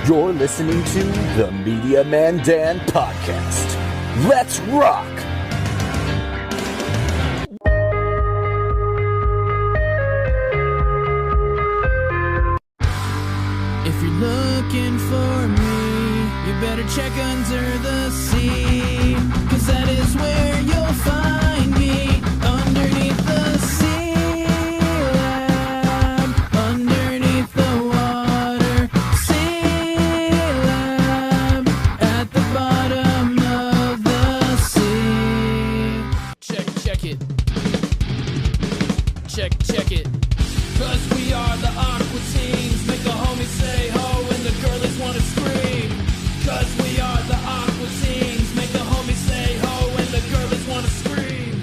You're listening to the Media Man Dan podcast. Let's rock! If you're looking for me, you better check under the sea, 'cause that is where you'll find me, underneath the sea lab, underneath the water, sea lab, at the bottom of the sea. Check it. Check it. 'Cause we are the Aqua Teens, make the homies say ho and the girlies wanna scream. 'Cause we are the Aqua Teens, make the homies say ho and the girlies wanna scream.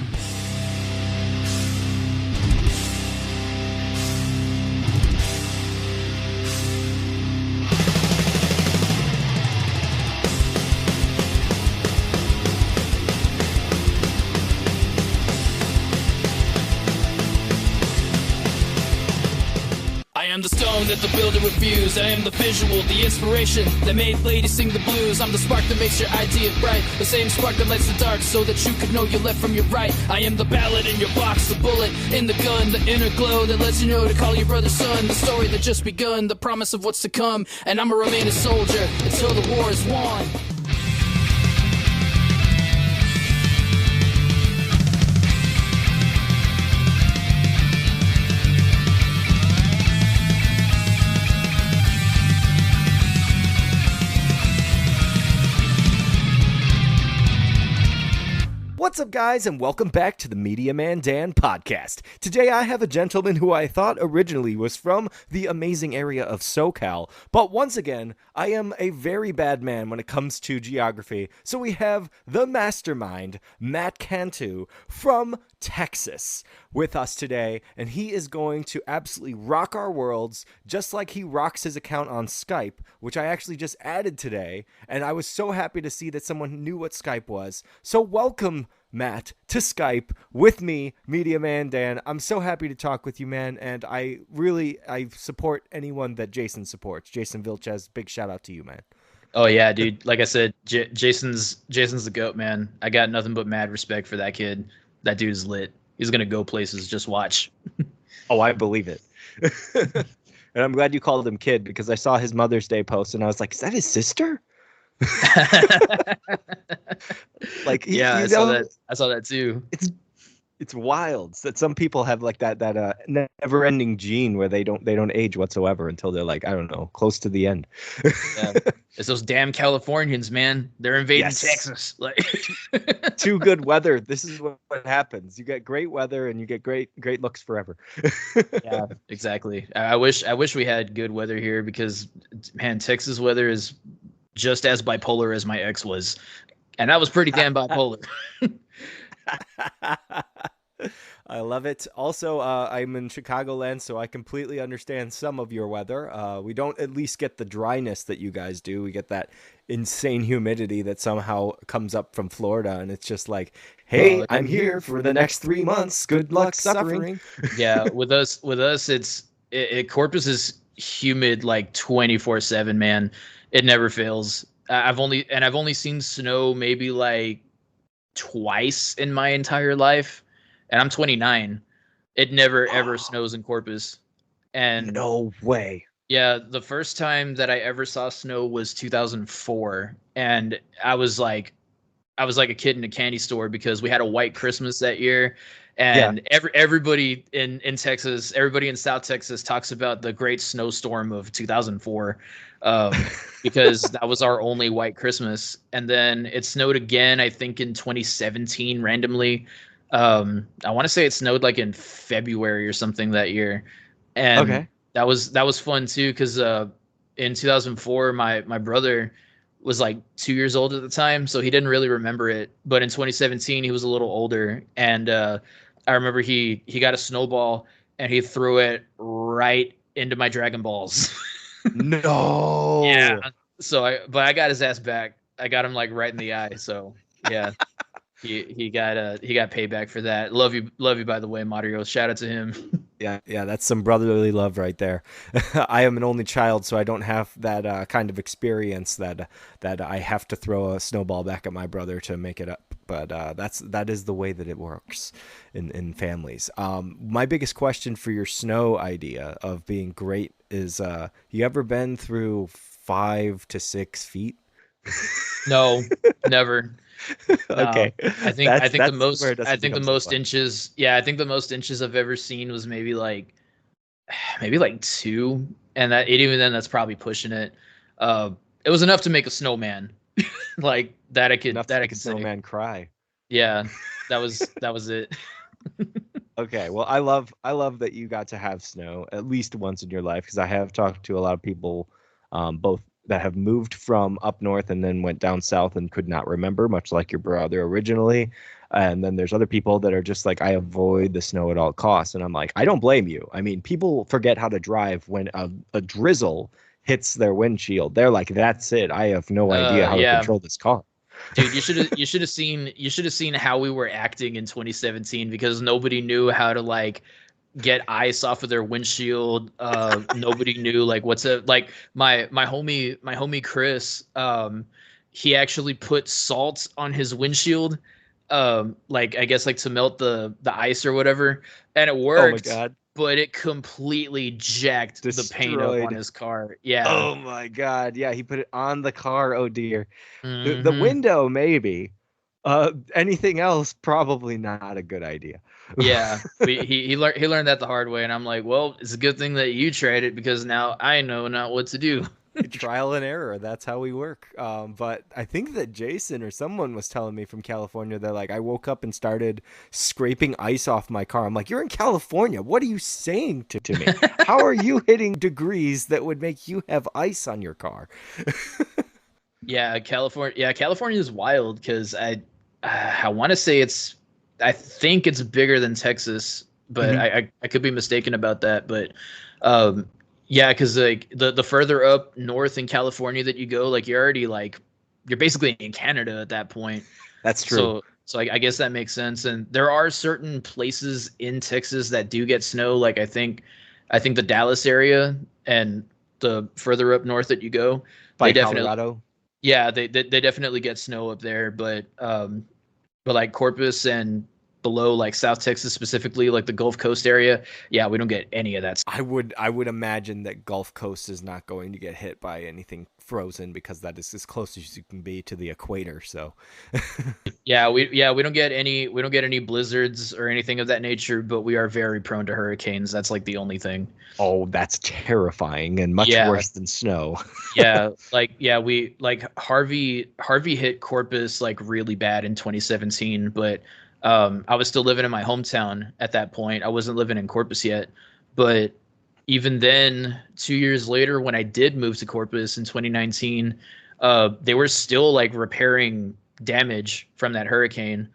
I am the stone that the builder refused. I am the visual, the inspiration that made ladies sing the blues. I'm the spark that makes your idea bright, the same spark that lights the dark so that you can know your left from your right. I am the ballad in your box, the bullet in the gun, the inner glow that lets you know to call your brother son, the story that just begun, the promise of what's to come. And I'ma remain a soldier until the war is won. What's up, guys, and welcome back to the Media Man Dan podcast. Today I have a gentleman who I thought originally was from the amazing area of SoCal, but once again, I am a very bad man when it comes to geography, so we have the mastermind, Matt Cantu, from Texas, with us today, and he is going to absolutely rock our worlds, just like he rocks his account on Skype, which I actually just added today, and I was so happy to see that someone knew what Skype was. So welcome, Matt, to Skype with me, Media Man Dan. I'm so happy to talk with you, man, and I support anyone that Jason supports. Jason Vilches, big shout out to you, man. Oh yeah, dude. Like I said, Jason's the GOAT, man. I got nothing but mad respect for that kid. That dude is lit. He's gonna go places. Just watch. Oh, I believe it. And I'm glad you called him kid, because I saw his Mother's Day post and I was like, is that his sister? Like, yeah, I saw that too. It's wild that some people have like that never-ending gene where they don't age whatsoever until they're like, I don't know, close to the end. Yeah. It's those damn Californians, man. They're invading Texas. Like too good weather. This is what happens. You get great weather and you get great looks forever. Yeah, exactly. I wish we had good weather here, because man, Texas weather is just as bipolar as my ex was, and I was pretty damn bipolar. I love it. Also, I'm in Chicagoland, so I completely understand some of your weather. We don't at least get the dryness that you guys do. We get that insane humidity that somehow comes up from Florida, and it's just like, hey, I'm here for the next 3 months. Good luck suffering. Yeah, with us, Corpus is humid like 24/7, man. It never fails. I've only seen snow maybe like twice in my entire life, and I'm 29. It never ever snows in Corpus. And no way. Yeah, the first time that I ever saw snow was 2004, and I was like a kid in a candy store, because we had a white Christmas that year. And everybody in Texas, everybody in South Texas talks about the great snowstorm of 2004, because that was our only white Christmas. And then it snowed again, I think in 2017 randomly. I want to say it snowed like in February or something that year. And that was fun too, because in 2004 my brother was like 2 years old at the time, so he didn't really remember it. But in 2017 he was a little older, and I remember he got a snowball and he threw it right into my Dragon Balls. No. Yeah. So I got his ass back. I got him like right in the eye. So yeah. He got payback for that. Love you by the way, Mario. Shout out to him. Yeah, that's some brotherly love right there. I am an only child, so I don't have that kind of experience that I have to throw a snowball back at my brother to make it up. But that is the way that it works in families. My biggest question for your snow idea of being great is, you ever been through 5 to 6 feet? No, never. No, Okay, I think where it I doesn't think the become so most fun. inches. Yeah, I think the most inches I've ever seen was maybe like two, and even then that's probably pushing it. Uh, it was enough to make a snowman, like Enough to that I make a could say. snowman cry. Yeah, that was it. Okay, well, I love that you got to have snow at least once in your life, because I have talked to a lot of people, both that have moved from up north and then went down south and could not remember, much like your brother originally. And then there's other people that are just like, I avoid the snow at all costs, and I'm like, I don't blame you. I mean, people forget how to drive when a drizzle hits their windshield. They're like, that's it. I have no idea how to Yeah, control this car. dude, you should have seen how we were acting in 2017 because nobody knew how to like get ice off of their windshield. Nobody knew like what's a like my homie Chris. He actually put salt on his windshield, like I guess like to melt the ice or whatever, and it Oh my worked, God, but it completely jacked the paint up on destroyed. his car. Yeah. Oh my God. Yeah, he put it on the car. Oh dear. The Hmm. window, maybe. Anything else, probably not a good idea. Yeah, he learned that the hard way, and I'm like, well, it's a good thing that you tried it because now I know not what to do. Trial and error. That's how we work. But I think that Jason or someone was telling me from California that, like, I woke up and started scraping ice off my car. I'm like, you're in California. What are you saying to me? How are you hitting degrees that would make you have ice on your car? Yeah, California. Yeah, California is wild because I want to say I think it's bigger than Texas, but Mhm. I could be mistaken about that. But um, yeah, because like the further up north in California that you go, like you're basically in Canada at that point. That's true. So I guess that makes sense. And there are certain places in Texas that do get snow. Like I think the Dallas area and the further up north that you go, they By definitely Colorado. yeah, they definitely get snow up there, but like Corpus and below like South Texas specifically, like the Gulf Coast area, yeah, we don't get any of that. I would imagine that Gulf Coast is not going to get hit by anything frozen, because that is as close as you can be to the equator. So, We don't get any blizzards or anything of that nature, but we are very prone to hurricanes. That's like the only thing. oh, that's terrifying and much Yeah, worse than snow. we like Harvey hit Corpus like really bad in 2017, but I was still living in my hometown at that point. I wasn't living in Corpus yet, but even then, 2 years later, when I did move to Corpus in 2019, they were still like repairing damage from that hurricane.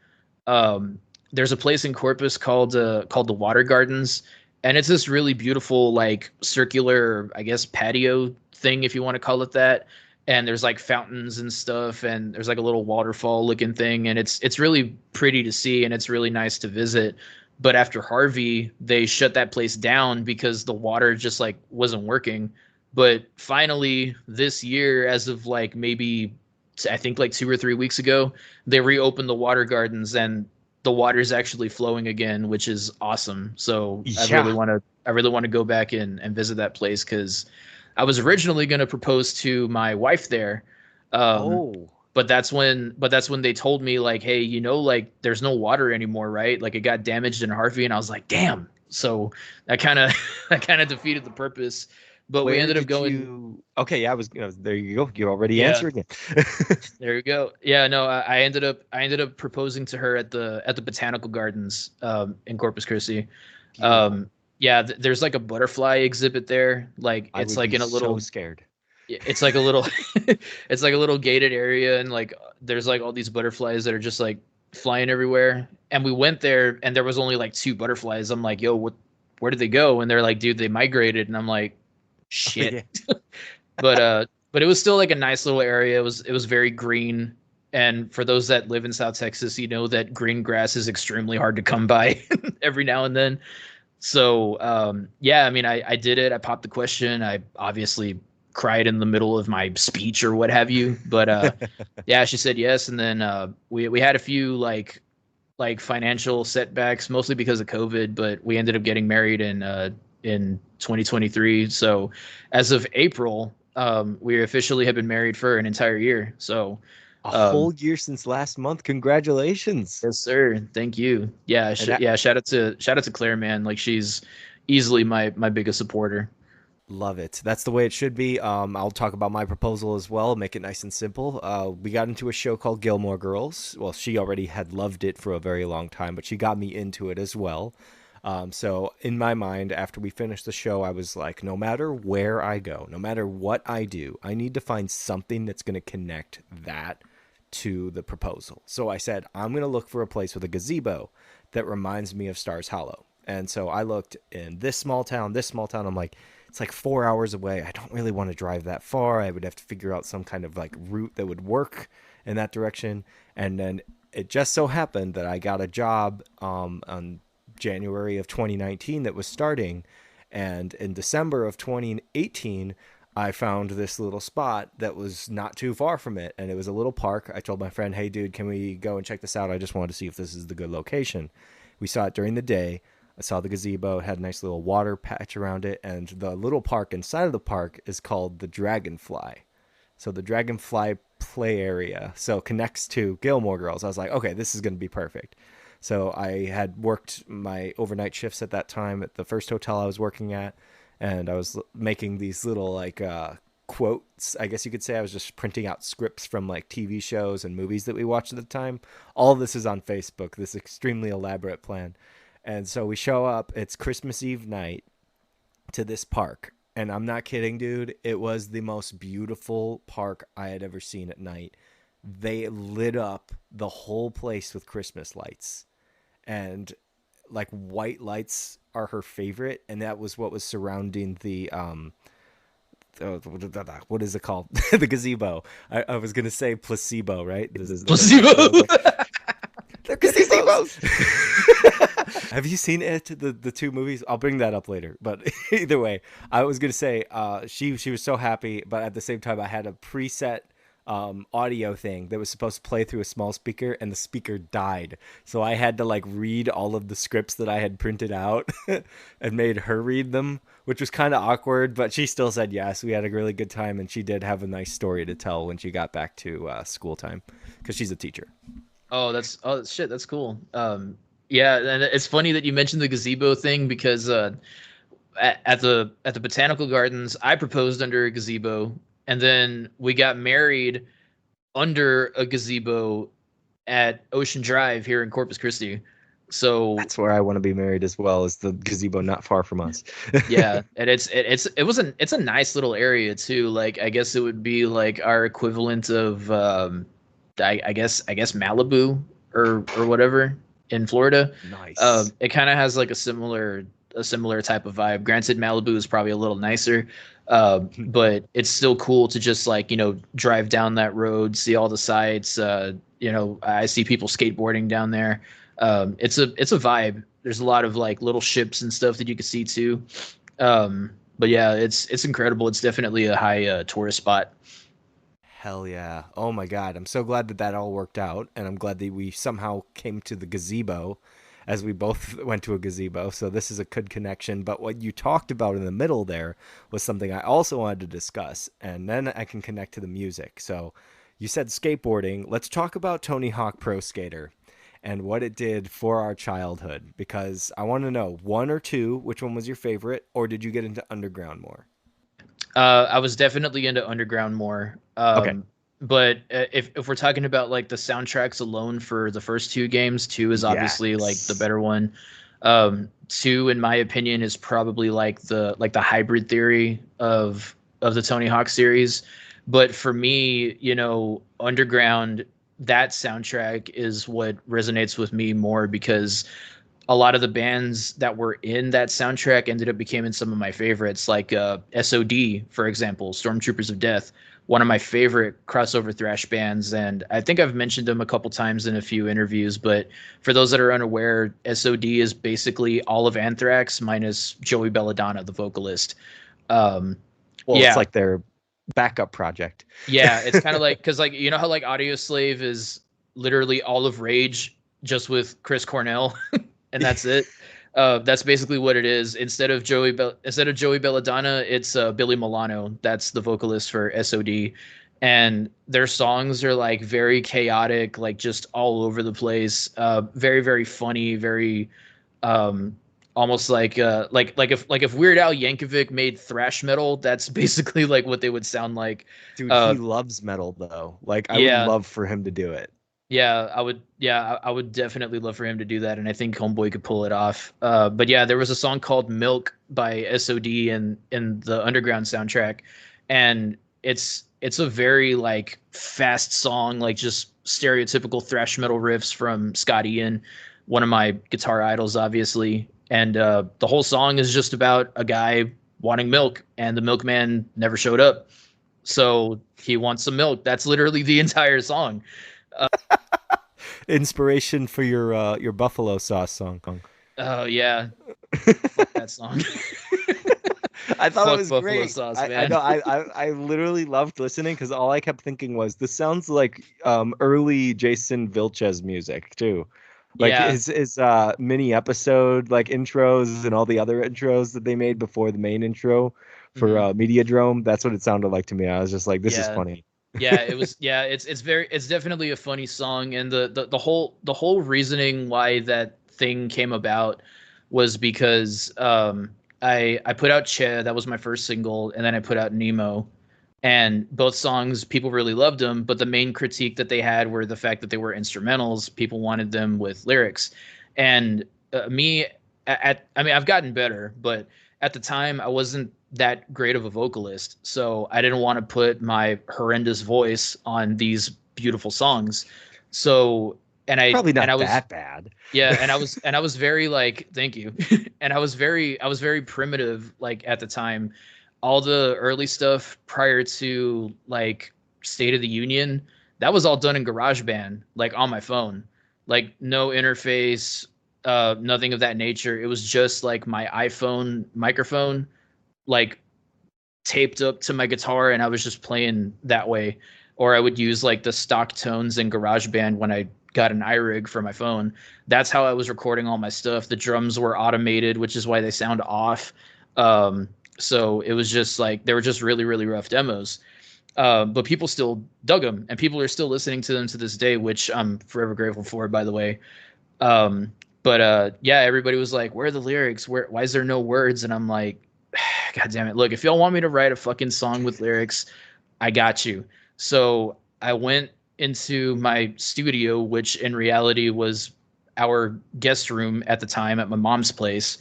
There's a place in Corpus called the Water Gardens, and it's this really beautiful like circular, I guess, patio thing if you want to call it that. And there's like fountains and stuff, and there's like a little waterfall looking thing, and it's really pretty to see, and it's really nice to visit. But after Harvey, they shut that place down because the water just like wasn't working. But finally, this year, as of like maybe I think like 2 or 3 weeks ago, they reopened the water gardens and the water is actually flowing again, which is awesome. So Yeah. I really want to go back and visit that place because I was originally going to propose to my wife there. Um, Oh. but that's when they told me like, hey, like there's no water anymore, right? Like it got damaged in Harvey, and I was like, damn. So that kind of that kind of defeated the purpose. But we Where ended up did going. you? Okay, yeah, there you go. You already Yeah, answered it. there you go. Yeah, no, I ended up proposing to her at the botanical gardens in Corpus Christi. Beautiful. Um, yeah, there's like a butterfly exhibit there. Like I it's would like be in a so little scared. it's like a little it's like a little gated area, and like there's like all these butterflies that are just like flying everywhere. And we went there and there was only like two butterflies. I'm like, yo, where did they go? And they're like, dude, they migrated. And I'm like, Oh, shit. yeah. But it was still like a nice little area. It was very green. And for those that live in South Texas, you know that green grass is extremely hard to come by every now and then. So yeah, I mean, I did it. I popped the question. I obviously cried in the middle of my speech or what have you. But yeah, she said yes, and then we had a few like financial setbacks, mostly because of COVID. But we ended up getting married in 2023. So as of April, we officially have been married for an entire year. So A um, whole year since last month. Congratulations. yes, sir. Thank you. Yeah, And I yeah. Shout out to Claire, man. Like she's easily my biggest supporter. love it. That's the way it should be. I'll talk about my proposal as well, make it nice and simple. We got into a show called Gilmore Girls. Well, she already had loved it for a very long time, but she got me into it as well. So in my mind, after we finished the show, I was like, no matter where I go, no matter what I do, I need to find something that's going to connect that to the proposal. So I said, I'm going to look for a place with a gazebo that reminds me of Stars Hollow. And so I looked in this small town, this small town. I'm like, it's like 4 hours away. I don't really want to drive that far. I would have to figure out some kind of like route that would work in that direction. And then it just so happened that I got a job on January of 2019 that was starting. And in December of 2018, I found this little spot that was not too far from it. And it was a little park. I told my friend, hey, dude, can we go and check this out? I just wanted to see if this is the good location. We saw it during the day. I saw the gazebo. It had a nice little water patch around it. And the little park inside of the park is called the Dragonfly. So the Dragonfly play area. So connects to Gilmore Girls. I was like, okay, this is going to be perfect. So I had worked my overnight shifts at that time at the first hotel I was working at, and I was making these little like quotes. I guess you could say I was just printing out scripts from like TV shows and movies that we watched at the time. All of this is on Facebook. This extremely elaborate plan, and so we show up. It's Christmas Eve night to this park. And I'm not kidding, dude. It was the most beautiful park I had ever seen at night. They lit up the whole place with Christmas lights. And like white lights are her favorite, and that was what was surrounding the what is it called? The gazebo. I was gonna say placebo, right? Placebo. They're gazebos. Have you seen it? The two movies? I'll bring that up later. But either way, I was gonna say she was so happy, but at the same time, I had a preset audio thing that was supposed to play through a small speaker, and the speaker died. So I had to like read all of the scripts that I had printed out and made her read them, which was kind of awkward. But she still said yes. We had a really good time, and she did have a nice story to tell when she got back to school time because she's a teacher. Oh shit, that's cool. Yeah, and it's funny that you mentioned the gazebo thing because at the botanical gardens, I proposed under a gazebo, and then we got married under a gazebo at Ocean Drive here in Corpus Christi. So That's where I want to be married as well. Is the gazebo not far from us? yeah, and it's a nice little area too. Like I guess it would be like our equivalent of I guess Malibu or whatever in Florida. Nice. It kind of has like a similar type of vibe. Granted, Malibu is probably a little nicer, but it's still cool to just like drive down that road, see all the sights. I see people skateboarding down there. It's a vibe. There's a lot of like little ships and stuff that you can see too. But yeah, it's incredible. It's definitely a high tourist spot. Hell yeah. Oh my God. I'm so glad that that all worked out. And I'm glad that we somehow came to the gazebo as we both went to a gazebo. So this is a good connection. But what you talked about in the middle there was something I also wanted to discuss. And then I can connect to the music. So you said skateboarding. Let's talk about Tony Hawk Pro Skater and what it did for our childhood. Because I want to know one or two, which one was your favorite? Or did you get into Underground more? I was definitely into underground more. Okay. But if we're talking about like the soundtracks alone for the first two games, two is obviously like the Yes. better one. Two, in my opinion, is probably like the hybrid theory of the Tony Hawk series. But for me, underground, that soundtrack is what resonates with me more because a lot of the bands that were in that soundtrack ended up becoming some of my favorites, like SOD, for example, Stormtroopers of Death, one of my favorite crossover thrash bands. And I think I've mentioned them a couple times in a few interviews, but for those that are unaware, SOD is basically all of Anthrax minus Joey Belladonna, the vocalist. Um, Well, it's yeah, like their backup project. yeah, it's kind of like, because like, you know how like Audio Slave is literally all of Rage just with Chris Cornell and that's it. That's basically what it is. Instead of Joey Belladonna, it's Billy Milano. That's the vocalist for SOD, and their songs are like very chaotic, like just all over the place. Very very funny, very um, almost like if Weird Al Yankovic made thrash metal, that's basically like what they would sound like. Dude, Uh, he loves metal though. Like I would yeah, love for him to do it. yeah, I would. Yeah, I would definitely love for him to do that, and I think Homeboy could pull it off. But yeah, there was a song called "Milk" by SOD in the Underground soundtrack, and it's a very like fast song, like just stereotypical thrash metal riffs from Scott Ian, one of my guitar idols, obviously. And the whole song is just about a guy wanting milk, and the milkman never showed up, so he wants some milk. That's literally the entire song. Inspiration for your buffalo sauce song. Oh yeah, fuck that song. I thought it Fuck was buffalo great. sauce, I man. know. I literally loved listening because all I kept thinking was this sounds like early Jason Vilches music too. Like Yeah. his mini episode like intros and all the other intros that they made before the main intro for Mhm. Mediadrome. That's what it sounded like to me. I was just like, this is Yeah. funny. Yeah, it was. Yeah, it's definitely a funny song, and the whole reasoning why that thing came about was because I put out Che, that was my first single, and then I put out Nemo, and both songs people really loved them, but the main critique that they had were the fact that they were instrumentals. People wanted them with lyrics, and me I mean I've gotten better, but at the time I wasn't that great of a vocalist, so I didn't want to put my horrendous voice on these beautiful songs. So and I Probably and I not was that bad. yeah, and I was very like, thank you. And I was very primitive like at the time. All the early stuff prior to like State of the Union, that was all done in GarageBand, like on my phone. Like no interface, nothing of that nature. It was just like my iPhone microphone like taped up to my guitar, and I was just playing that way. Or I would use like the stock tones in GarageBand when I got an iRig for my phone. That's how I was recording all my stuff. The drums were automated, which is why they sound off. So it was just like they were just really, really rough demos. But people still dug them, and people are still listening to them to this day, which I'm forever grateful for, by the way. But yeah, everybody was like, "Where are the lyrics? Why is there no words?" And I'm like, God damn it. Look, if y'all want me to write a fucking song with lyrics, I got you. So I went into my studio, which in reality was our guest room at the time at my mom's place.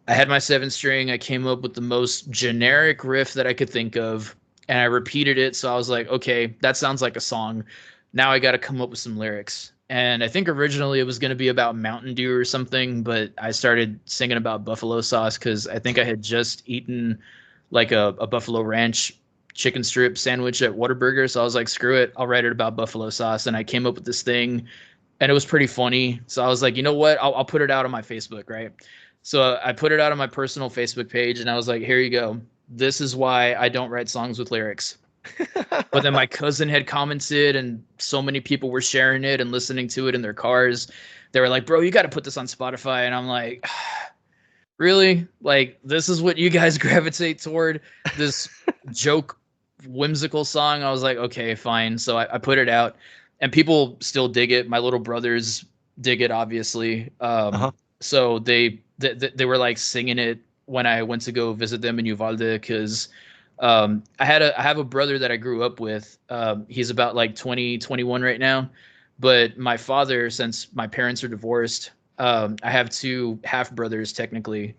I had my 7 string. I came up with the most generic riff that I could think of, and I repeated it. So I was like, okay, that sounds like a song. Now I got to come up with some lyrics. And I think originally it was going to be about Mountain Dew or something, but I started singing about buffalo sauce because I think I had just eaten like a Buffalo Ranch chicken strip sandwich at Whataburger. So I was like, screw it, I'll write it about buffalo sauce. And I came up with this thing, and it was pretty funny. So I was like, you know what? I'll put it out on my Facebook, right? So I put it out on my personal Facebook page, and I was like, here you go. This is why I don't write songs with lyrics. But then my cousin had commented, and so many people were sharing it and listening to it in their cars. They were like, bro, you got to put this on Spotify. And I'm like, really? Like, this is what you guys gravitate toward? This joke, whimsical song? I was like, okay, fine. So I put it out, and people still dig it. My little brothers dig it, obviously. Uh-huh. So they were like singing it when I went to go visit them in Uvalde, because I have a brother that I grew up with. He's about like 20, 21 right now. But my father, since my parents are divorced, I have 2 half brothers technically,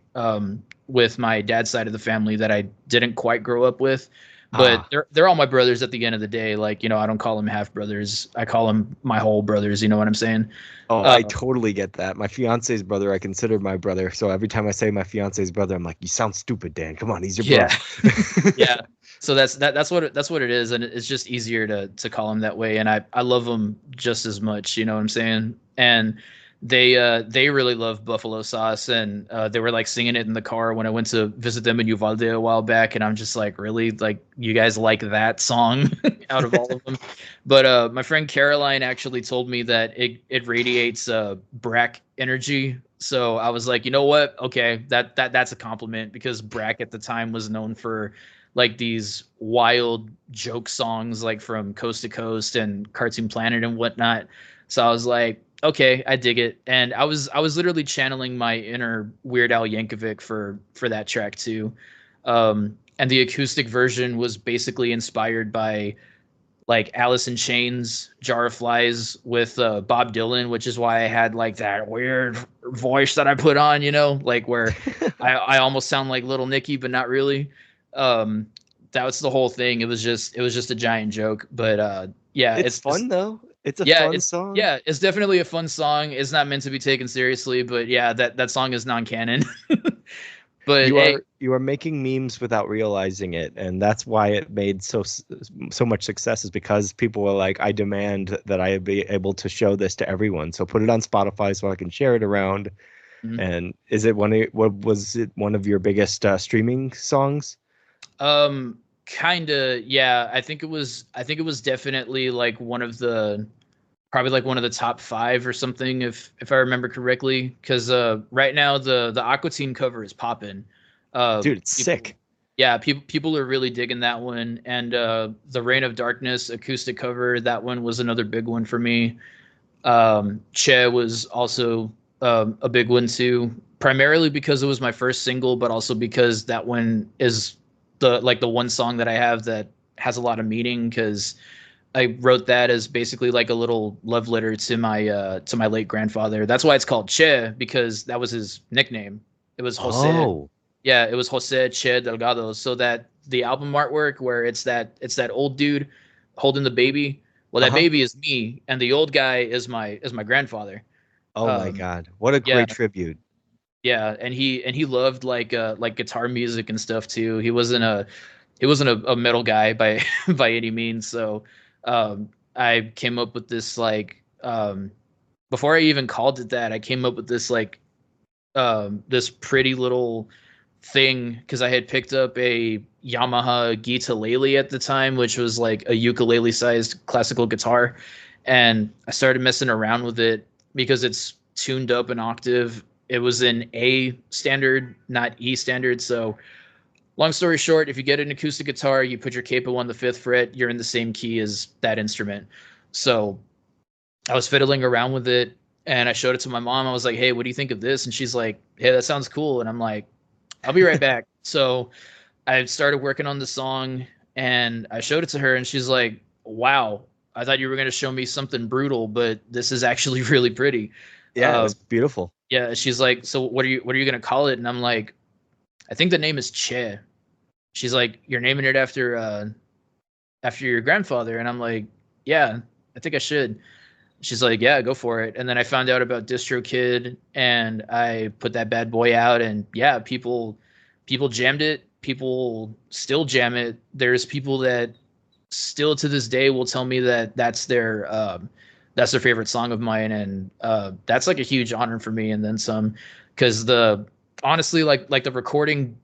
with my dad's side of the family that I didn't quite grow up with. But Ah. they're all my brothers at the end of the day. Like, I don't call them half brothers. I call them my whole brothers. You know what I'm saying? Oh, Uh, I totally get that. My fiance's brother, I consider my brother. So every time I say my fiance's brother, I'm like, you sound stupid, Dan. Come on, he's your yeah, bro. yeah. So that's what it is, and it's just easier to call them that way. And I love them just as much. You know what I'm saying? And they really love buffalo sauce, and they were like singing it in the car when I went to visit them in Uvalde a while back. And I'm just like, really, like you guys like that song out of all of them? But my friend Caroline actually told me that it radiates Brack energy. So I was like, you know what? Okay, that's a compliment, because Brack at the time was known for like these wild joke songs like from Coast to Coast and Cartoon Planet and whatnot. So I was like, okay, I dig it. And I was literally channeling my inner Weird Al Yankovic for that track too. And the acoustic version was basically inspired by like Alice in Chains, Jar of Flies with Bob Dylan, which is why I had like that weird voice that I put on, like where I almost sound like Little Nicky, but not really. Um, that was the whole thing. It was just a giant joke, but yeah, It's it's fun though. It's a yeah, fun song. it's definitely a fun song. It's not meant to be taken seriously, but yeah, that song is non-canon. But hey, You are making memes without realizing it, and that's why it made so much success, is because people were like, I demand that I be able to show this to everyone. So put it on Spotify so I can share it around. mhm. And what was it, one of your biggest streaming songs? Kinda, yeah. I think it was definitely like probably like one of the top five or something, if I remember correctly. Because right now the Aqua Teen cover is popping. Dude, it's People, sick. yeah, people are really digging that one. And the Reign of Darkness acoustic cover, that one was another big one for me. Che was also a big one too, primarily because it was my first single, but also because that one is the one song that I have that has a lot of meaning, because I wrote that as basically like a little love letter to my late grandfather. That's why it's called Che, because that was his nickname. It was Jose. Oh, Yeah, it was Jose Che Delgado. So that the album artwork where it's that old dude holding the baby. Well, that uh-huh. baby is me, and the old guy is my grandfather. Oh my Um, God. What a yeah, great tribute. yeah, and he loved like guitar music and stuff too. He wasn't a metal guy by by any means. So I came up with this like before I even called it that, I came up with this like this pretty little thing, because I had picked up a Yamaha Guitar at the time, which was like a ukulele sized classical guitar, and I started messing around with it because it's tuned up an octave. It was in A standard, not E standard. So long story short, if you get an acoustic guitar, you put your capo on the fifth fret, you're in the same key as that instrument. So I was fiddling around with it, and I showed it to my mom. I was like, "Hey, what do you think of this?" And she's like, "Hey, that sounds cool." And I'm like, "I'll be right back." So I started working on the song, and I showed it to her, and she's like, "Wow, I thought you were going to show me something brutal, but this is actually really pretty." Yeah, it Uh, was beautiful. yeah, she's like, "So what are you going to call it?" And I'm like, "I think the name is Che." She's like, "You're naming it after your grandfather?" And I'm like, "Yeah, I think I should." She's like, "Yeah, go for it." And then I found out about DistroKid, and I put that bad boy out, and yeah, people jammed it. People still jam it. There's people that still to this day will tell me that that's their favorite song of mine, and that's like a huge honor for me, and then some, because the honestly, like the recording,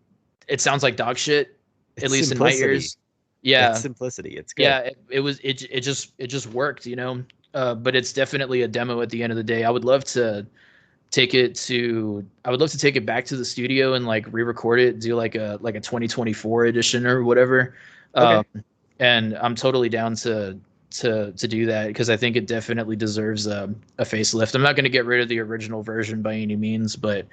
it sounds like dog shit, at It's least in my simplicity. ears. It's Yeah, simplicity. It's good. yeah, it just worked, but it's definitely a demo at the end of the day. I would love to take it back to the studio and like re-record it, do like a 2024 edition or whatever. Okay. um and I'm totally down to do that, because I think it definitely deserves a facelift. I'm not going to get rid of the original version by any means, but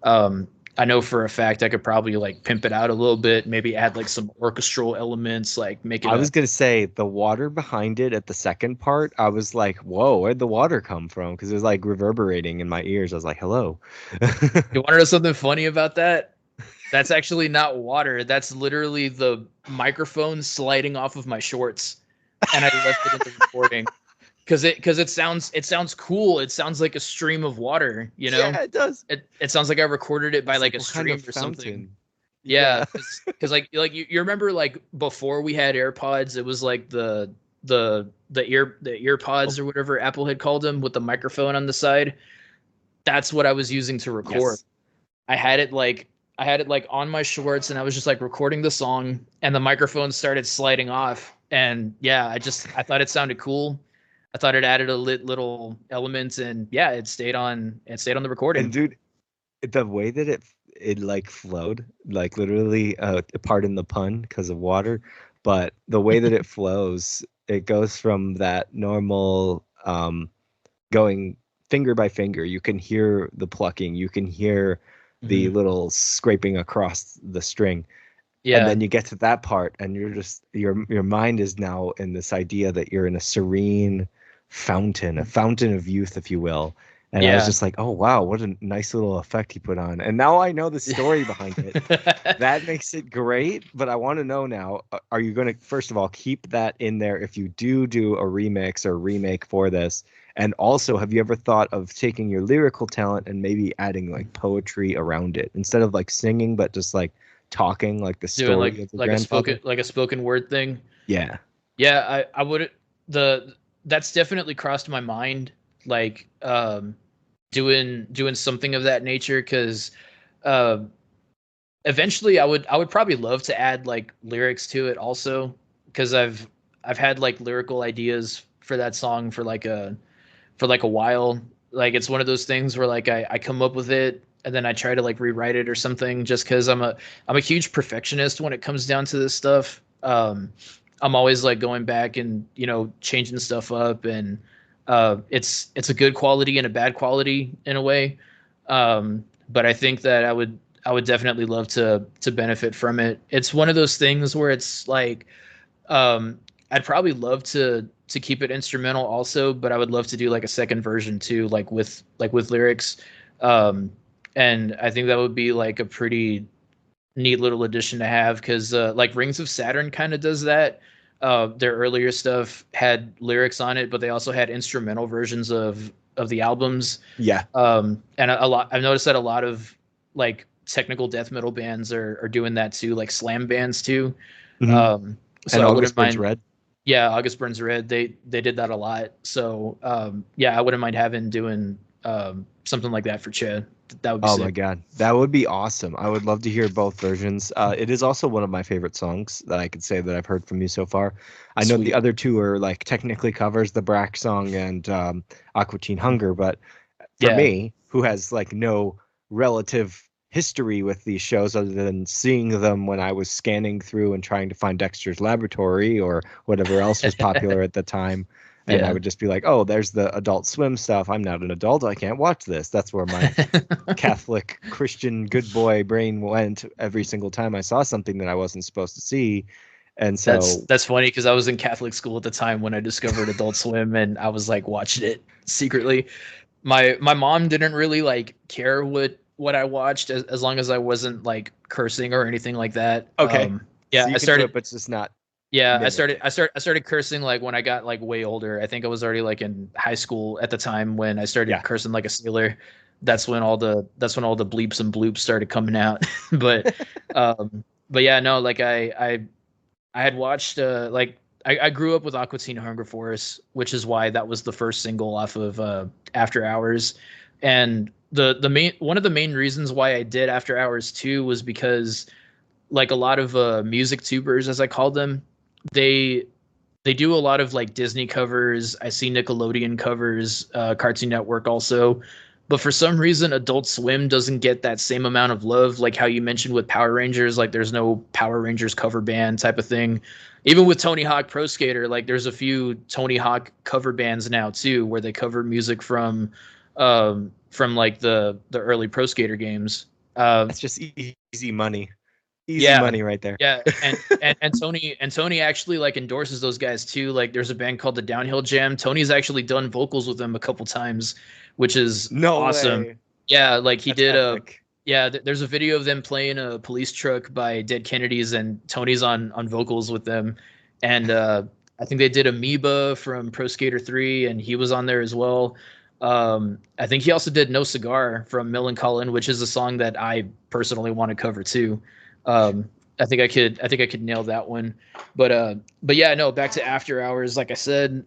um I know for a fact I could probably like pimp it out a little bit, maybe add like some orchestral elements, like make it I a. was gonna say the water behind it at the second part. I was like, "Whoa, where'd the water come from?" Because it was like reverberating in my ears. I was like, "Hello." You want to know something funny about that? That's actually not water. That's literally the microphone sliding off of my shorts, and I left it in the recording because it sounds cool. It sounds like a stream of water. You know, Yeah, it does. it sounds like I recorded it by It's like a what kind stream of or something. fountain? Yeah, Yeah. because like you remember like before we had AirPods, it was like the ear Oh, pods or whatever Apple had called them with the microphone on the side. That's what I was using to record. yes. I had it like on my shorts, and I was just like recording the song, and the microphone started sliding off. And yeah, I thought it sounded cool. I thought it added a little element, and yeah, it stayed on the And recording. dude, the way that it like flowed, like literally, pardon the pun because of water, but the way that it flows, it goes from that normal going finger by finger. You can hear the plucking, you can hear the Mhm. little scraping across the string. And Yeah. then you get to that part and you're just your mind is now in this idea that you're in a serene fountain, a fountain of youth, if you will. And I was Yeah. just like, oh wow, what a nice little effect he put on. And now I know the story behind it. That makes it great, but I want to know now, are you going to first of all keep that in there if you do a remix or remake for this? And also, have you ever thought of taking your lyrical talent and maybe adding like poetry around it instead of like singing, but just like talking like the Doing story of the grandfather? like a spoken word thing. Yeah. Yeah, I would the that's definitely crossed my mind, like doing something of that nature, because uh eventually I would probably love to add like lyrics to it also, because I've had like lyrical ideas for that song for like a while. Like it's one of those things where like I come up with it and then I try to like rewrite it or something, just because I'm a huge perfectionist when it comes down to this stuff. I'm always like going back and changing stuff up, and it's a good quality and a bad quality in a way. But I think that I would definitely love to benefit from it. It's one of those things where it's like I'd probably love to keep it instrumental also, but I would love to do like a second version too, like with lyrics. Um, and I think that would be like a pretty neat little addition to have, because like Rings of Saturn kind of does that. Their earlier stuff had lyrics on it, but they also had instrumental versions of the albums. Yeah. And a lot I've noticed that a lot of like technical death metal bands are doing that too, like slam bands too. Hmm. Um, so And I August wouldn't Burns mind. Red. Yeah, August Burns Red. They did that a lot. So yeah, I wouldn't mind having doing something like that for Chad. That would be Oh my sick. God, that would be awesome. I would love to hear both versions. It is also one of my favorite songs that I could say that I've heard from you so far. I know the Sweet. other two are like technically covers, the Brack song and Aqua Teen Mhm. Hunger, but for Yeah. me, who has like no relative history with these shows other than seeing them when I was scanning through and trying to find Dexter's Laboratory or whatever else was popular at the time. And I Yeah. would just be like, oh, there's the Adult Swim stuff. I'm not an adult. I can't watch this. That's where my Catholic Christian good boy brain went every single time I saw something that I wasn't supposed to see. And so, That's funny, because I was in Catholic school at the time when I discovered Adult Swim, and I was like watching it secretly. My mom didn't really like care what I watched, as long as I wasn't like cursing or anything like that. okay, Yeah, so you I can do it, started but just not yeah, mimic it. I started cursing like when I got like way older. I think I was already like in high school at the time when I started Yeah. cursing like a sailor. That's when all the bleeps and bloops started coming out. But yeah, no, like I had watched like I grew up with Aqua Teen Hunger Force, which is why that was the first single off of After Hours. And the main one of the main reasons why I did After Hours too was because like a lot of music tubers, as I call them, they they do a lot of like Disney covers. I see Nickelodeon covers, Cartoon Network also. But for some reason, Adult Swim doesn't get that same amount of love, like how you mentioned with Power Rangers. Like, there's no Power Rangers cover band type of thing. Even with Tony Hawk Pro Skater, like there's a few Tony Hawk cover bands now too, where they cover music from like the early Pro Skater games. Um, That's just easy money. Easy yeah, money right there. yeah, and Tony actually like endorses those guys too. Like, there's a band called the Downhill Jam. Tony's actually done vocals with them a couple times, which is No awesome. way. Yeah, like he That's did epic. Yeah, there's a video of them playing a police truck by Dead Kennedys, and Tony's on vocals with them. And I think they did Amoeba from Pro Skater 3, and he was on there as well. I think he also did No Cigar from Millencolin, which is a song that I personally want to cover too. Um, I think I could nail that one. But yeah, no, back to After Hours. Like I said,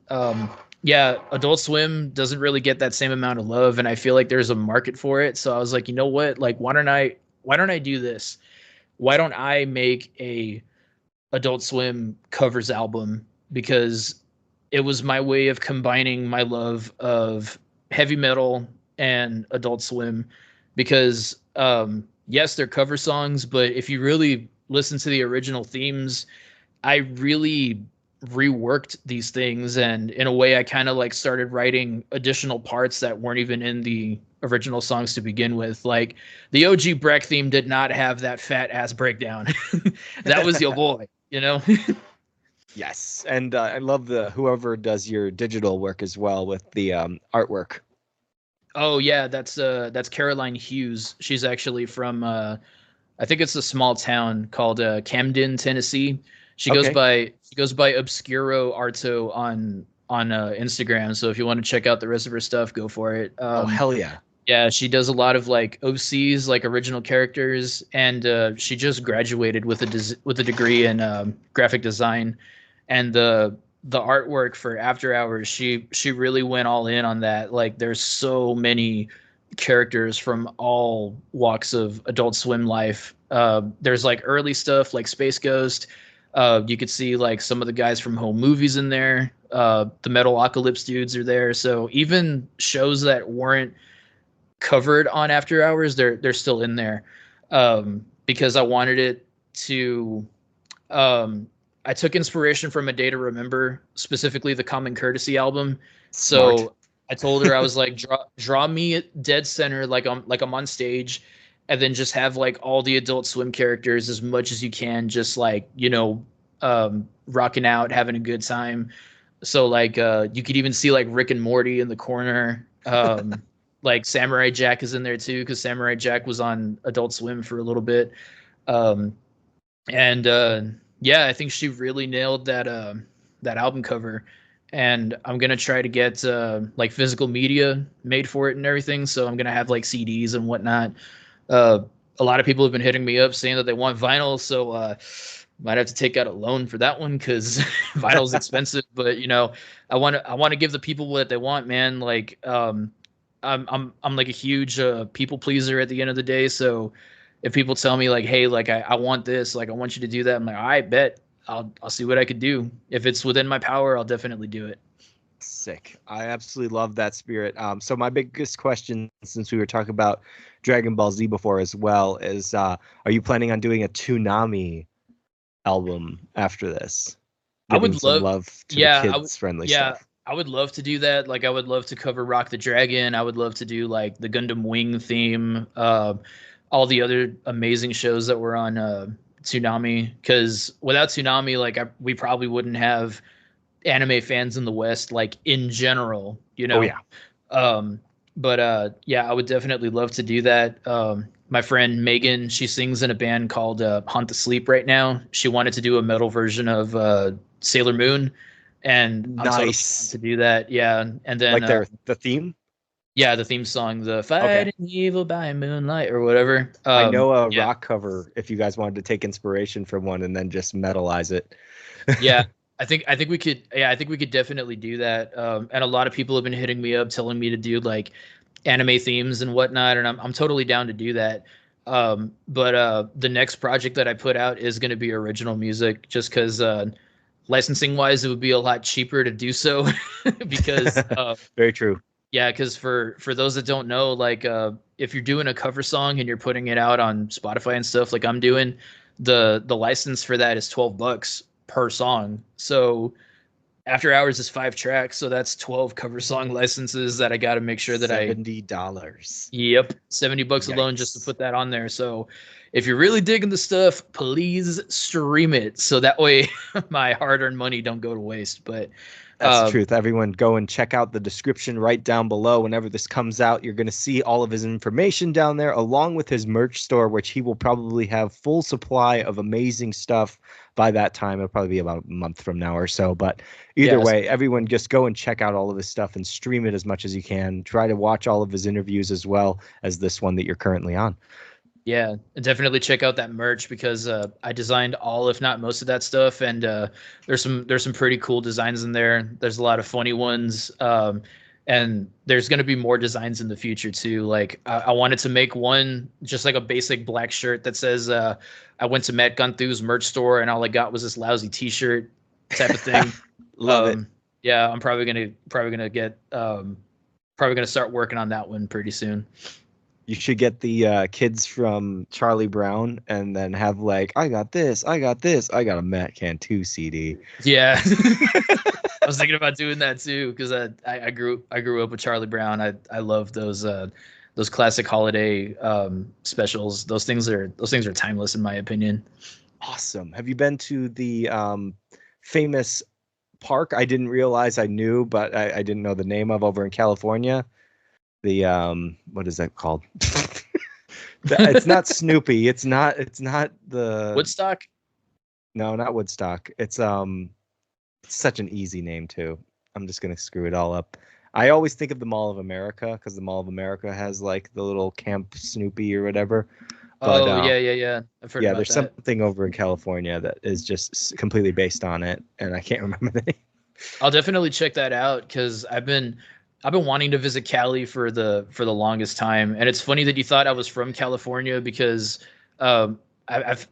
yeah, Adult Swim doesn't really get that same amount of love, and I feel like there's a market for it. So I was like, you know what? Like, why don't I do this? Why don't I make a Adult Swim covers album? Because it was my way of combining my love of heavy metal and Adult Swim. Because yes, they're cover songs, but if you really listen to the original themes, I really reworked these things, and in a way I kind of like started writing additional parts that weren't even in the original songs to begin with. Like the OG Breck theme did not have that fat ass breakdown. That was your boy, you know. Yes, and I love the whoever does your digital work as well with the artwork. Oh yeah, that's Caroline Hughes. She's actually from I think it's a small town called Camden, Tennessee. Okay. She goes by Obscuro Arto on Instagram. So if you want to check out the rest of her stuff, go for it. Oh, hell yeah. Yeah, she does a lot of like OCs, like original characters, and she just graduated with a degree in graphic design, and the artwork for After Hours, she really went all in on that. Like, there's so many characters from all walks of Adult Swim life. There's like early stuff like Space Ghost. You could see like some of the guys from home movies in there. The Metalocalypse dudes are there. So even shows that weren't covered on After Hours, they're still in there, because I wanted it to. I took inspiration from A Day to Remember, specifically the Common Courtesy album. Smart. So I told her, I was like, draw me at dead center, like I'm on stage, and then just have like all the Adult Swim characters as much as you can, just like, rocking out, having a good time. So like you could even see like Rick and Morty in the corner. Like Samurai Jack is in there too, because Samurai Jack was on Adult Swim for a little bit. Um, and yeah, I think she really nailed that album cover. And I'm gonna try to get like physical media made for it and everything. So I'm gonna have like CDs and whatnot. A lot of people have been hitting me up saying that they want vinyl, so might have to take out a loan for that one, because vinyl's expensive. But I want to give the people what they want, man. Like I'm like a huge people pleaser at the end of the day. So if people tell me like, hey, like I want this, like I want you to do that, I'm like, I bet I'll see what I could do. If it's within my power, I'll definitely do it. Sick. I absolutely love that spirit. So my biggest question, since we were talking about Dragon Ball Z before as well, is are you planning on doing a Toonami album after this? I Giving would some love, love to yeah, the kids friendly yeah, stuff. I would love to do that. Like, I would love to cover Rock the Dragon. I would love to do like the Gundam Wing theme, all the other amazing shows that were on Toonami. Because without Toonami, like we probably wouldn't have anime fans in the West, like in general, Oh yeah. Um, but yeah, I would definitely love to do that. My friend Megan, she sings in a band called Haunt the Sleep right now. She wanted to do a metal version of Sailor Moon, and I'm totally down Nice. to do that. Yeah, and then Like the theme? yeah, the theme song, the Okay. "Fighting Evil by Moonlight" or whatever. I know a Yeah, rock cover if you guys wanted to take inspiration from one and then just metalize it. yeah. I think we could. Yeah, I think we could definitely do that. And a lot of people have been hitting me up, telling me to do like anime themes and whatnot, and I'm totally down to do that. But the next project that I put out is going to be original music, just because licensing wise, it would be a lot cheaper to do so. Because Very true. yeah, because for those that don't know, like if you're doing a cover song and you're putting it out on Spotify and stuff, like I'm doing, the license for that is $12 per song. So After Hours is 5 tracks, so that's 12 cover song licenses that I got to make sure that $70. Yep, $70 alone just to Yikes. put that on there. So if you're really digging the stuff, please stream it so that way my hard-earned money don't go to waste. But That's the truth. Everyone go and check out the description right down below. Whenever this comes out, you're going to see all of his information down there, along with his merch store, which he will probably have full supply of amazing stuff by that time. It'll probably be about a month from now or so. But either way, everyone just go and check out all of his stuff and stream it as much as you can. Try to watch all of his interviews as well as this one that you're currently on. Yeah, and definitely check out that merch because I designed all, if not most of that stuff, and there's some pretty cool designs in there. There's a lot of funny ones, and there's gonna be more designs in the future too. Like I wanted to make one just like a basic black shirt that says I went to Matt Cantu's merch store and all I got was this lousy T-shirt type of thing. Love it. Yeah, I'm probably gonna get probably gonna start working on that one pretty soon. You should get the kids from Charlie Brown and then have like, I got this, I got a Matt Cantu CD. Yeah. I was thinking about doing that too because I grew up with Charlie Brown. I love those classic holiday specials. Those things are timeless in my opinion. Awesome. Have you been to the famous park I didn't realize I knew, but I didn't know the name of over in California? The what is that called? It's not Snoopy. It's not the Woodstock. No, not Woodstock. It's such an easy name too. I'm just gonna screw it all up. I always think of the Mall of America because the Mall of America has like the little Camp Snoopy or whatever. But, yeah. I've heard about there's that. something over in California that is just completely based on it, and I can't remember the name. I'll definitely check that out because I've been wanting to visit Cali for the longest time, and it's funny that you thought I was from California because I've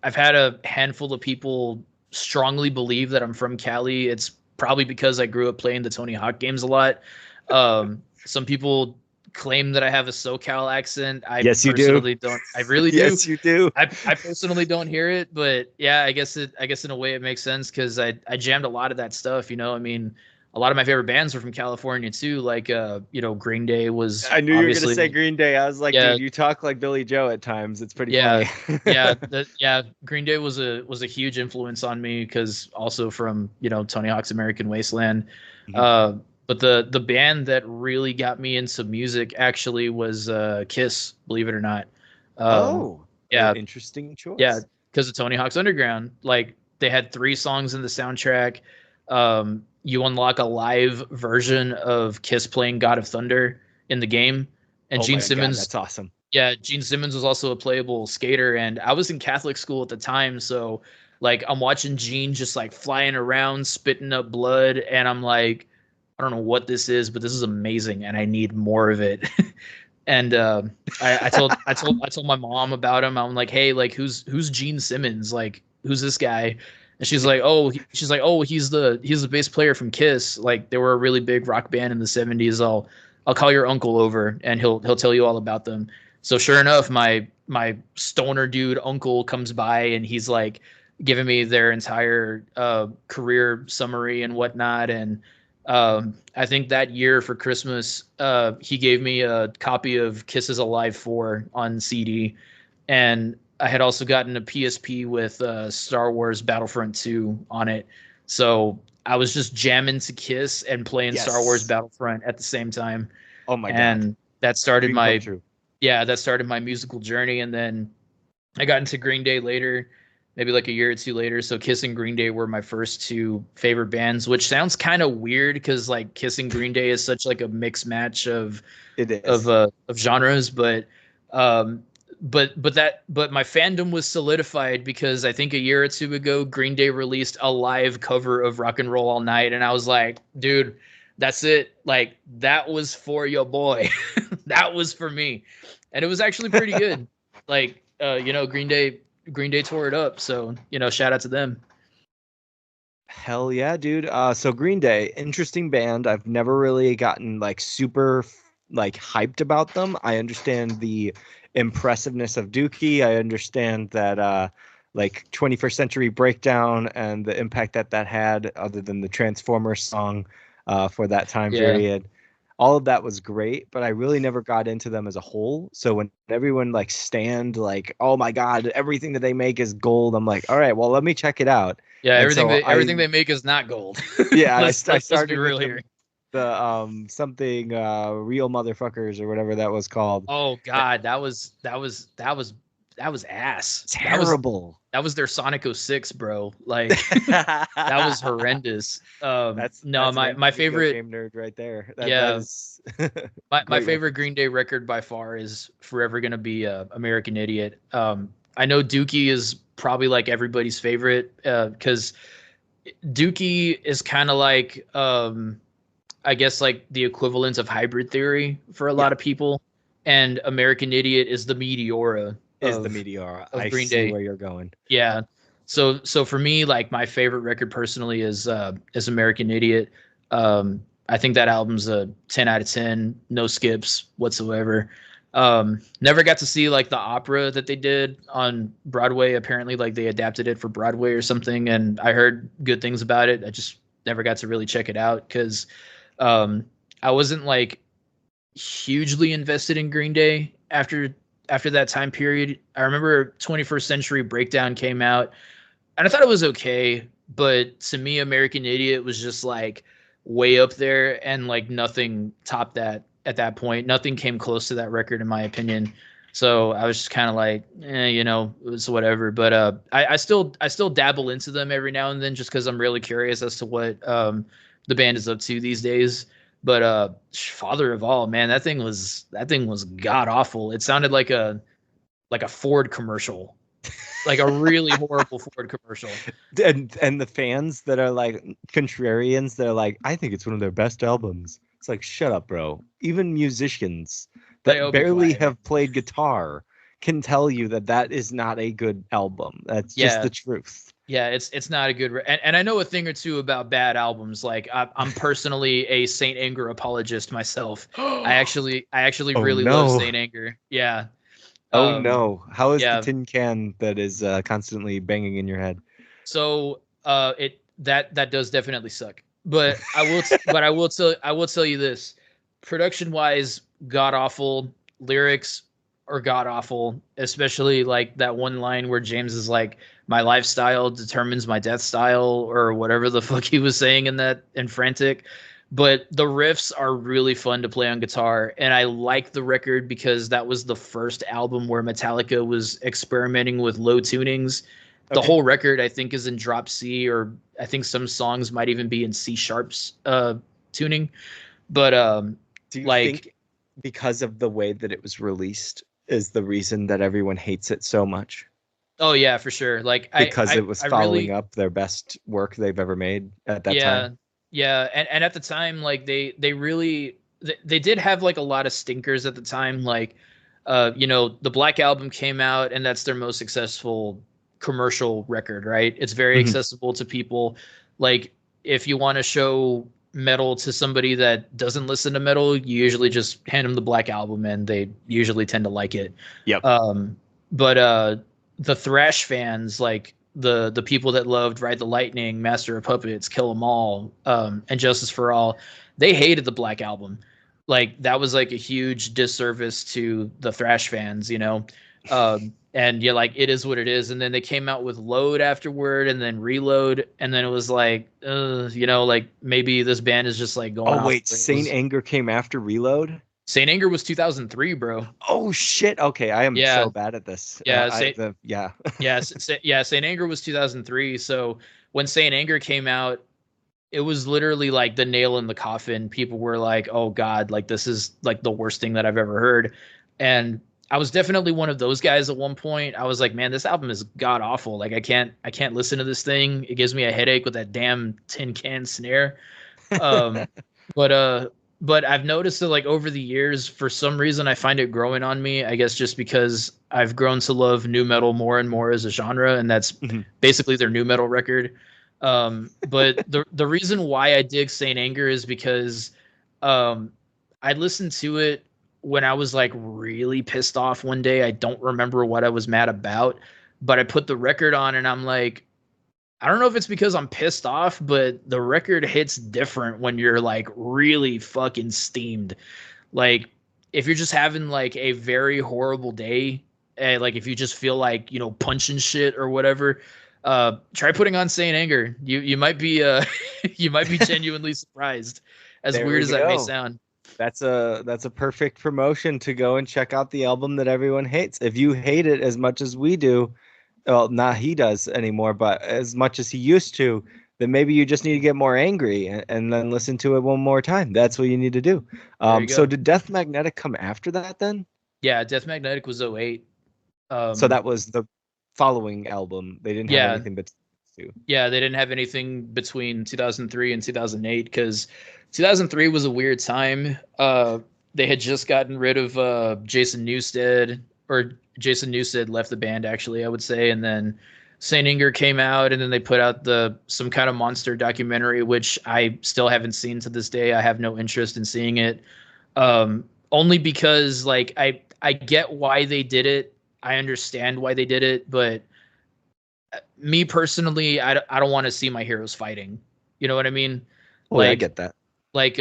had a handful of people strongly believe that I'm from Cali. It's probably because I grew up playing the Tony Hawk games a lot. Some people claim that I have a SoCal accent. Yes, you personally do. Don't. I really do. Yes, you do. I personally don't hear it, but yeah, I guess in a way it makes sense because I jammed a lot of that stuff. You know, I mean, a lot of my favorite bands were from California too. Like, Green Day was. I knew you were gonna say Green Day. I was like, Yeah. dude, you talk like Billy Joe at times. It's pretty Yeah, funny. Green Day was a huge influence on me because also from Tony Hawk's American Wasteland. Mhm. But the band that really got me into music actually was Kiss, believe it or not. Yeah, interesting choice. yeah, because of Tony Hawk's Underground. Like they had 3 songs in the soundtrack. You unlock a live version of Kiss playing God of Thunder in the game, and Oh Gene my God, Simmons. that's awesome. Yeah, Gene Simmons was also a playable skater, and I was in Catholic school at the time, so like I'm watching Gene just like flying around, spitting up blood, and I'm like, I don't know what this is, but this is amazing, and I need more of it. And I told my mom about him. I'm like, hey, like who's Gene Simmons? Like who's this guy? And she's like, he's the bass player from Kiss. Like they were a really big rock band in the '70s. I'll call your uncle over, and he'll tell you all about them. So sure enough, my stoner dude uncle comes by, and he's like giving me their entire career summary and whatnot. And I think that year for Christmas, he gave me a copy of Kisses Alive 4 on CD, and I had also gotten a PSP with Star Wars Battlefront 2 on it. So I was just jamming to Kiss and playing Star Wars Battlefront at the same time. Oh my God. And that started Dream my come true. that started my musical journey. And then I got into Green Day later, maybe like a year or two later. So Kiss and Green Day were my first 2 favorite bands, which sounds kind of weird because like Kiss and Green Day is such like a mixed match of genres, but my fandom was solidified because I think a year or two ago Green Day released a live cover of Rock and Roll All Night, and I was like, dude, that's it. Like that was for your boy. That was for me. And it was actually pretty good. Like Green Day tore it up, so shout out to them. Hell yeah, dude. So Green Day, interesting band. I've never really gotten like super like hyped about them. I understand the impressiveness of Dookie. I understand that like 21st Century Breakdown and the impact that that had, other than the Transformers song for that time Yeah. period. All of that was great, but I really never got into them as a whole. So when everyone like stand like, oh my God, everything that they make is gold, I'm like, all right, well, let me check it out. Yeah, And so everything they make is not gold. yeah, I Let's be started with real here. the something real motherfuckers or whatever that was called. Oh God, that was ass. Terrible. That was their Sonic 06, bro. Like that was horrendous. No, That's an my video favorite, game nerd right there. That yeah, is my great favorite reference. Green Day record by far is forever gonna be American Idiot. I know Dookie is probably like everybody's favorite because Dookie is kind of like I guess like the equivalent of Hybrid Theory for a Yeah, lot of people, and American Idiot is the Meteora is the Meteora. of I Green see Day. where you're going. Yeah. So for me, like my favorite record personally is American Idiot. I think that album's a 10 out of 10, no skips whatsoever. Never got to see like the opera that they did on Broadway. Apparently, like they adapted it for Broadway or something, and I heard good things about it. I just never got to really check it out because um, I wasn't like hugely invested in Green Day after that time period. I remember 21st Century Breakdown came out, and I thought it was okay, but to me, American Idiot was just like way up there, and like nothing topped that at that point. Nothing came close to that record, in my opinion. So I was just kind of like, it's whatever. But I still dabble into them every now and then, just because I'm really curious as to what the band is up to these days. But Father of All, man, that thing was god awful. It sounded like a Ford commercial, like a really horrible Ford commercial. And the fans that are like contrarians, they're like, I think it's one of their best albums. It's like, shut up, bro. Even musicians They that will be barely quiet. have played guitar can tell you that that is not a good album. That's just Yeah, the truth. yeah, it's not a good and I know a thing or two about bad albums. Like I'm personally a Saint Anger apologist myself. I actually Oh really love no. Saint Anger. Yeah. Oh Um no. How is the yeah. tin can that is constantly banging in your head? So it that does definitely suck. But I will tell you this. Production wise, god awful. Lyrics are god awful, especially like that one line where James is like, my lifestyle determines my death style, or whatever the fuck he was saying in Frantic. But the riffs are really fun to play on guitar, and I like the record because that was the first album where Metallica was experimenting with low tunings. The Okay. whole record, I think, is in drop C, or I think some songs might even be in C sharp's tuning. But Do you like, think because of the way that it was released is the reason that everyone hates it so much? oh yeah, for sure. Like I Because I it was I following really, up their best work they've ever made at that yeah, time? yeah, and at the time, like they really they did have like a lot of stinkers at the time. Like, the Black Album came out, and that's their most successful commercial record, right? It's very Mhm. accessible to people. Like, if you want to show metal to somebody that doesn't listen to metal, you usually just hand them the Black Album, and they usually tend to like it. Yep. But the thrash fans, like the people that loved Ride the Lightning, Master of Puppets, Kill 'Em All, and Justice for All, they hated the Black Album. Like that was like a huge disservice to the thrash fans. And yeah, like it is what it is. And then they came out with Load afterward, and then Reload, and then it was like, like maybe this band is just like going Oh off wait, the Saint rails. Anger came after Reload? Saint Anger was 2003, bro. Oh shit. Okay, I am Yeah, so bad at this. yeah. Yeah. Yeah, yeah, Saint Anger was 2003. So when Saint Anger came out, it was literally like the nail in the coffin. People were like, "Oh God, like this is like the worst thing that I've ever heard." And I was definitely one of those guys at one point. I was like, "Man, this album is god awful. Like I can't listen to this thing. It gives me a headache with that damn tin can snare." Um, but uh, but I've noticed that like over the years, for some reason, I find it growing on me. I guess just because I've grown to love new metal more and more as a genre, and that's Mhm. basically their new metal record. But the reason why I dig Saint Anger is because um, I listened to it when I was like really pissed off one day. I don't remember what I was mad about, but I put the record on and I'm like, I don't know if it's because I'm pissed off, but the record hits different when you're like really fucking steamed. Like if you're just having like a very horrible day, like if you just feel like, punching shit or whatever, try putting on Saint Anger. You might be you might be genuinely surprised, as There weird we as that may go. sound. That's a perfect promotion to go and check out the album that everyone hates. If you hate it as much as we do, well, not he does anymore, but as much as he used to, then maybe you just need to get more angry and then listen to it one more time. That's what you need to do. There you So go. did Death Magnetic come after that then? Yeah, Death Magnetic was '08. So that was the following album. They didn't have Yeah, anything but two. yeah, they didn't have anything between 2003 and 2008 because 2003 was a weird time. They had just gotten rid of Jason Newsted, or Jason Newsted left the band, actually, I would say, and then Saint Anger came out, and then they put out the Some Kind of Monster documentary, which I still haven't seen to this day. I have no interest in seeing it, only because like I get why they did it. I understand why they did it, but me personally, I don't want to see my heroes fighting. You know what I mean? Oh, yeah, I Like get that. like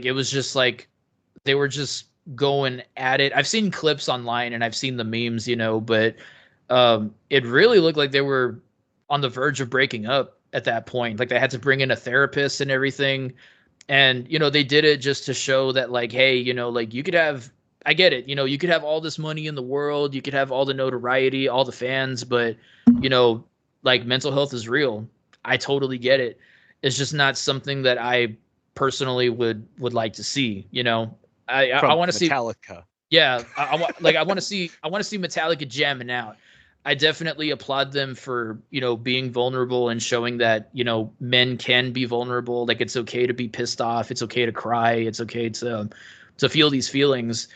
it was just like they were just going at it. I've seen clips online and I've seen the memes, but it really looked like they were on the verge of breaking up at that point. Like they had to bring in a therapist and everything. And they did it just to show that like, hey, like you could have, I get it, you could have all this money in the world, you could have all the notoriety, all the fans, but you know like mental health is real. I totally get it. It's just not something that I personally would like to see. I From want to see. Metallica. Yeah, I want to see Metallica jamming out. I definitely applaud them for being vulnerable and showing that men can be vulnerable. Like it's okay to be pissed off. It's okay to cry. It's okay to feel these feelings.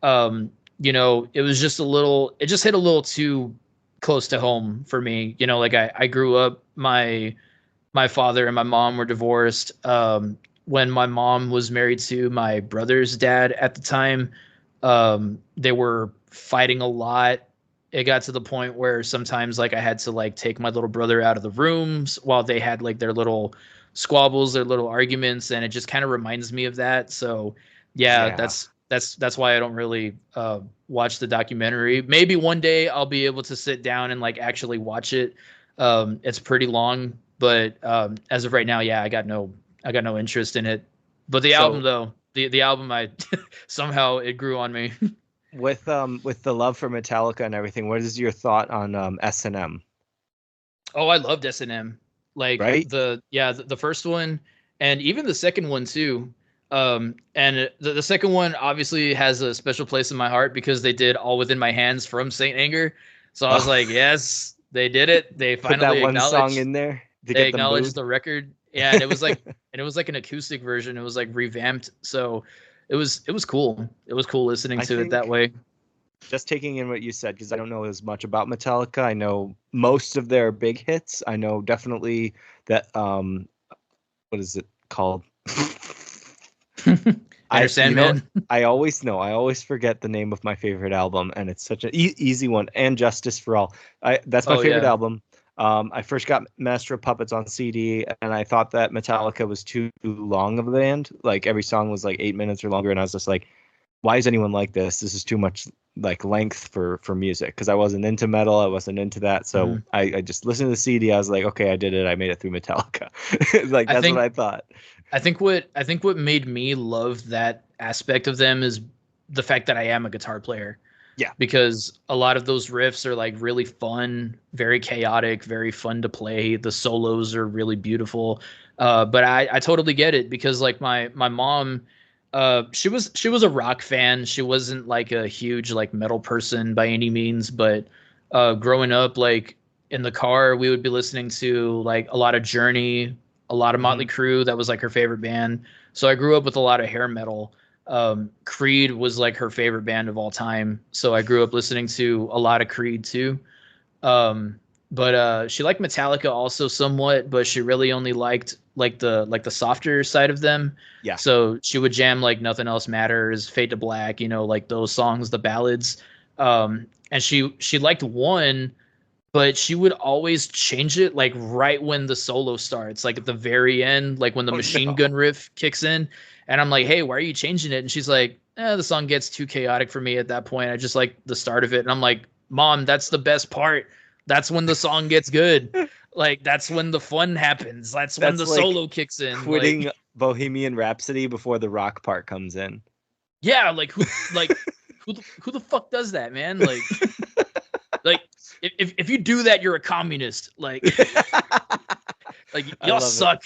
It was just it just hit a little too close to home for me. Like I grew up, my father and my mom were divorced. When my mom was married to my brother's dad at the time, they were fighting a lot. It got to the point where sometimes like I had to like take my little brother out of the rooms while they had like their little squabbles, their little arguments, and it just kind of reminds me of that. So yeah, Yeah. that's why I don't really watch the documentary. Maybe one day I'll be able to sit down and like actually watch it. It's pretty long, but as of right now, yeah, I got no interest in it. But the album So though, the album, I somehow it grew on me. with the love for Metallica and everything, what is your thought on S&M? Oh, I loved S&M. Like Right? the first one and even the second one too. And the second one obviously has a special place in my heart because they did All Within My Hands from Saint Anger. So I was like, yes, they did it. They Put that finally one song acknowledged in there to they get the acknowledged mood. the record. Yeah, and it was like an acoustic version. It was like revamped. So it was cool. It was cool listening I to it that think way. just taking in what you said, because I don't know as much about Metallica. I know most of their big hits. I know definitely that what is it called? Enter Sandman. I always forget the name of my favorite album, and it's such an easy one. And Justice for All. That's my Oh favorite yeah. album. I first got Master of Puppets on CD, and I thought that Metallica was too long of a band. Like every song was like 8 minutes or longer, and I was just like, why is anyone like this? This is too much like length for music, because I wasn't into metal, I wasn't into that. So Mhm. I just listened to the CD. I was like, okay, I did it. I made it through Metallica. Like I that's what think I thought. I think what made me love that aspect of them is the fact that I am a guitar player. Yeah. Because a lot of those riffs are like really fun, very chaotic, very fun to play. The solos are really beautiful. But I totally get it because like my mom, she was a rock fan. She wasn't like a huge like metal person by any means, but growing up like in the car, we would be listening to like a lot of Journey, a lot of Motley Mhm. Crue. That was like her favorite band. So I grew up with a lot of hair metal. Creed was like her favorite band of all time. So I grew up listening to a lot of Creed too. But she liked Metallica also somewhat, but she really only liked like the softer side of them. Yeah. So she would jam like Nothing Else Matters, Fade to Black, like those songs, the ballads. And she liked one but she would always change it like right when the solo starts, like at the very end, like when the Oh machine no. gun riff kicks in. And I'm like, hey, why are you changing it? And she's like, the song gets too chaotic for me at that point. I just like the start of it. And I'm like, Mom, that's the best part. That's when the song gets good. Like that's when the fun happens. That's when That's the like solo kicks in. quitting Like, Bohemian Rhapsody before the rock part comes in. yeah, who the fuck does that, man? Like if you do that, you're a communist. Like like I y'all love it. suck.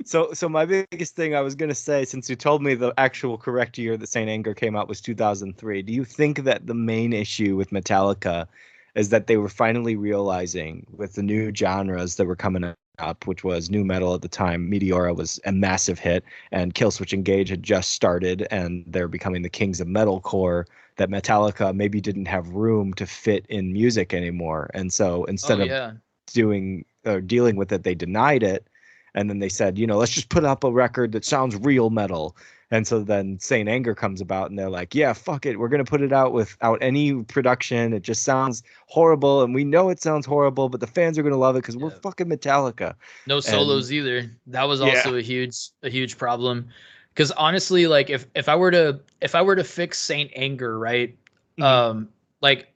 So my biggest thing I was gonna say, since you told me the actual correct year that Saint Anger came out was 2003, do you think that the main issue with Metallica is that they were finally realizing with the new genres that were coming up, which was new metal at the time? Meteora was a massive hit, and Killswitch Engage had just started, and they're becoming the kings of metalcore. That Metallica maybe didn't have room to fit in music anymore, and so Oh instead of yeah. doing or dealing with it, they denied it. And then they said, let's just put up a record that sounds real metal. And so then Saint Anger comes about and they're like, yeah, fuck it. We're going to put it out without any production. It just sounds horrible. And we know it sounds horrible, but the fans are going to love it because we're Yeah. fucking Metallica. No And solos either. That was yeah. also a huge problem. Because honestly, like if I were to fix Saint Anger, right? Mhm. Um, like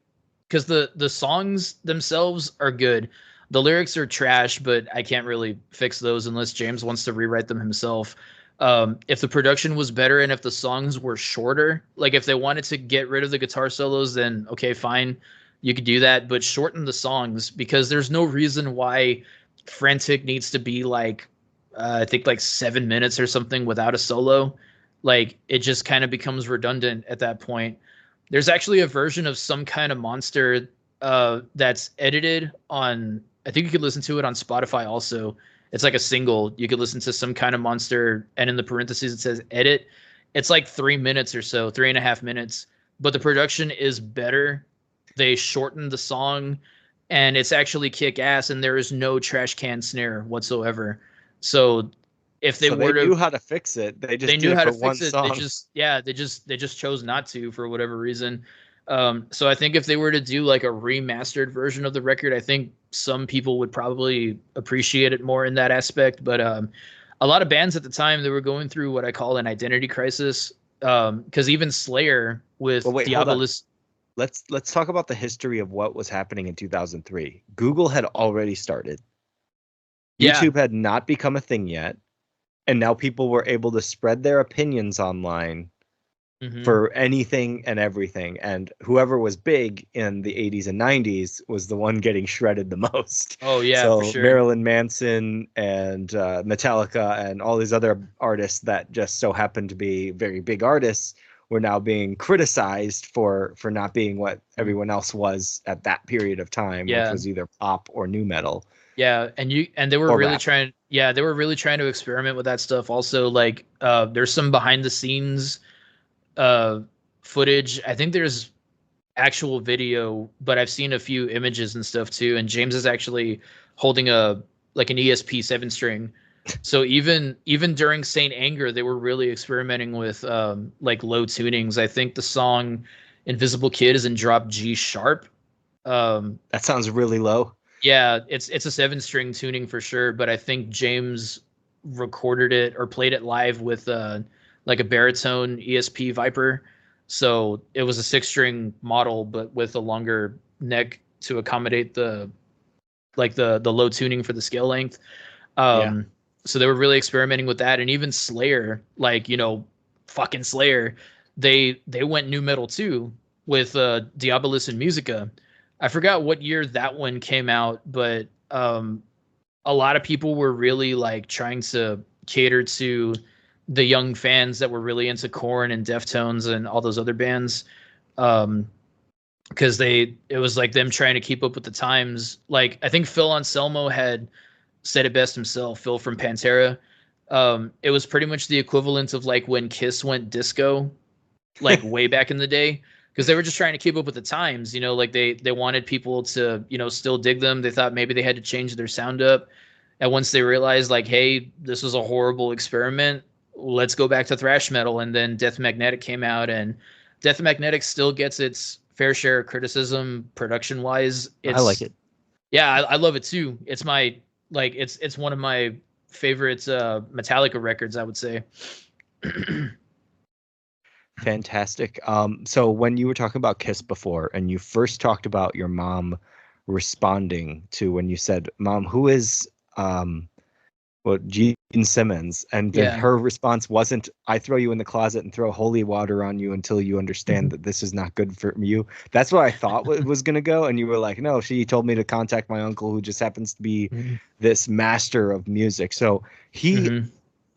because the songs themselves are good. The lyrics are trash, but I can't really fix those unless James wants to rewrite them himself. If the production was better and if the songs were shorter, like if they wanted to get rid of the guitar solos, then okay, fine, you could do that, but shorten the songs because there's no reason why Frantic needs to be like I think like 7 minutes or something without a solo. Like it just kind of becomes redundant at that point. There's actually a version of Some Kind of Monster that's edited on. I think you could listen to it on Spotify also. It's like a single. You could listen to Some Kind of Monster, and in the parentheses it says edit. It's like 3 minutes or so, 3.5 minutes. But the production is better. They shortened the song, and it's actually kick ass. And there is no trash can snare whatsoever. So if they So they were to knew how to fix it. They they just did knew it how for to one fix it. They song. just yeah, they just chose not to for whatever reason. So I think if they were to do like a remastered version of the record, I think some people would probably appreciate it more in that aspect. But a lot of bands at the time they were going through what I call an identity crisis. Because even Slayer Well, with wait, hold on. Diabolus, Let's talk about the history of what was happening in 2003. Google had already started. yeah, YouTube had not become a thing yet. And now people were able to spread their opinions online hmm for anything and everything. And whoever was big in the 80s and 90s was the one getting shredded the most. oh yeah, for So sure. Marilyn Manson and Metallica and all these other artists that just so happened to be very big artists were now being criticized for not being what Mhm. everyone else was at that period of time, which Yeah, was either pop or new metal yeah, and they were or really rap. trying. Yeah, they were really trying to experiment with that stuff. Also, like, there's some behind the scenes uh footage. I think there's actual video, but I've seen a few images and stuff too. And James is actually holding a like an ESP 7 string. So even during Saint Anger, they were really experimenting with like low tunings. I think the song Invisible Kid is in drop G sharp. Um, That sounds really low. yeah, it's a 7 string tuning for sure, but I think James recorded it or played it live with like a baritone ESP Viper. So it was a 6 string model, but with a longer neck to accommodate the like the low tuning for the scale length. Yeah. Um, so they were really experimenting with that, and even Slayer, like fucking Slayer, they went new metal too with Diabolus and Musica. I forgot what year that one came out, but a lot of people were really like trying to cater to the young fans that were really into Korn and Deftones and all those other bands. Because it was like them trying to keep up with the times. Like I think Phil Anselmo had said it best himself, Phil from Pantera. It was pretty much the equivalent of like when Kiss went disco, like way back in the day, because they were just trying to keep up with the times. Like they wanted people to still dig them. They thought maybe they had to change their sound up, and once they realized like, hey, this was a horrible experiment, let's go back to thrash metal. And then Death Magnetic came out, and Death Magnetic still gets its fair share of criticism production wise. I like it. Yeah, I love it too. It's my like it's one of my favorite Metallica records, I would say. Fantastic. So when you were talking about Kiss before, and you first talked about your mom responding to when you said, "Mom, who is Gene Simmons?" And then Yeah. her response wasn't, "I throw you in the closet and throw holy water on you until you understand that this is not good for you." That's what I thought was gonna go, and you were like, "No, she told me to contact my uncle, who just happens to be this master of music." So he Mm-hmm.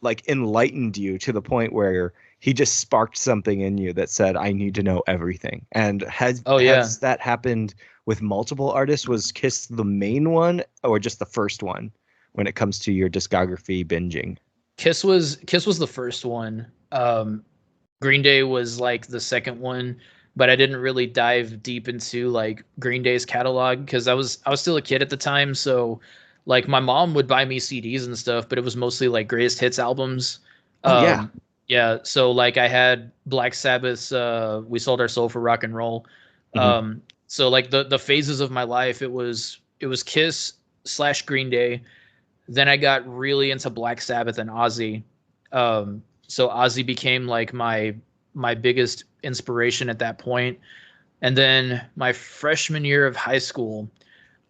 like enlightened you to the point where he just sparked something in you that said, "I need to know everything." And Oh yeah. has that happened with multiple artists? Was Kiss the main one or just the first one when it comes to your discography binging? Kiss was the first one. Green Day was like the second one, but I didn't really dive deep into like Green Day's catalog because I was still a kid at the time. So like my mom would buy me CDs and stuff, but it was mostly like greatest hits albums. Oh yeah. Yeah, so like I had Black Sabbath's We Sold Our Soul for Rock and Roll. Hmm. So like the phases of my life, it was Kiss slash Green Day. Then I got really into Black Sabbath and Ozzy. So Ozzy became like my biggest inspiration at that point. And then my freshman year of high school,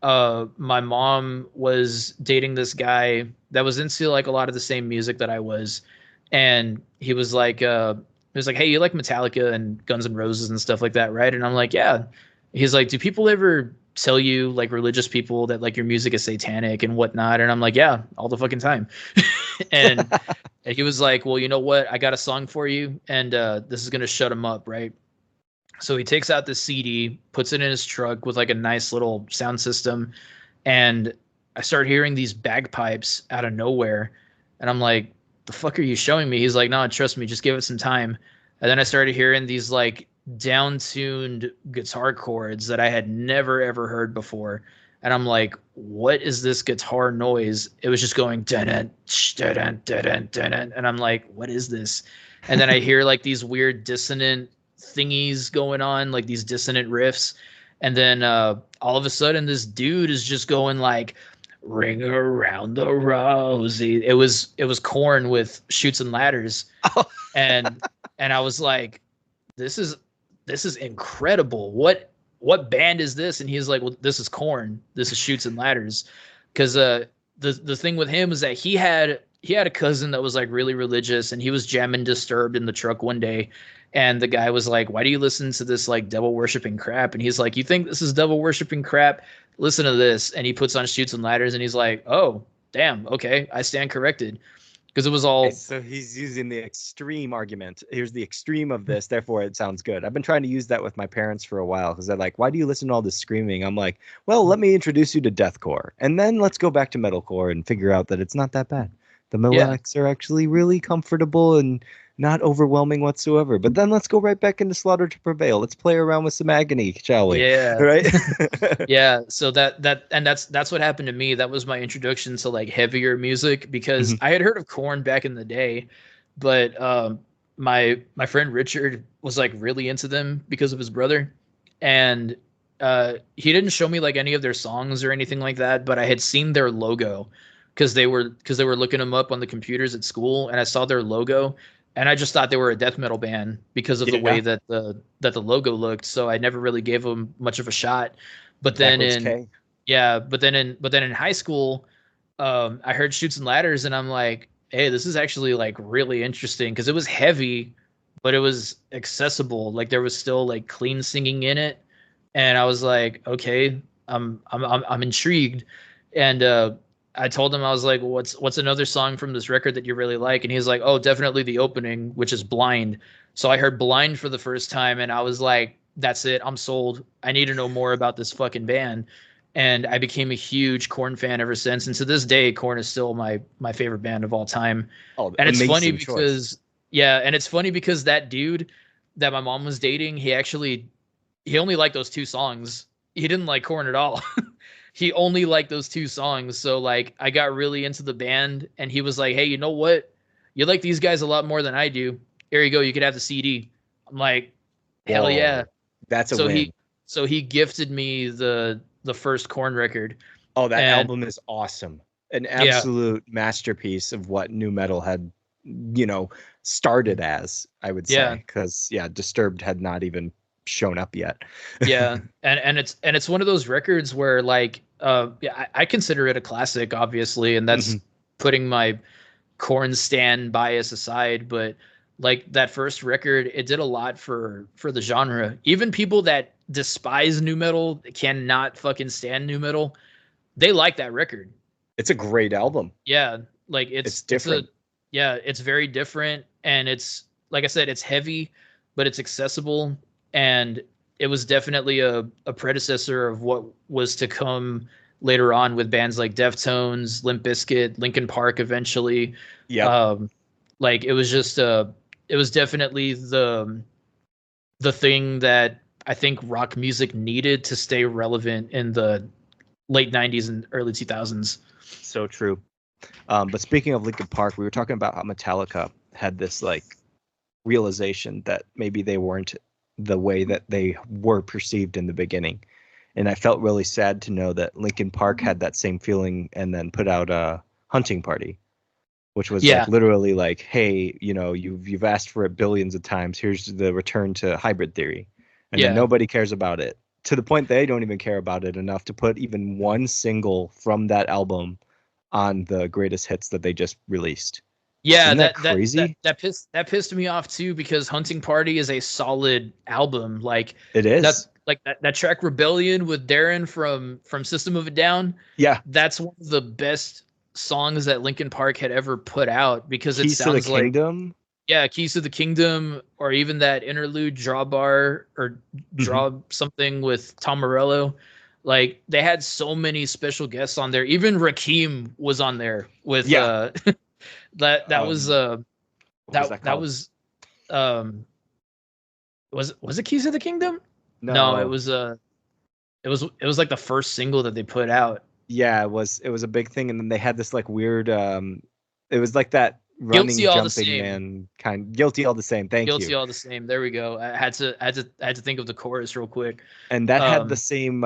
my mom was dating this guy that was into like a lot of the same music that I was, and he was like, "Hey, you like Metallica and Guns N' Roses and stuff like that, right?" And I'm like, "Yeah." He's like, "Do people ever tell you, like religious people, that like your music is satanic and whatnot?" And I'm like, "Yeah, all the fucking time." and and he was like, "Well, you know what? I got a song for you, and this is gonna shut him up, right?" So he takes out the CD, puts it in his truck with like a nice little sound system, and I start hearing these bagpipes out of nowhere, and I'm like, "The fuck are you showing me?" He's like, "No, trust me, just give it some time." And then I started hearing these like down-tuned guitar chords that I had never ever heard before, and I'm like, "What is this guitar noise?" It was just going dun dun dun dun, and I'm like, "What is this?" And then I hear like these weird dissonant thingies going on, like these dissonant riffs, and then all of a sudden this dude is just going like ring around the rosy. It was Corn with Shoots and Ladders, and I was like, this is this is incredible. What band is this? And he's like, well, this is Corn. This is Shoots and Ladders. Because the thing with him is that he had a cousin that was like really religious, and he was jamming Disturbed in the truck one day, and the guy was like, "Why do you listen to this like devil worshiping crap?" And he's like, "You think this is devil worshiping crap? Listen to this." And he puts on Shoots and Ladders, and he's like, "Oh, damn, okay, I stand corrected." Because it was Okay, all so he's using the extreme argument. Here's the extreme of this, therefore it sounds good. I've been trying to use that with my parents for a while because they're like, "Why do you listen to all this screaming?" I'm like, "Well, let me introduce you to deathcore, and then let's go back to metalcore and figure out that it's not that bad. The yeah. melodics are actually really comfortable and not overwhelming whatsoever. But then let's go right back into Slaughter to Prevail. Let's play around with some agony, shall we?" Yeah. Right? Yeah, so that's what happened to me. That was my introduction to like heavier music because Mhm. I had heard of Korn back in the day, but my friend Richard was like really into them because of his brother, and he didn't show me like any of their songs or anything like that, but I had seen their logo because they were looking them up on the computers at school, and I saw their logo, and I just thought they were a death metal band because of the way Yeah, that the logo looked. So I never really gave them much of a shot. But then backwards in K. yeah, but then in high school, I heard Shoots and Ladders, and I'm like, hey, this is actually like really interesting because it was heavy, but it was accessible. Like there was still like clean singing in it, and I was like, okay, I'm intrigued, and I told him I was like, what's another song from this record that you really like? And he's like, oh, definitely the opening, which is Blind. So I heard Blind for the first time, and I was like, that's it, I'm sold. I need to know more about this fucking band. And I became a huge Korn fan ever since. And to this day, Korn is still my favorite band of all time. Oh, And it's funny amazing choice. because yeah, and it's funny because that dude that my mom was dating, he only liked those two songs. He didn't like Korn at all. He only liked those two songs. So like I got really into the band, and he was like, "Hey, you know what? You like these guys a lot more than I do. Here you go. You could have the CD." I'm like, "Hell yeah." Whoa, that's a So win. he so he gifted me the first Korn record. Oh, that And album is awesome. An yeah, absolute masterpiece of what new metal had, started as, I would yeah, say. Because, yeah, Disturbed had not even shown up yet. yeah. And it's one of those records where like yeah, I consider it a classic, obviously, and that's Mhm. putting my Korn stan bias aside, but like that first record, it did a lot for the genre. Even people that despise new metal, cannot fucking stand new metal, they like that record. It's a great album. Yeah, like It's it's a different. yeah, it's very different, and it's like I said, it's heavy, but it's accessible, and it was definitely a predecessor of what was to come later on with bands like Deftones, Limp Bizkit, Linkin Park eventually. Yep. Um like it was just it was definitely the thing that I think rock music needed to stay relevant in the late 90s and early 2000s. So true. But speaking of Linkin Park, we were talking about how Metallica had this like realization that maybe they weren't the way that they were perceived in the beginning. And I felt really sad to know that Linkin Park had that same feeling and then put out a Hunting Party, which was Yeah. like literally like, hey, you've asked for it billions of times. Here's the return to hybrid theory. And then Yeah. nobody cares about it. To the point they don't even care about it enough to put even one single from that album on the greatest hits that they just released. Yeah, Isn't that that crazy? that pissed me off too, because Hunting Party is a solid album. Like It that is. like that track Rebellion with Darren from System of a Down, Yeah. that's one of the best songs that Linkin Park had ever put out, because it Keys to the sounds like, Kingdom. yeah, Keys to the Kingdom, or even that interlude Draw Bar or Hmm. Draw something with Tom Morello. Like they had so many special guests on there. Even Rakim was on there with Yeah. that was Um, what was that that called? was um was it Keys of the Kingdom? No, No. it was like the first single that they put out. Yeah, it was a big thing, and then they had this like weird it was like that Guilty running all the jumping same. man kind, guilty all the same. Thank you. Guilty all the same. There we go. I had to think of the chorus real quick. And that had the Um same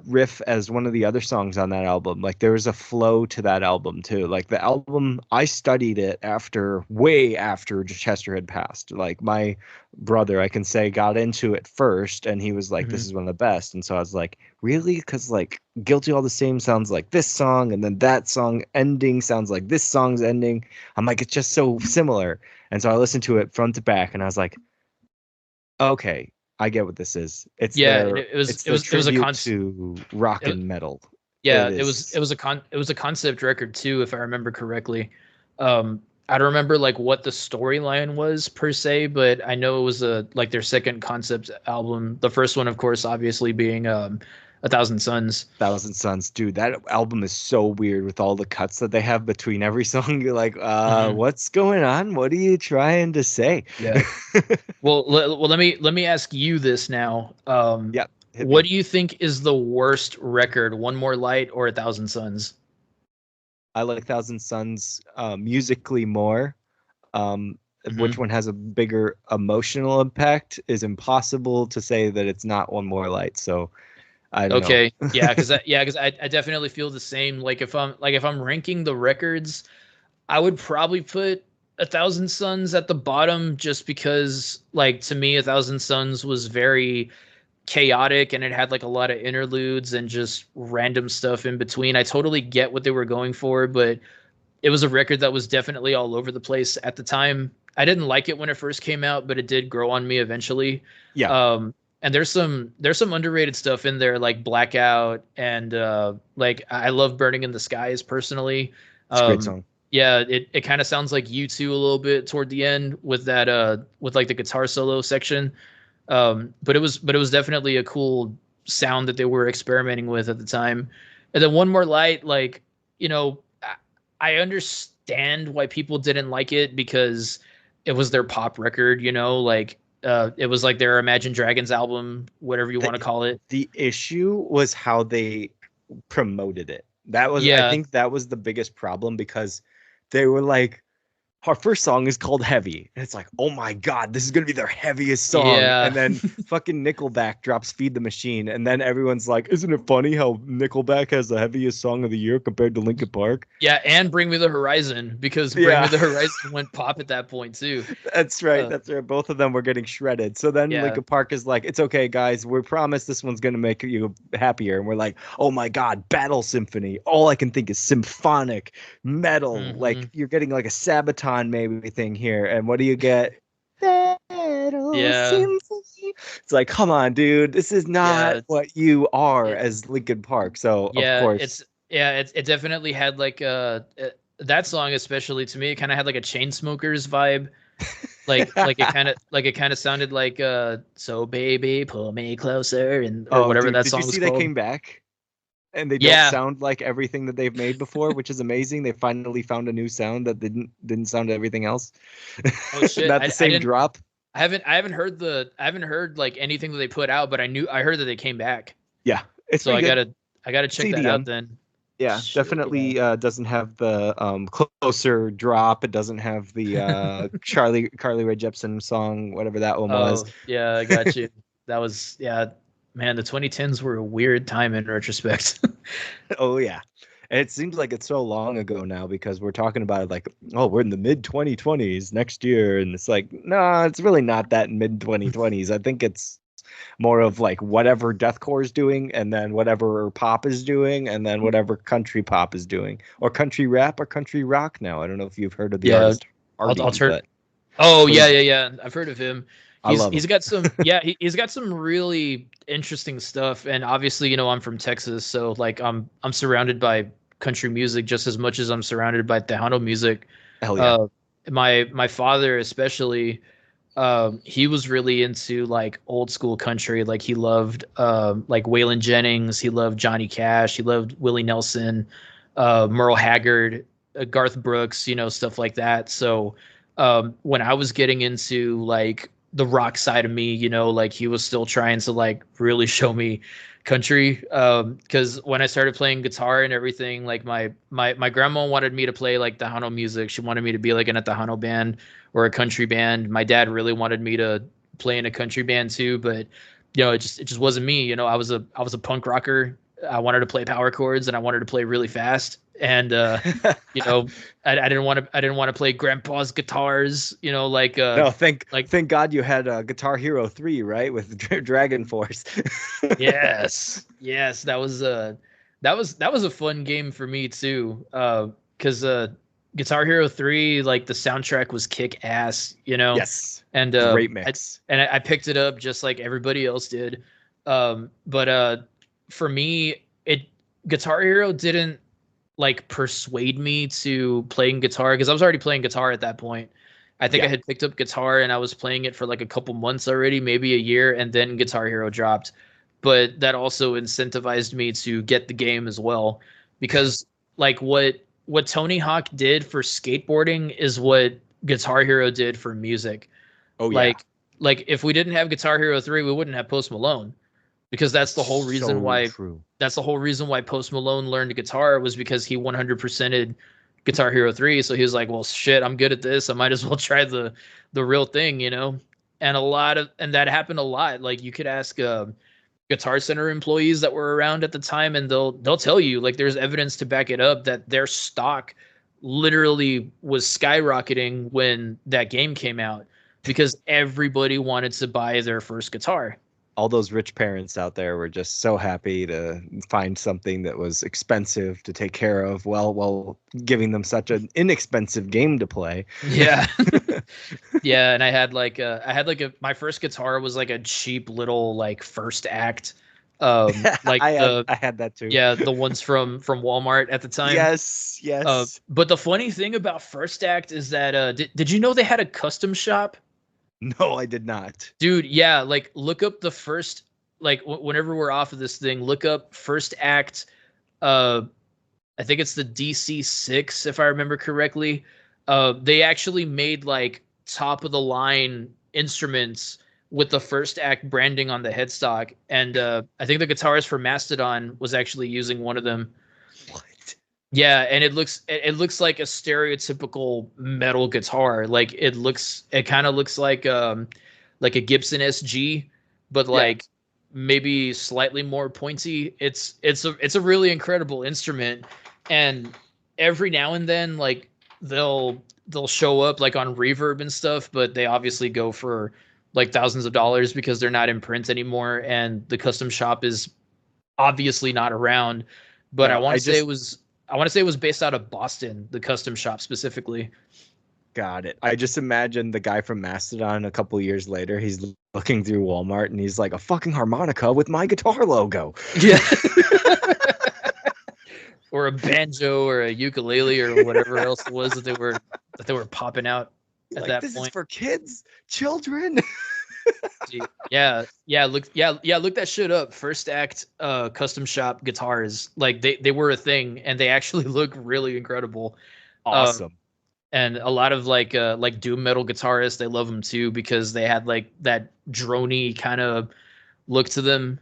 riff as one of the other songs on that album. Like there was a flow to that album too. Like the album, I studied it after, way after Chester had passed. Like my brother, I can say, got into it first, and he was like, "This mhm. is one of the best." And so I was like, "Really?" Because like "Guilty All the Same" sounds like this song, and then that song ending sounds like this song's ending. I'm like, it's just so similar. And so I listened to it front to back, and I was like, okay, I get what this is. It's Yeah, and their it's it their was it was a tribute to rock it, and metal. It yeah, is. it was a concept record too, if I remember correctly. I don't remember like what the storyline was per se, but I know it was a like their second concept album. The first one, of course, obviously being A Thousand Suns. Thousand Suns, dude. That album is so weird with all the cuts that they have between every song. You're like, Hmm. what's going on? What are you trying to say? Yeah. Well, let me ask you this now. Yep, hit What me. do you think is the worst record, One More Light or A Thousand Suns? I like Thousand Suns musically more. Um, which Hmm. one has a bigger emotional impact is impossible to say that it's not One More Light. So I don't know. Okay. Yeah, because I definitely feel the same. Like if I'm ranking the records, I would probably put A Thousand Suns at the bottom, just because like to me A Thousand Suns was very chaotic, and it had like a lot of interludes and just random stuff in between. I totally get what they were going for, but it was a record that was definitely all over the place at the time. I didn't like it when it first came out, but it did grow on me eventually. Yeah, And there's some underrated stuff in there, like Blackout, and like I love Burning in the Skies personally. it's a great Um, song. yeah, it kind of sounds like U2 a little bit toward the end with that with like the guitar solo section. But it was definitely a cool sound that they were experimenting with at the time. And then One More Light, like, you know, I understand why people didn't like it, because it was their pop record, like it was like their Imagine Dragons album, whatever you want to The call it. the issue was how they promoted it. I Yeah. think that was the biggest problem because they were like, our first song is called Heavy. And it's like, oh my God, this is going to be their heaviest song. Yeah. And then fucking Nickelback drops Feed the Machine. And then everyone's like, isn't it funny how Nickelback has the heaviest song of the year compared to Linkin Park? Yeah, and Bring Me the Horizon, because Bring Me the Horizon went pop at that point too. That's right. That's right. Both of them were getting shredded. So then Yeah. Linkin Park is like, it's okay, guys. We promise this one's going to make you happier. And we're like, oh my God, Battle Symphony. All I can think is symphonic metal. Like you're getting like a Sabaton maybe thing here. And what do you get? Battle Symphony. It's like, come on, dude. This is not what you are as Linkin Park. So of course. It definitely had like that song, especially to me, it kind of had like a Chainsmokers vibe. like it kind of sounded like so baby pull me closer, and or whatever that song was called. Did you see they came back? And they don't sound like everything that they've made before, which is amazing. They finally found a new sound that didn't sound to everything else. Oh shit! Not the same drop. I haven't heard like anything that they put out, but I heard that they came back. Yeah, it's so I good. gotta check that out then. Yeah, definitely doesn't have the closer drop. It doesn't have the Carly Rae Jepsen song, whatever that one was. Yeah, I got you. That was man, the 2010s were a weird time in retrospect. Oh yeah. And it seems like it's so long ago now because we're talking about it like, oh, we're in the mid 2020s next year. And it's like, no, it's really not that mid 2020s. I think it's more of like whatever deathcore is doing, and then whatever pop is doing, and then whatever country pop is doing, or country rap or country rock now. I don't know if you've heard of the artist. I'll turn. Oh, yeah. I've heard of him. He's got some he's got some really interesting stuff, and obviously, you know, I'm from Texas, so like I'm surrounded by country music just as much as I'm surrounded by Tejano music. Hell yeah. My father especially, he was really into like old school country. Like he loved like Waylon Jennings, he loved Johnny Cash, he loved Willie Nelson, Merle Haggard, Garth Brooks, you know, stuff like that. So when I was getting into like the rock side of me, you know, like he was still trying to like really show me country, because when I started playing guitar and everything, like my grandma wanted me to play like Tejano music. She wanted me to be like in a Tejano band or a country band. My dad really wanted me to play in a country band too, but you know, it just wasn't me. You know, I was a punk rocker. I wanted to play power chords and I wanted to play really fast. And you know, I didn't want to play grandpa's guitars, you know, like no, thank God you had Guitar Hero 3, right, with Dragon Force. yes, that was a fun game for me too, because Guitar Hero 3, like the soundtrack was kick ass, you know. Yes. And great mix. I picked it up just like everybody else did. But for me, Guitar Hero didn't like persuade me to playing guitar, because I was already playing guitar at that point. I think I had picked up guitar and I was playing it for like a couple months already, maybe a year, and then Guitar Hero dropped. But that also incentivized me to get the game as well, because like what Tony Hawk did for skateboarding is what Guitar Hero did for music. Oh yeah. Like if we didn't have Guitar Hero 3, we wouldn't have Post Malone. Because that's the whole reason why Post Malone learned guitar, was because he 100%ed Guitar Hero 3. So he was like, well, shit, I'm good at this. I might as well try the real thing, you know? And that happened a lot. Like you could ask Guitar Center employees that were around at the time, and they'll tell you, like, there's evidence to back it up, that their stock literally was skyrocketing when that game came out, because everybody wanted to buy their first guitar. All those rich parents out there were just so happy to find something that was expensive to take care of while giving them such an inexpensive game to play. Yeah. Yeah. And I had my first guitar was like a cheap little like First Act. Like I had that too. Yeah. The ones from Walmart at the time. Yes. But the funny thing about First Act is that, did you know they had a custom shop? No, I did not. Dude, yeah, like look up the first, like whenever we're off of this thing, look up First Act. I think it's the DC-6, if I remember correctly. They actually made like top of the line instruments with the First Act branding on the headstock, and I think the guitarist for Mastodon was actually using one of them. What? Yeah, and it looks like a stereotypical metal guitar. Like it kind of looks like a Gibson SG, but Yeah. like maybe slightly more pointy. It's a really incredible instrument, and every now and then like they'll show up like on Reverb and stuff, but they obviously go for like thousands of dollars because they're not in print anymore, and the custom shop is obviously not around. But No, I want to say it was based out of Boston, the custom shop specifically. got it. I just imagine the guy from Mastodon a couple years later. He's looking through Walmart and he's like, a fucking harmonica with my guitar logo. Yeah. Or a banjo or a ukulele or whatever else it was that they were popping out at Like, that this is point. for kids, children. Yeah, look that shit up. First Act custom shop guitars. Like they were a thing and they actually look really incredible. Um, Awesome. and a lot of like doom metal guitarists, they love them too because they had like that drony kind of look to them.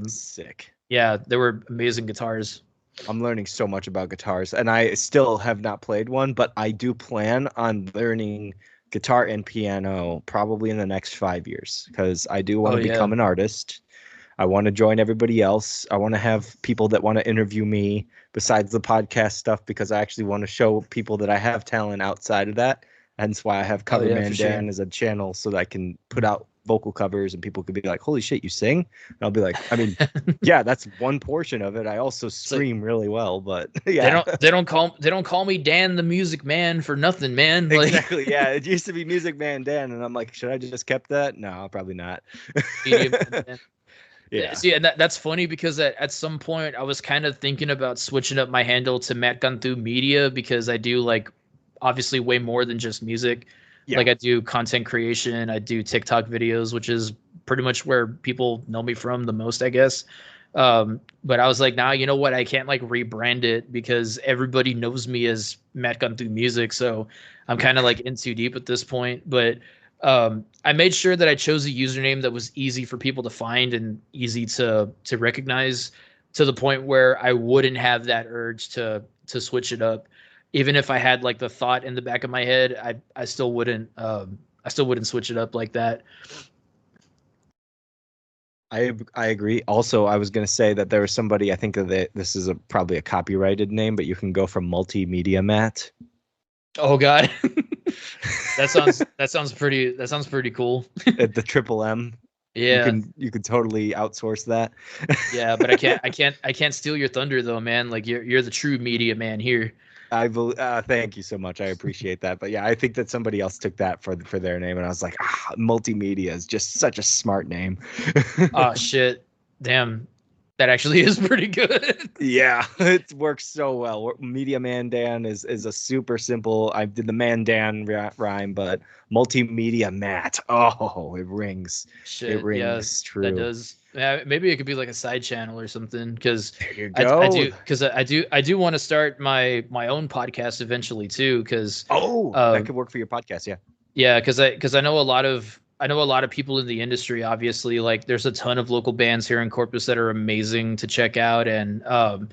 Sick. Yeah, they were amazing guitars. I'm learning so much about guitars, and I still have not played one, but I do plan on learning guitar and piano probably in the next 5 years because I do want Oh to yeah. become an artist. I want to join everybody else. I want to have people that want to interview me besides the podcast stuff because I actually want to show people that I have talent outside of that. Hence why I have Oh yeah, Coverman for sure. Dan as a channel so that I can put out vocal covers and people could be like, holy shit, you sing? And I'll be like, I mean, yeah, that's one portion of it. I also like- scream really well, but yeah. They don't call me Dan the Music Man for nothing, man. Like Exactly. Yeah. It used to be Music Man Dan, and I'm like, should I just kept that? No, probably not. Medium Dan. Yeah. See, and that's funny because at some point I was kind of thinking about switching up my handle to Matt Cantu Media because I do like obviously way more than just music. Yeah. Like I do content creation, I do TikTok videos, which is pretty much where people know me from the most, I guess. But I was like, nah, you know what? I can't like rebrand it because everybody knows me as Matt Cantu Music. So I'm kind of like in too deep at this point. But I made sure that I chose a username that was easy for people to find and easy to recognize to the point where I wouldn't have that urge to switch it up. Even if I had like the thought in the back of my head, I still wouldn't switch it up like that. I agree. Also, I was going to say that there was somebody, I think that this is probably a copyrighted name, but you can go from Multimedia Matt. Oh God. that sounds pretty cool. At the triple M. Yeah. You could totally outsource that. Yeah, but I can't steal your thunder though, man. Like you're the true media man here. Thank you so much. I appreciate that. But yeah, I think that somebody else took that for their name, and I was like, multimedia is just such a smart name. Oh shit. Damn. That actually is pretty good. Yeah, it works so well. Media Man Dan is a super simple. I did the Man Dan rhyme, but multimedia Matt. Oh, it rings. Shit. It rings Yeah, true. that does. Yeah, maybe it could be like a side channel or something because There you go. I do want to start my own podcast eventually too because that could work for your podcast. Yeah. yeah, because I know a lot of people in the industry. Obviously, like there's a ton of local bands here in Corpus that are amazing to check out, and I'm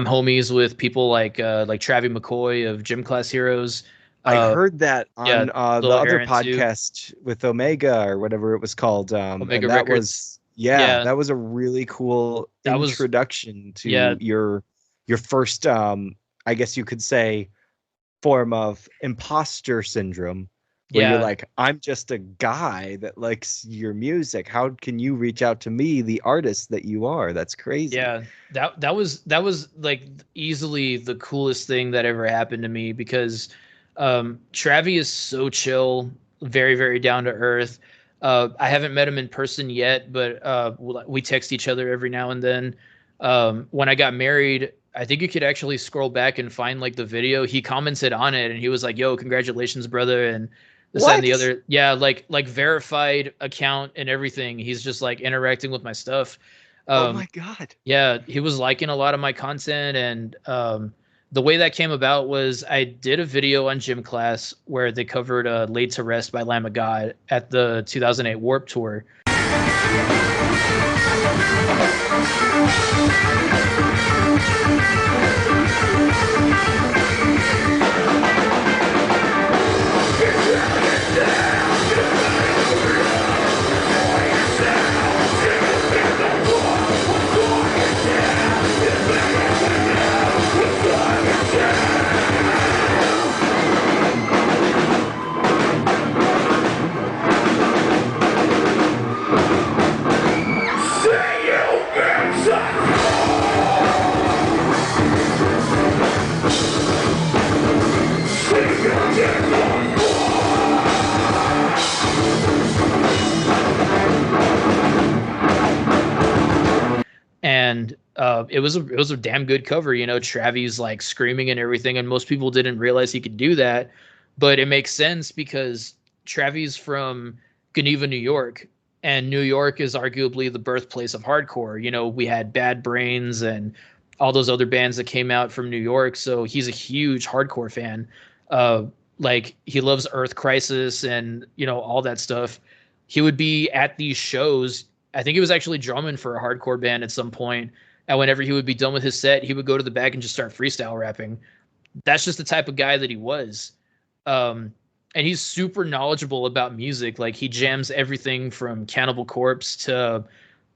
homies with people like Travis McCoy of Gym Class Heroes. I heard that on yeah, the other Aaron too. podcast with Omega or whatever it was called. Omega and that Records. was Yeah. that was a really cool That was- introduction to yeah. your first I guess you could say form of imposter syndrome where Yeah. you're like, I'm just a guy that likes your music. How can you reach out to me, the artist that you are? That's crazy. Yeah, that was like easily the coolest thing that ever happened to me because Travi is so chill, very very down to earth. I haven't met him in person yet, but we text each other every now and then. When I got married, I think you could actually scroll back and find like the video. He commented on it and he was like, "Yo, congratulations, brother!" and this that, and the other. Yeah, like verified account and everything. He's just like interacting with my stuff. Oh my God. Yeah, he was liking a lot of my content, and the way that came about was I did a video on Gym Class where they covered "Laid to Rest" by Lamb of God at the 2008 Warped Tour. it was a damn good cover. You know, Travis like screaming and everything, and most people didn't realize he could do that, but it makes sense because Travis from Geneva, New York, and New York is arguably the birthplace of hardcore. You know, we had Bad Brains and all those other bands that came out from New York, so he's a huge hardcore fan. Uh, like he loves Earth Crisis and all that stuff. He would be at these shows. I think he was actually drumming for a hardcore band at some point. And whenever he would be done with his set, he would go to the back and just start freestyle rapping. That's just the type of guy that he was. And he's super knowledgeable about music. Like he jams everything from Cannibal Corpse to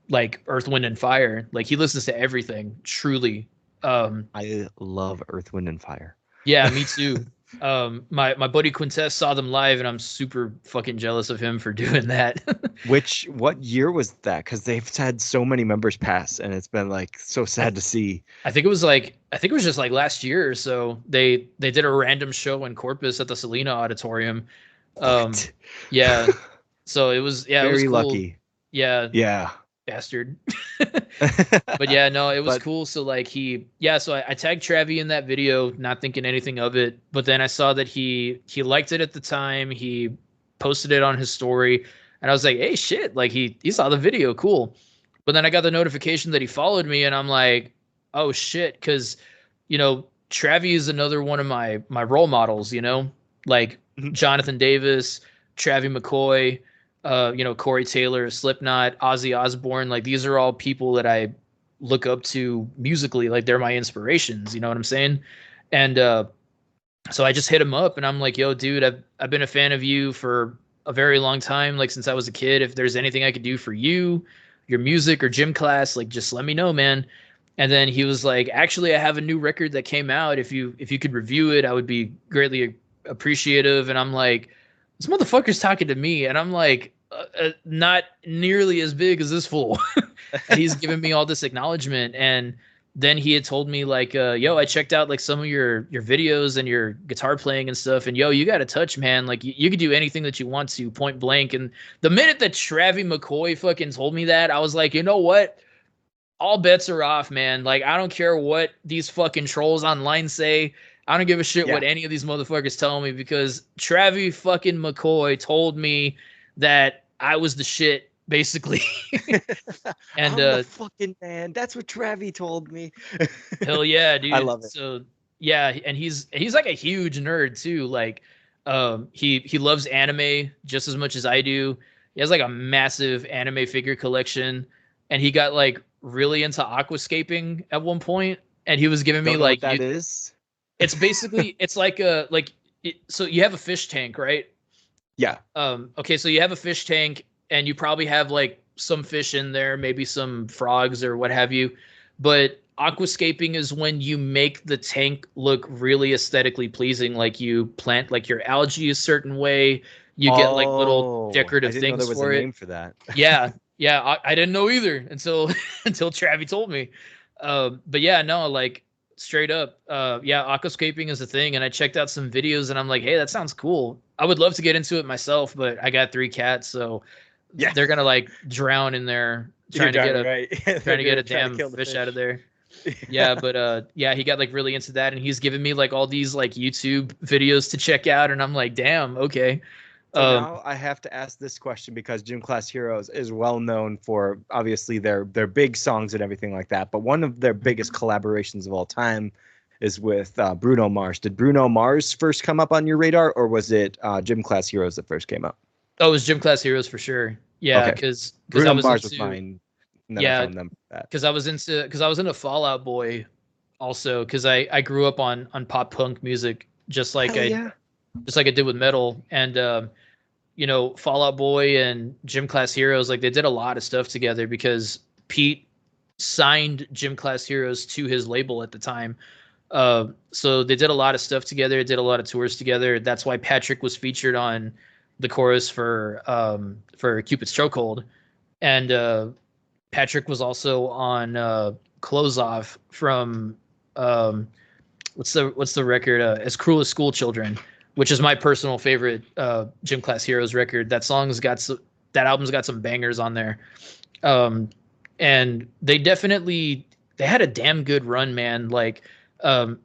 like Earth, Wind and Fire. Like he listens to everything, truly. I love Earth, Wind and Fire. Yeah, me too. My buddy Quintess saw them live, and I'm super fucking jealous of him for doing that. What year was that? Because they've had so many members pass, and it's been like so sad to see. I think it was just like last year or so. They did a random show in Corpus at the Selena Auditorium. What? Yeah. So it was very it was cool. lucky. Yeah. Bastard. But yeah, no, it was cool. So like so I tagged Travi in that video, not thinking anything of it. But then I saw that he liked it at the time. He posted it on his story, and I was like, hey, shit, like he saw the video, cool. But then I got the notification that he followed me, and I'm like, oh shit, because Travi is another one of my role models. Like Jonathan Davis, Travi McCoy. Corey Taylor, Slipknot, Ozzy Osbourne, like these are all people that I look up to musically. Like they're my inspirations. You know what I'm saying? And so I just hit him up and I'm like, yo, dude, I've been a fan of you for a very long time. Like since I was a kid, if there's anything I could do for you, your music or gym class, like just let me know, man. And then he was like, actually, I have a new record that came out. If you could review it, I would be greatly appreciative. And I'm like, this motherfucker's talking to me. And I'm like, not nearly as big as this fool. And he's giving me all this acknowledgement. And then he had told me like, yo, I checked out like some of your videos and your guitar playing and stuff. And yo, you got a touch, man. Like you could do anything that you want to, point blank. And the minute that Travi McCoy fucking told me that, I was like, you know what? All bets are off, man. Like, I don't care what these fucking trolls online say. I don't give a shit what any of these motherfuckers tell me, because Travi fucking McCoy told me that I was the shit, basically. And I'm the fucking man. That's what Travi told me. Hell yeah, dude. I love it. So yeah, and he's like a huge nerd too. Like he loves anime just as much as I do. He has like a massive anime figure collection, and he got like really into aquascaping at one point, and he was giving me like what that is. It's basically it's like so you have a fish tank, right? Yeah. Okay, so you have a fish tank and you probably have like some fish in there, maybe some frogs or what have you. But aquascaping is when you make the tank look really aesthetically pleasing. Like you plant like your algae a certain way. You get like little decorative things know there was for a it. name for that. Yeah. I didn't know either until Travi told me. But yeah, no, like straight up, aquascaping is a thing. And I checked out some videos and I'm like, hey, that sounds cool. I would love to get into it myself, but I got 3 cats, so they're gonna like drown in there trying to get a damn fish out of there. Yeah, but he got like really into that, and he's giving me like all these like YouTube videos to check out, and I'm like, damn, okay. So now I have to ask this question, because Gym Class Heroes is well known for obviously their big songs and everything like that. But one of their biggest collaborations of all time is with Bruno Mars. Did Bruno Mars first come up on your radar, or was it Gym Class Heroes that first came up? Oh, it was Gym Class Heroes for sure. Yeah, because Bruno Mars was mine. Yeah, because I was into Fall Out Boy also, because I grew up on pop punk music just like I did with metal. And Fall Out Boy and Gym Class Heroes, like they did a lot of stuff together because Pete signed Gym Class Heroes to his label at the time. So they did a lot of stuff together, did a lot of tours together. That's why Patrick was featured on the chorus for Cupid's Chokehold. And Patrick was also on Close Off from what's the record? As Cruel as School Children, which is my personal favorite Gym Class Heroes record. That album's got some bangers on there. And they definitely they had a damn good run, man. Like,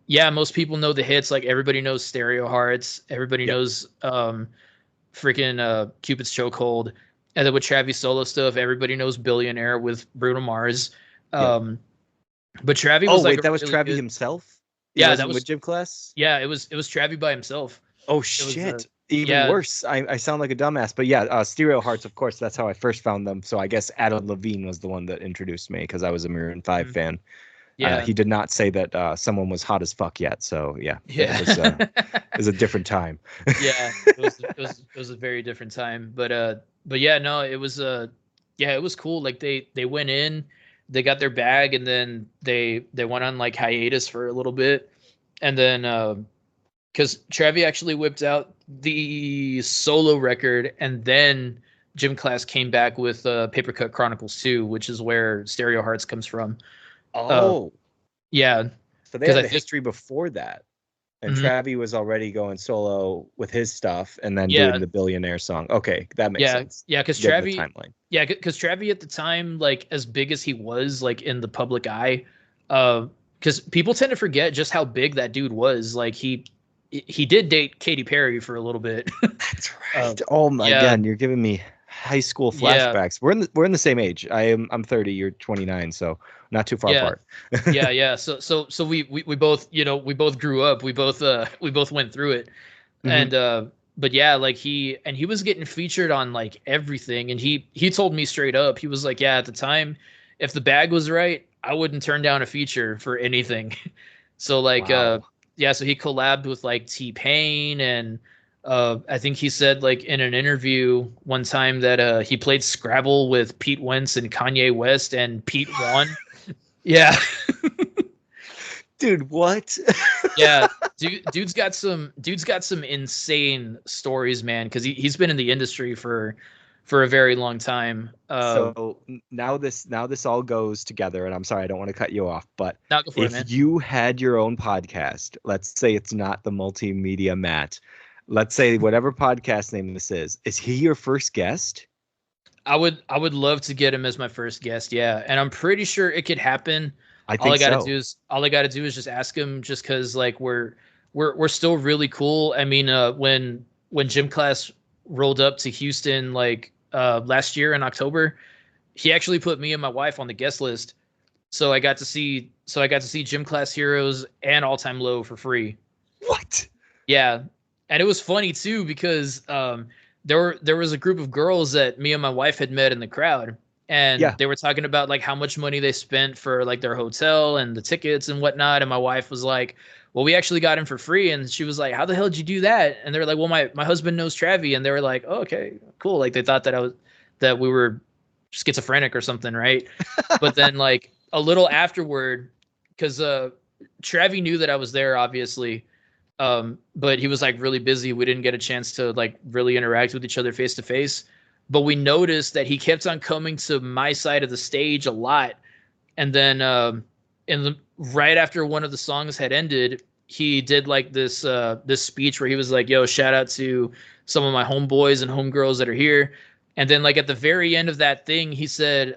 yeah, most people know the hits. Like everybody knows Stereo Hearts. Everybody Yep. knows freaking Cupid's Chokehold. And then with Travis solo stuff, everybody knows Billionaire with Bruno Mars. Yep. Um, but Travis Oh was like wait, a that was really Travis good. himself. He Yeah, that wasn't with was Gym Class. yeah. It was Travis by himself. Oh It was shit. Even yeah. worse. I sound like a dumbass, but yeah, Stereo Hearts, of course, that's how I first found them. So I guess Adam Levine was the one that introduced me because I was a Maroon 5 Mhm. fan. Yeah. He did not say that someone was hot as fuck yet. So yeah, Yeah. it was a different time. Yeah, it was a very different time. But yeah, no, it was yeah, it was cool. Like they went in, they got their bag, and then they went on like hiatus for a little bit. And then because Travi actually whipped out the solo record, and then Gym Class came back with Paper Cut Chronicles 2, which is where Stereo Hearts comes from. Uh Oh, yeah, so they because had I the think history before that. And mhm, Travi was already going solo with his stuff and then yeah, doing the Billionaire song. Okay, that makes yeah, sense. yeah, because Getting the Travi, timeline. yeah, because Travi at the time, like as big as he was, like in the public eye, because people tend to forget just how big that dude was. Like he did date Katy Perry for a little bit. That's uh, right. Oh my yeah, God, you're giving me high school yeah, flashbacks. We're in the same age. I'm 30, you're 29, so not too far yeah, apart. yeah. So we both, we both grew up. We both went through it. Hmm. And but yeah, like he was getting featured on like everything, and he told me straight up, he was like, yeah, at the time, if the bag was right, I wouldn't turn down a feature for anything. So like Wow. yeah, so he collabed with like T-Pain, and I think he said like in an interview one time that he played Scrabble with Pete Wentz and Kanye West, and Pete won. Yeah. Dude, what? Yeah, dude's got some insane stories, man, because he's been in the industry for a very long time. So now this all goes together, and I'm sorry, I don't want to cut you off, but Not go for it, man. if you had your own podcast, let's say it's not the multimedia Matt, let's say whatever podcast name this is he your first guest? I would love to get him as my first guest, yeah. And I'm pretty sure it could happen. I All I think gotta so. do is all I gotta do is just ask him, just because like we're still really cool. I mean, when Gym Class rolled up to Houston like last year in October, he actually put me and my wife on the guest list. So I got to see Gym Class Heroes and All Time Low for free. What? Yeah, and it was funny too because there was a group of girls that me and my wife had met in the crowd, and Yeah. they were talking about like how much money they spent for like their hotel and the tickets and whatnot. And my wife was like, "Well, we actually got him for free," and she was like, "How the hell did you do that?" And they were like, "Well, my husband knows Travi," and they were like, oh, "Okay, cool." Like they thought that we were schizophrenic or something, right? But then like a little afterward, because Travi knew that I was there, obviously, but he was like really busy. We didn't get a chance to like really interact with each other face to face. But we noticed that he kept on coming to my side of the stage a lot. And then right after one of the songs had ended, he did like this speech where he was like, "Yo, shout out to some of my homeboys and homegirls that are here." And then like at the very end of that thing, he said,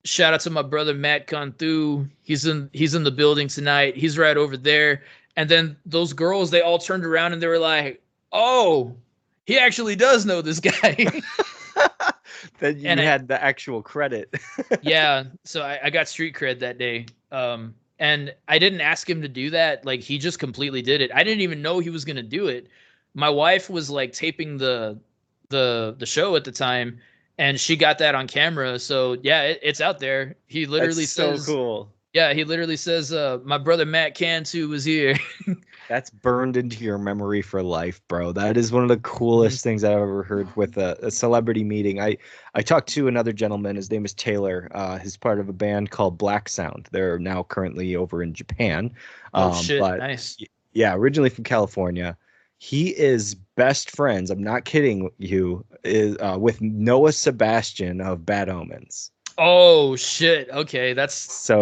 shout out to my brother Matt Cantu. He's in the building tonight. He's right over there. And then those girls, they all turned around and they were like, "Oh, he actually does know this guy." Then And you had the actual credit. yeah, so I got street cred that day. And I didn't ask him to do that. Like he just completely did it. I didn't even know he was gonna do it. My wife was like taping the show at the time, and she got that on camera. So yeah, it's out there. He That's literally so says, cool. yeah, he literally says, my brother Matt Cantu was here. That's burned into your memory for life, bro. That is one of the Mhm. coolest things I've ever heard with a celebrity meeting. I talked to another gentleman. His name is Taylor. He's part of a band called Black Sound. They're now currently over in Japan. Oh shit, But nice. yeah, originally from California. He is best friends. I'm not kidding you. Is with Noah Sebastian of Bad Omens. Oh shit. Okay, that's So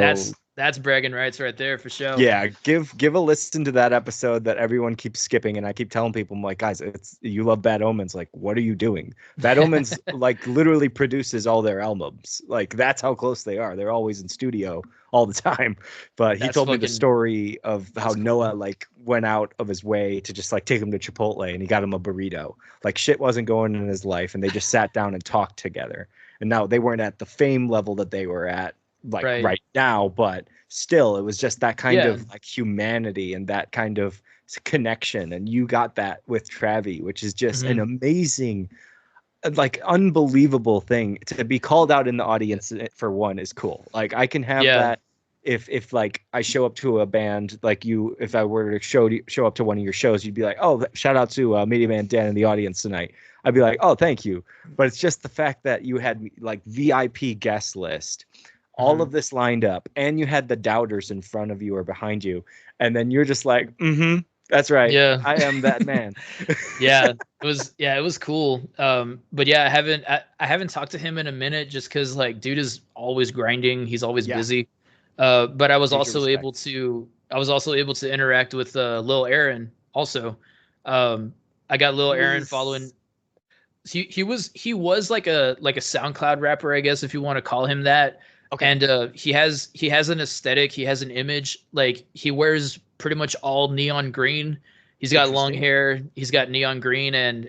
That's bragging rights right there for sure. Yeah, give a listen to that episode that everyone keeps skipping, and I keep telling people, I'm like, guys, it's you love Bad Omens, like, what are you doing? Bad Omens like literally produces all their albums, like that's how close they are. They're always in studio all the time. But he That's told me the fucking story of how that's Noah cool. like went out of his way to just like take him to Chipotle, and he got him a burrito. Like shit wasn't going in his life, and they just sat down and talked together. And now they weren't at the fame level that they were at like Right. right now, but still it was just that kind Yeah. of like humanity and that kind of connection, and you got that with Travi, which is just an Hmm. amazing, like unbelievable thing to be called out in the audience. For one is cool. Like I can have Yeah. that if like I show up to a band like you, if I were to show up to one of your shows, you'd be like, oh, shout out to Media Man Dan in the audience tonight. I'd be like, oh, thank you. But it's just the fact that you had like VIP guest list, all Hmm. of this lined up, and you had the doubters in front of you or behind you, and then you're just like, mm-hmm, that's right, Yeah. I am that man. It was cool. But yeah, I haven't talked to him in a minute just because like dude is always grinding. He's always Yeah, busy. But major respect. I was also able to interact with Lil Aaron also. I got Lil Who Aaron is following. He was like a SoundCloud rapper, I guess if you want to call him that. okay? And he has an aesthetic, he has an image. Like he wears pretty much all neon green. He's got long Interesting. hair, he's got neon green, and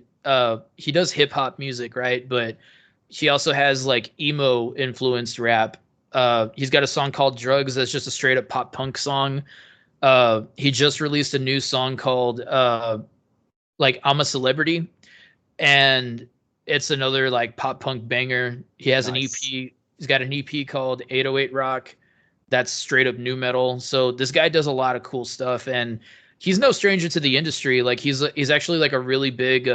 he does hip hop music, right? But he also has like emo influenced rap. He's got a song called Drugs that's just a straight up pop punk song. He just released a new song called like I'm a Celebrity, and it's another like pop punk banger. He has an Nice. EP. He's got an EP called 808 Rock. That's straight up new metal. So this guy does a lot of cool stuff, and he's no stranger to the industry. Like he's actually like a really big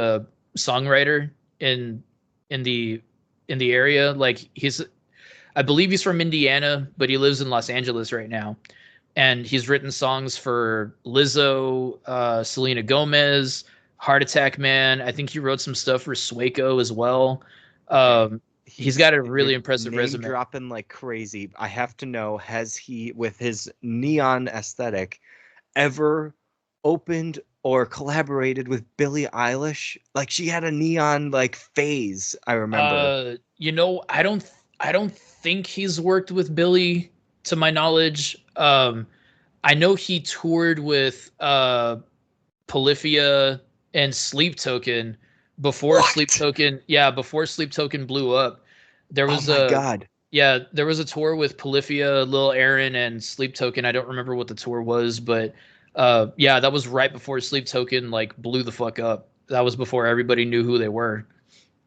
songwriter in in the in the area. Like I believe he's from Indiana, but he lives in Los Angeles right now. And he's written songs for Lizzo, Selena Gomez, Heart Attack Man. I think he wrote some stuff for Swaco as well. Okay. He's He's got a you're really impressive name resume. dropping like crazy. I have to know, has he, with his neon aesthetic, ever opened or collaborated with Billie Eilish? Like she had a neon like phase, I remember. You know, I don't think he's worked with Billy to my knowledge. I know he toured with Polyphia and Sleep Token What? before Sleep Token blew up. There Oh was my a God. there was a tour with Polyphia, Lil Aaron, and Sleep Token. I don't remember what the tour was, but yeah, that was right before Sleep Token like blew the fuck up. That was before everybody knew who they were.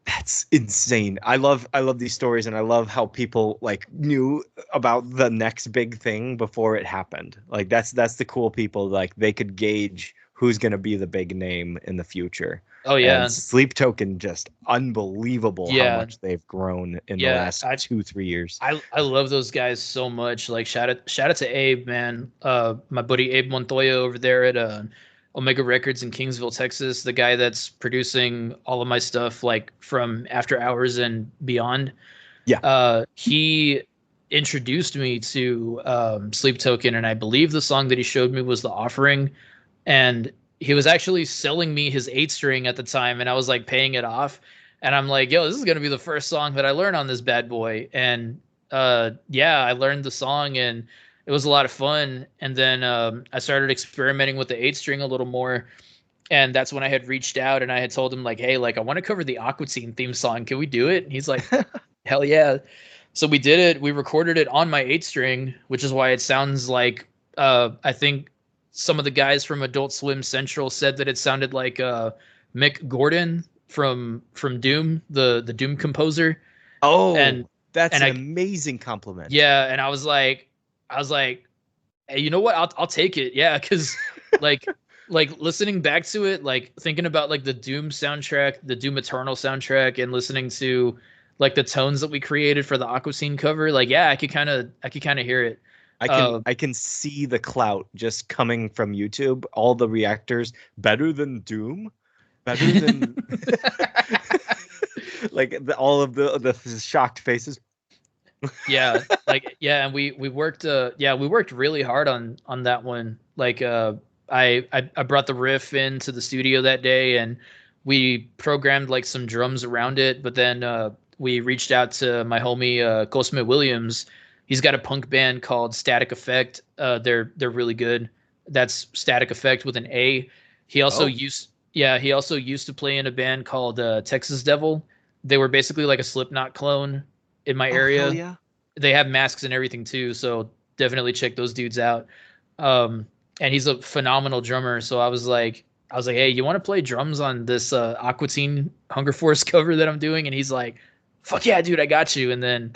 That's insane. I love these stories, and I love how people like knew about the next big thing before it happened. Like that's the cool people, like they could gauge who's going to be the big name in the future. Oh And yeah, Sleep Token, just unbelievable how yeah, much they've grown in the yeah. last 2-3 years. I love those guys so much. Like shout out to Abe, man. My buddy Abe Montoya over there at Omega Records in Kingsville, Texas, the guy that's producing all of my stuff like from After Hours and beyond. Yeah. He introduced me to Sleep Token, and I believe the song that he showed me was The Offering. And he was actually selling me his 8 string at the time, and I was like paying it off. And I'm like, yo, this is gonna be the first song that I learn on this bad boy. And yeah, I learned the song, and it was a lot of fun. And then I started experimenting with the 8 string a little more. And that's when I had reached out and I had told him like, hey, like I want to cover the Aqua Teen theme song. Can we do it? And he's like, hell yeah. So we did it. We recorded it on my 8 string, which is why it sounds like I think some of the guys from Adult Swim Central said that it sounded like Mick Gordon from Doom, the Doom composer. And Oh, that's and an I amazing compliment. yeah, and I was like, hey, you know what? I'll take it. Yeah, because like listening back to it, like thinking about like the Doom soundtrack, the Doom Eternal soundtrack, and listening to like the tones that we created for the Aqua Scene cover, like yeah, I could kind of hear it. I can Uh, I can see the clout just coming from YouTube. All the reactors better than Doom, better than like all of the shocked faces. Yeah, like yeah, and we worked we worked really hard on that one. Like I brought the riff into the studio that day and we programmed like some drums around it, but then we reached out to my homie Cosme Williams. He's got a punk band called Static Effect. They're really good. That's Static Effect with an A. Oh, He also used to play in a band called Texas Devil. They were basically like a Slipknot clone in my oh, hell area. yeah. They have masks and everything too, so definitely check those dudes out. And he's a phenomenal drummer. So I was like, hey, you want to play drums on this Aqua Teen Hunger Force cover that I'm doing? And he's like, fuck yeah, dude, I got you. And then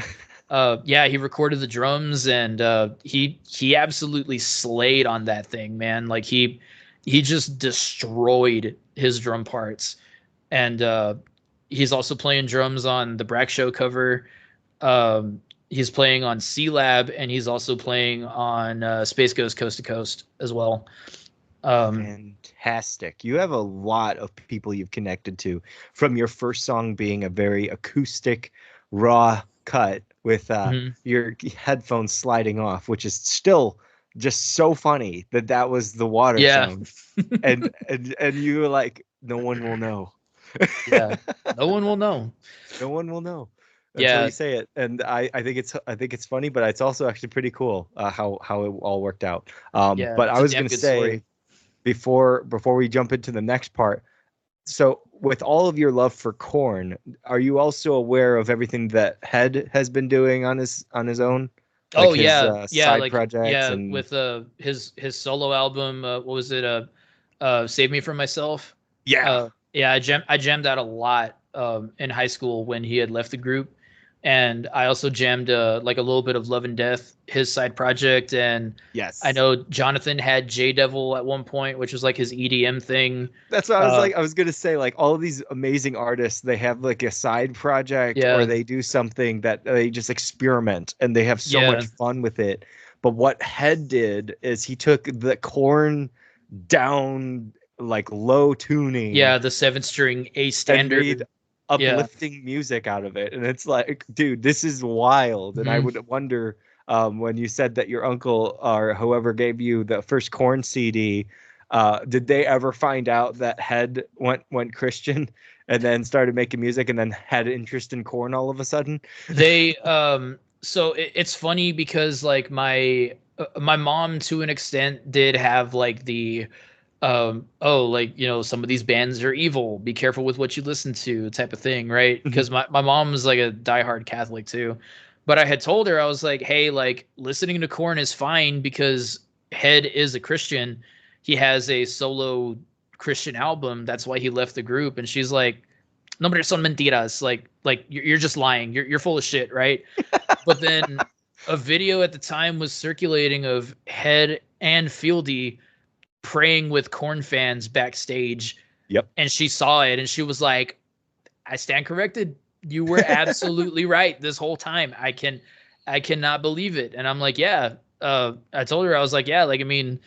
yeah, he recorded the drums and he absolutely slayed on that thing, man. Like he just destroyed his drum parts. And he's also playing drums on the Brack Show cover. He's playing on C Lab, and he's also playing on Space Ghost Coast to Coast as well. Fantastic. You have a lot of people you've connected to from your first song being a very acoustic, raw cut with Mhm. your headphones sliding off, which is still just so funny that that was the water Yeah, sound. And you were like, no one will know. yeah. No one will know. No one will know until Yeah, you say it. And I think it's funny, but it's also actually pretty cool how it all worked out. yeah. But I It's a was damn gonna good say story. before we jump into the next part. So, with all of your love for Corn, are you also aware of everything that Head has been doing on his own, like Oh his yeah, yeah. side Like projects yeah, and with his solo album. What was it? Save Me From Myself. yeah, Yeah, I jammed out a lot in high school when he had left the group, and I also jammed like a little bit of Love and Death, his side project, and I yes. know Jonathan had J Devil at one point, which was like his EDM thing. That's what I was Uh, like. I was gonna say, like all of these amazing artists, they have like a side project or yeah, they do something that they just experiment and they have so yeah, much fun with it. But what Head did is he took the Corn down like low tuning yeah. The seven string A and made standard. Yeah. uplifting music out of it. And it's like, dude, this is wild. And I Mhm. would wonder when you said that your uncle or whoever gave you the first Corn CD, did they ever find out that Head went Christian and then started making music and then had interest in Corn all of a sudden? They so it's funny because like my mom to an extent did have like the oh like you know some of these bands are evil, be careful with what you listen to type of thing, right? Mhm. Because my mom's like a diehard Catholic too. But I had told her, I was like, hey, like listening to Korn is fine because Head is a Christian. He has a solo Christian album. That's why he left the group. And she's like, no, but son mentiras. Like you're just lying. You're full of shit, right? But then a video at the time was circulating of Head and Fieldy praying with Corn fans backstage, Yep. and she saw it and she was like, I stand corrected. You were absolutely right this whole time. I cannot believe it. And I'm like, yeah. I told her, I was like, yeah, like I mean,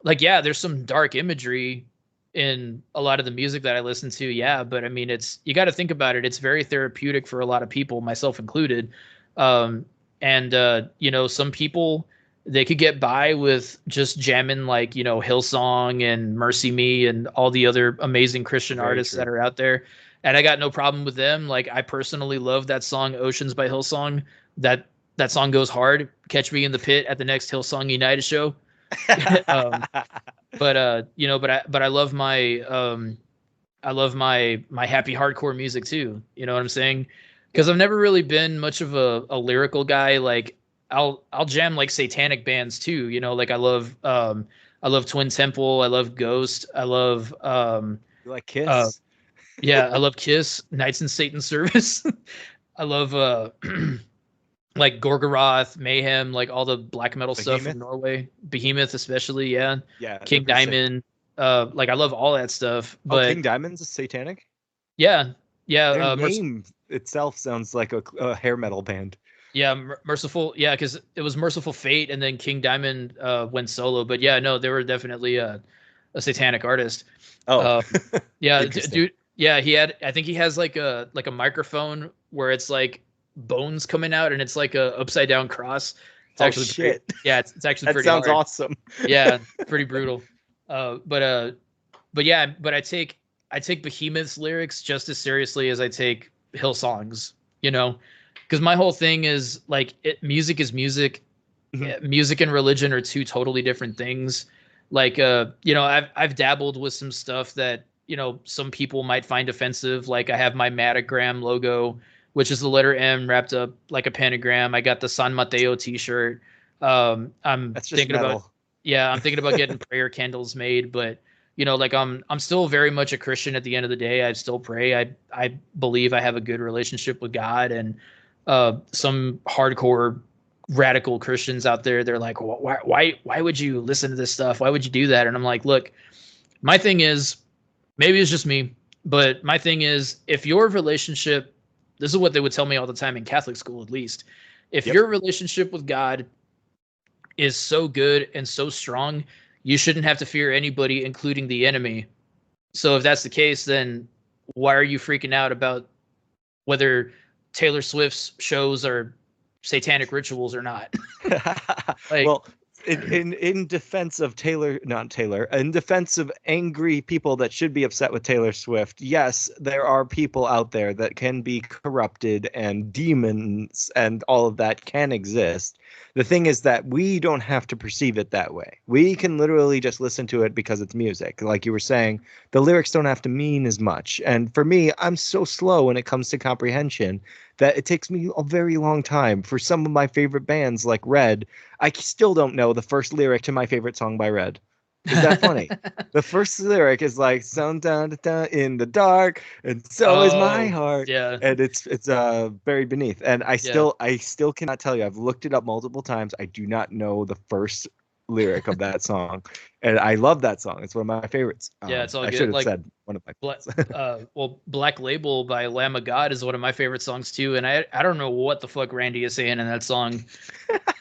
like yeah, there's some dark imagery in a lot of the music that I listen to, yeah, but I mean it's you got to think about it. It's very therapeutic for a lot of people, myself included. Um and you know, some people they could get by with just jamming like, you know, Hillsong and Mercy Me and all the other amazing Christian Very artists that true. are out there. And I got no problem with them. Like I personally love that song Oceans by Hillsong. That that song goes hard. Catch me in the pit at the next Hillsong United show. um but you know, I love my happy hardcore music too. You know what I'm saying? Yeah. Because I've never really been much of a lyrical guy. Like I'll jam like satanic bands too. You know, like I love Twin Temple, I love Ghost, I love You like uh Kiss? yeah, I love Kiss, Knights in Satan Service. I love like Gorgoroth, Mayhem, like all the black metal stuff from Behemoth? Norway, Behemoth especially, yeah, Yeah, they're King pretty sick. Diamond, like I love all that stuff. Oh, But King Diamond's a satanic? yeah, yeah, Their name itself sounds like a hair metal band. yeah, Merciful, yeah, because it was Merciful Fate, and then King Diamond went solo. But yeah, no, they were definitely a satanic artist. Oh, Um, yeah, interesting. dude, yeah, he had, I think he has like a microphone where it's like bones coming out, and it's like a upside down cross. It's actually shit. it's actually That pretty sounds hard. awesome. Yeah, pretty brutal. But yeah, but I take Behemoth's lyrics just as seriously as I take Hillsong's, you know, because my whole thing is like music is music. Music and religion are two totally different things. Like you know, I've dabbled with some stuff that, you know, some people might find offensive. Like I have my Matagram logo, which is the letter M wrapped up like a pentagram. I got the San Mateo t-shirt. I'm That's just thinking about metal. I'm thinking about getting prayer candles made, but you know, like I'm still very much a Christian at the end of the day. I still pray. I believe I have a good relationship with God, and some hardcore radical Christians out there, they're like, why would you listen to this stuff? Why would you do that? And I'm like, look, my thing is, maybe it's just me, but my thing is, if your relationship, this is what they would tell me all the time in Catholic school, at least, if your relationship with God is so good and so strong, you shouldn't have to fear anybody, including the enemy. So if that's the case, then why are you freaking out about whether Taylor Swift's shows are satanic rituals or not? Like, well, in defense of not Taylor, in defense of angry people that should be upset with Taylor Swift, yes, there are people out there that can be corrupted, and demons and all of that can exist. The thing is that we don't have to perceive it that way. We can literally just listen to it because it's music. Like you were saying, the lyrics don't have to mean as much. And for me, I'm so slow when it comes to comprehension that it takes me a very long time. For some of my favorite bands like Red, I still don't know the first lyric to my favorite song by Red. Is that funny? The first lyric is like "Sun down in the dark, and so is my heart." Yeah, And it's buried beneath. And I still cannot tell you. I've looked it up multiple times. I do not know the first lyric of that song, and I love that song. It's one of my favorites. Yeah, it's all I good. should have Like, said one of my favorites. well, Black Label by Lamb of God is one of my favorite songs too, and I don't know what the fuck Randy is saying in that song.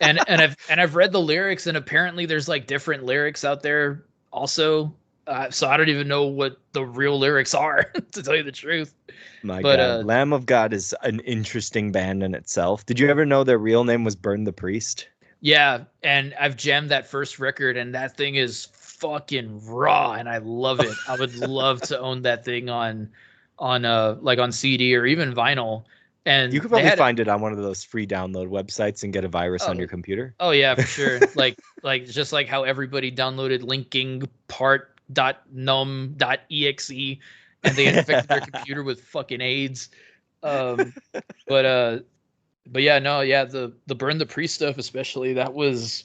and I've read the lyrics, and apparently there's like different lyrics out there also. So I don't even know what the real lyrics are, to tell you the truth. My But God, Lamb of God is an interesting band in itself. Did you ever know their real name was Burn the Priest? yeah, and I've jammed that first record, and that thing is fucking raw, and I love it. I would love to own that thing on like on CD or even vinyl. And You could probably find it on one of those free download websites and get a virus on your computer. Oh yeah, for sure. like just like how everybody downloaded linking part.num.exe and they infected their computer with fucking AIDS. But yeah, no, yeah, the Burn the Priest stuff especially, that was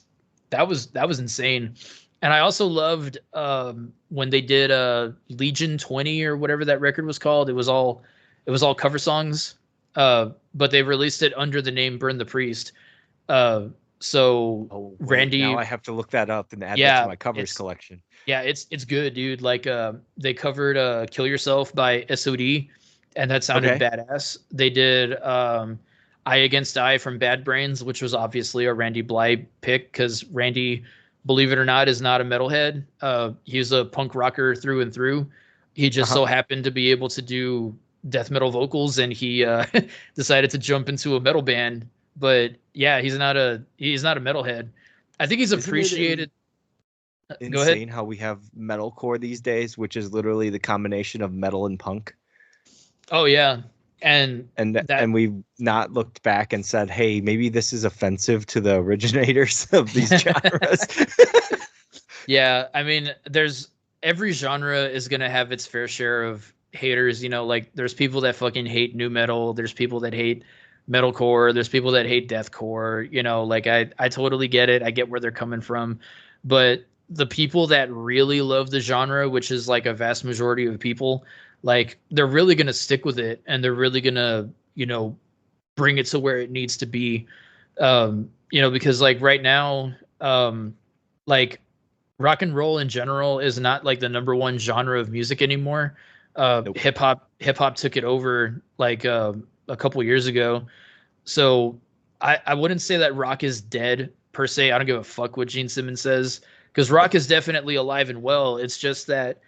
insane. And I also loved when they did Legion 20 or whatever that record was called. It was all cover songs. But they released it under the name Burn the Priest. Randy, now I have to look that up and add that to my covers collection. Yeah, it's good, dude. Like they covered Kill Yourself by SOD, and that sounded badass. They did Eye Against Eye from Bad Brains, which was obviously a Randy Blythe pick, because Randy, believe it or not, is not a metalhead. He's a punk rocker through and through. He just so happened to be able to do death metal vocals, and he decided to jump into a metal band. But yeah, he's not a metalhead. I think he's appreciated. Go ahead. Insane how we have metalcore these days, which is literally the combination of metal and punk. Oh yeah, and we've not looked back and said, hey, maybe this is offensive to the originators of these genres. Yeah, I mean, every genre is gonna have its fair share of haters. You know, like there's people that fucking hate nu metal, there's people that hate metalcore, there's people that hate deathcore. You know, like I totally get it. I get where they're coming from, but the people that really love the genre, which is like a vast majority of people, like they're really going to stick with it, and they're really going to, you know, bring it to where it needs to be. You know, because like right now, like rock and roll in general is not like the number one genre of music anymore. Nope. Hip hop took it over like a couple years ago. So I wouldn't say that rock is dead per se. I don't give a fuck what Gene Simmons says, because rock is definitely alive and well. It's just that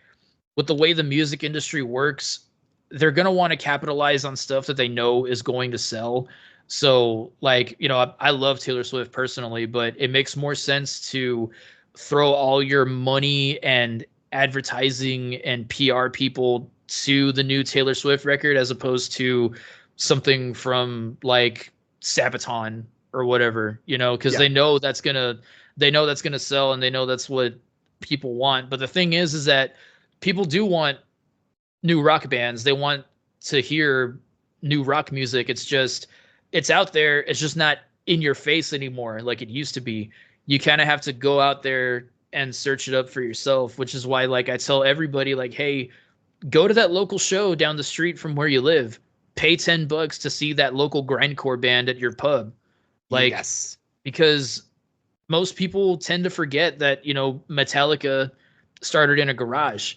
with the way the music industry works, they're going to want to capitalize on stuff that they know is going to sell. So like, you know, I love Taylor Swift personally, but it makes more sense to throw all your money and advertising and PR people to the new Taylor Swift record as opposed to something from like Sabaton or whatever, you know, because Yeah. they know that's gonna sell and they know that's what people want. But the thing is that people do want new rock bands. They want to hear new rock music. It's just it's out there. It's just not in your face anymore like it used to be. You kind of have to go out there and search it up for yourself, which is why like I tell everybody like, hey, go to that local show down the street from where you live. Pay $10 to see that local grindcore band at your pub. Like Yes. because most people tend to forget that, you know, Metallica started in a garage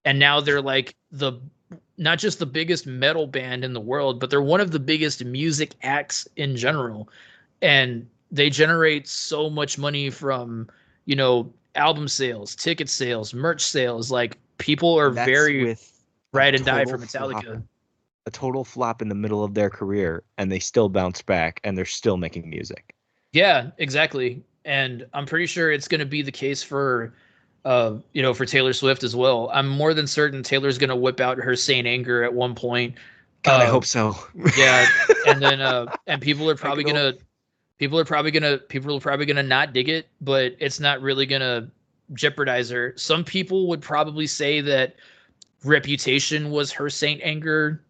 and now they're like the not just the biggest metal band in the world, but they're one of the biggest music acts in general. And they generate so much money from, you know, album sales, ticket sales, merch sales. Like people are And that's very with a ride and die total for flop, Metallica. a total flop in the middle of their career, and they still bounce back, and they're still making music. Yeah, exactly. And I'm pretty sure it's going to be the case for you know, for Taylor Swift as well. I'm more than certain Taylor's going to whip out her Saint Anger at one point. God, I Uh hope so. yeah, and then and people are I probably can going only. to people are probably gonna not dig it, but it's not really gonna jeopardize her. Some people would probably say that Reputation was her Saint Anger.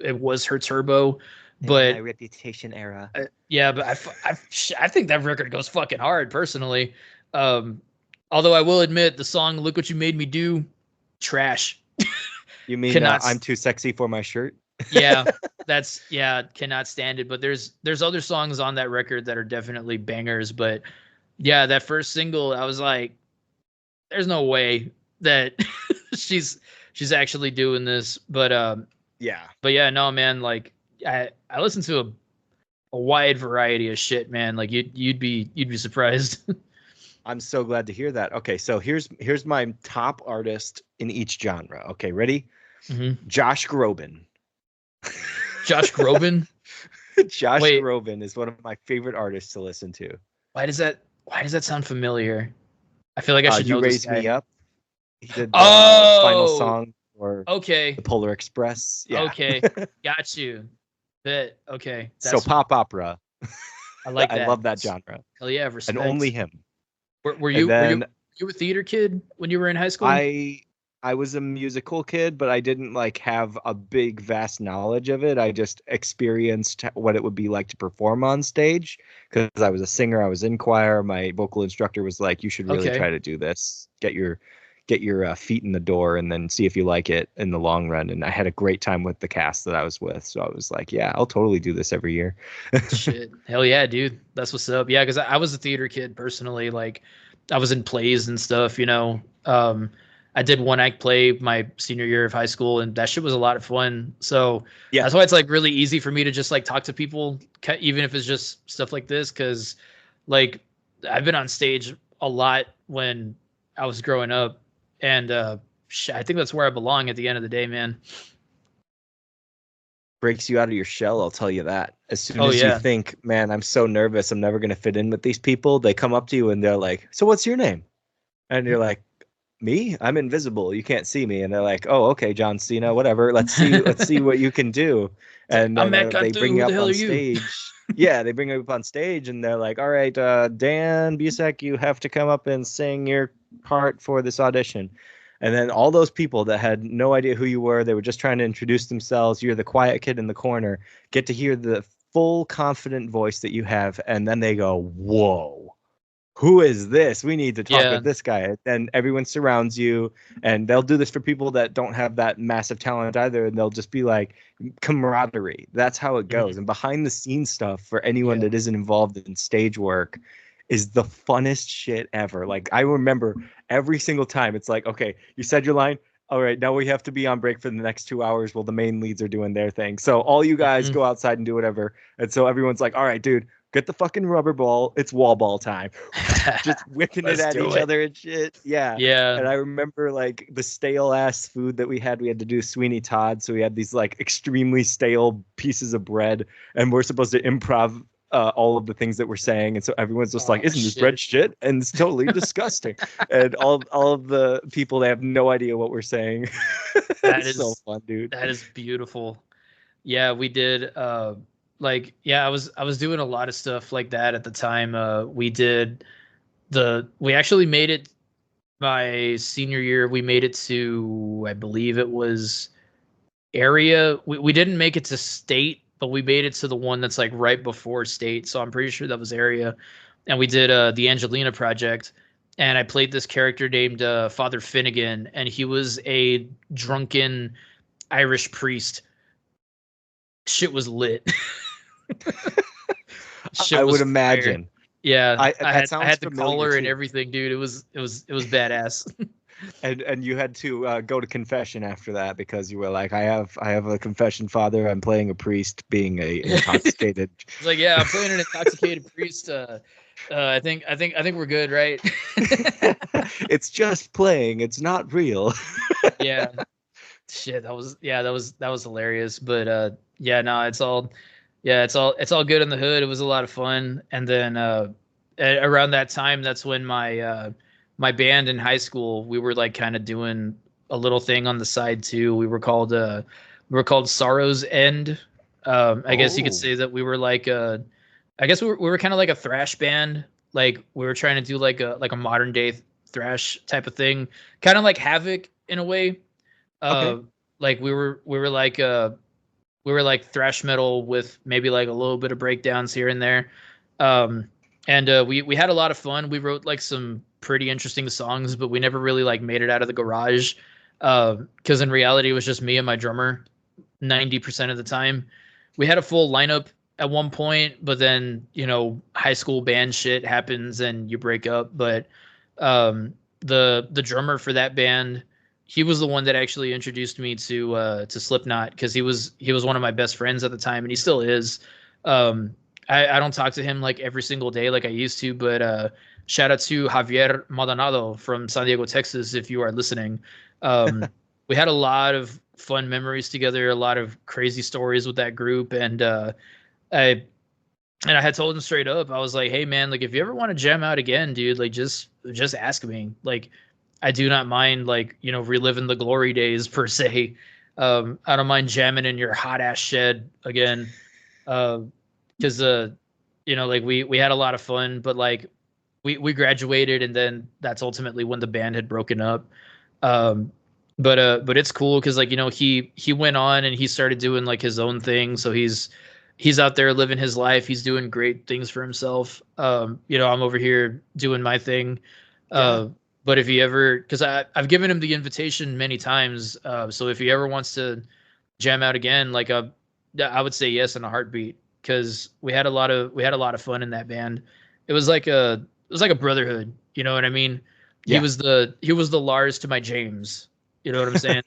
It was her Turbo, It was my but Reputation era. yeah, but I think that record goes fucking hard personally. Um, although I will admit the song "Look What You Made Me Do," trash. You mean Cannot. I'm too sexy for my shirt? Yeah, that's yeah, cannot stand it. But there's other songs on that record that are definitely bangers. But yeah, that first single, I was like, there's no way that she's she's actually doing this. Yeah. But yeah, no man, like I listen to a wide variety of shit, man. Like you'd be surprised. I'm so glad to hear that. Okay, so here's my top artist in each genre. Okay, ready? hmm Josh Groban. Josh Groban. Josh Wait, Groban is one of my favorite artists to listen to. why does that sound familiar? I feel like I should You know this Raise guy. Me Up. He did the final Oh, song for okay. the Polar Express. Yeah. Okay. Got you. Bet. Okay. So That's pop opera. I like I that. love that genre. Hell yeah, And only respect. him. Were And you then you a theater kid when you were in high school? I I was a musical kid, but I didn't like have a big vast knowledge of it. I just experienced what it would be like to perform on stage because I was a singer, I was in choir. My vocal instructor was like, "You should really Okay. try to do this. Get your feet in the door and then see if you like it in the long run." And I had a great time with the cast that I was with. So I was like, "Yeah, I'll totally do this every year." Shit. Hell yeah, dude. That's what's up. Yeah, because I was a theater kid personally. Like I was in plays and stuff, you know. I did one act play my senior year of high school, and that shit was a lot of fun. So Yeah. that's why it's like really easy for me to just like talk to people, even if it's just stuff like this, because like I've been on stage a lot when I was growing up, and I think that's where I belong at the end of the day, man. Breaks you out of your shell, I'll tell you that. As soon Oh as you yeah. think, "Man, I'm so nervous, I'm never going to fit in with these people," they come up to you and they're like, "So what's your name?" And you're like, "Me? I'm invisible. You can't see me." And they're like, "Oh, okay, John Cena, whatever. Let's see what you can do." It's like And I'm then Matt they Cantu. bring you Who the up hell are on you? stage. Yeah, they bring you up on stage and they're like, "All right, Dan Busek, you have to come up and sing your part for this audition." And then all those people that had no idea who you were, they were just trying to introduce themselves. You're the quiet kid in the corner, get to hear the full confident voice that you have, and then they go, "Whoa, who is this? We need to talk Yeah. with this guy." And everyone surrounds you, and they'll do this for people that don't have that massive talent either. And they'll just be like camaraderie. That's how it goes. Mhm. And behind the scenes stuff for anyone Yeah. that isn't involved in stage work is the funnest shit ever. Like I remember every single time it's like, okay, you said your line. All right, now we have to be on break for the next 2 hours while the main leads are doing their thing. So all you guys Mhm. go outside and do whatever. And so everyone's like, "All right, dude, get the fucking rubber ball. It's wall ball time. Just whipping it Let's at do each it. other and shit. Yeah. Yeah. And I remember like the stale ass food that we had. We had to do Sweeney Todd. So we had these like extremely stale pieces of bread, and we're supposed to improv all of the things that we're saying. And so everyone's just like, Oh, isn't this bread shit? And it's totally disgusting. And all of the people, they have no idea what we're saying. That It's so is fun, dude. that is beautiful. Yeah, we did like yeah, I was doing a lot of stuff like that at the time. We actually made it my senior year. We made it to, I believe it was area. We didn't make it to state, but we made it to the one that's like right before state. So I'm pretty sure that was area. And we did the Angelina Project. And I played this character named Father Finnegan, and he was a drunken Irish priest. Shit was lit. Shit I was would fire. imagine. Yeah, I That I sounds had the familiar collar and too. everything, dude. It was badass. And you had to go to confession after that because you were like, I have a confession, Father. I'm playing a priest, being a intoxicated. It's like, yeah, I'm playing an intoxicated priest. I think we're good, right? It's just playing. It's not real. Yeah. Shit, that was hilarious. But yeah, no, it's all good in the hood. It was a lot of fun. And then around that time, that's when my band in high school, we were like kind of doing a little thing on the side too. We were called Sorrow's End. I guess you could Oh, say that we were like I guess we were kind of like a thrash band. Like we were trying to do like a modern day thrash type of thing, kind of like Havoc in a way. okay. Like we were like thrash metal with maybe like a little bit of breakdowns here and there. Um, and we had a lot of fun. We wrote like some pretty interesting songs, but we never really like made it out of the garage. Because in reality, it was just me and my drummer 90% of the time. We had a full lineup at one point, but then high school band shit happens and you break up. But the drummer for that band, he was the one that actually introduced me to Slipknot, because he was one of my best friends at the time, and he still is. I don't talk to him like every single day like I used to, but shout out to Javier Maldonado from San Diego, Texas, if you are listening. We had a lot of fun memories together, a lot of crazy stories with that group, and I I had told him straight up, I was like, hey man, like if you ever want to jam out again, dude, like just ask me. Like I do not mind like, reliving the glory days per se. I don't mind jamming in your hot ass shed again. Because like we had a lot of fun, but like we graduated, and then that's ultimately when the band had broken up. Um but it's cool because like he went on and he started doing like his own thing, so he's out there living his life. He's doing great things for himself. I'm over here doing my thing. Yeah. But if he ever, because I've given him the invitation many times, so if he ever wants to jam out again, like I would say yes in a heartbeat, because we had a lot of fun in that band. It was like a brotherhood. You know what I mean? He Yeah. was the Lars to my James. You know what I'm saying?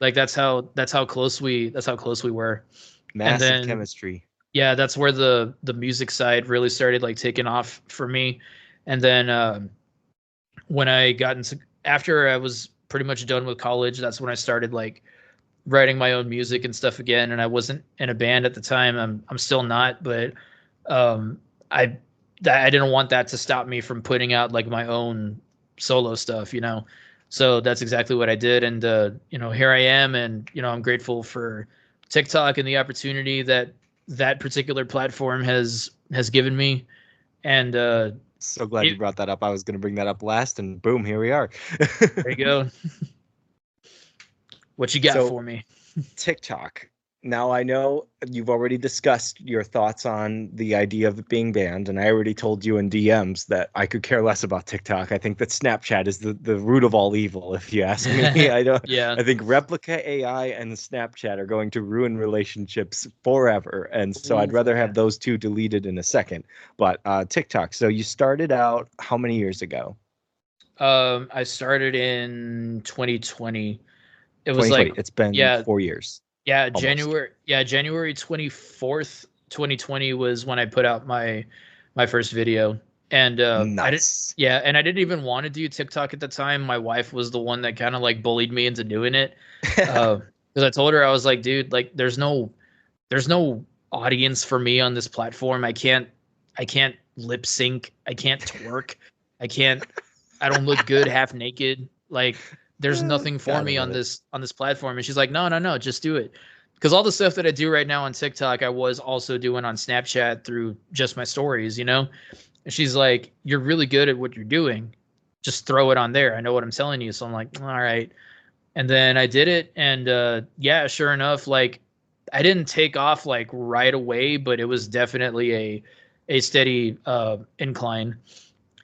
Like that's how close we were. And Massive then chemistry. yeah, that's where the music side really started like taking off for me. And then when I got into after I was pretty much done with college, that's when I started like writing my own music and stuff again. And I wasn't in a band at the time. I'm still not, but um, I I didn't want that to stop me from putting out like my own solo stuff. So that's exactly what I did, and here I am, and I'm grateful for TikTok and the opportunity that particular platform has given me. And So glad you it, brought that up. I was going to bring that up last, and boom, here we are. there you go. What you got So for me? TikTok. Now I know you've already discussed your thoughts on the idea of it being banned, and I already told you in DMs that I could care less about TikTok. I think that Snapchat is the root of all evil, if you ask me. I don't. Yeah. I think replica AI and Snapchat are going to ruin relationships forever, and so Ooh, I'd rather yeah. have those two deleted in a second. But TikTok. So you started out how many years ago? I started in 2020. It was like, 2020. It's been yeah, 4 years yeah, almost. January 24th, 2020 was when I put out my first video. And Nice. and I didn't even want to do TikTok at the time. My wife was the one that kind of like bullied me into doing it. Because I told her, I was like, dude, like there's no audience for me on this platform. I can't lip sync. I can't twerk. I don't look good half naked. Like there's nothing for me on this platform. And she's like, no, just do it. Because all the stuff that I do right now on TikTok, I was also doing on Snapchat through just my stories, you know? And she's like, you're really good at what you're doing. Just throw it on there. I know what I'm telling you. So I'm like, all right. And then I did it. And yeah, sure enough, like I didn't take off like right away, but it was definitely a steady incline.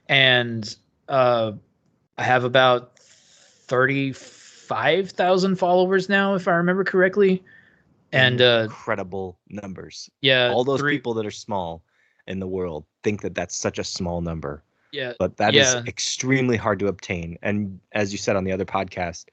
And I have about 35,000 followers now, if I remember correctly. And incredible numbers. Yeah, all those people that are small in the world think that that's such a small number. Yeah, but that is extremely hard to obtain. And as you said on the other podcast,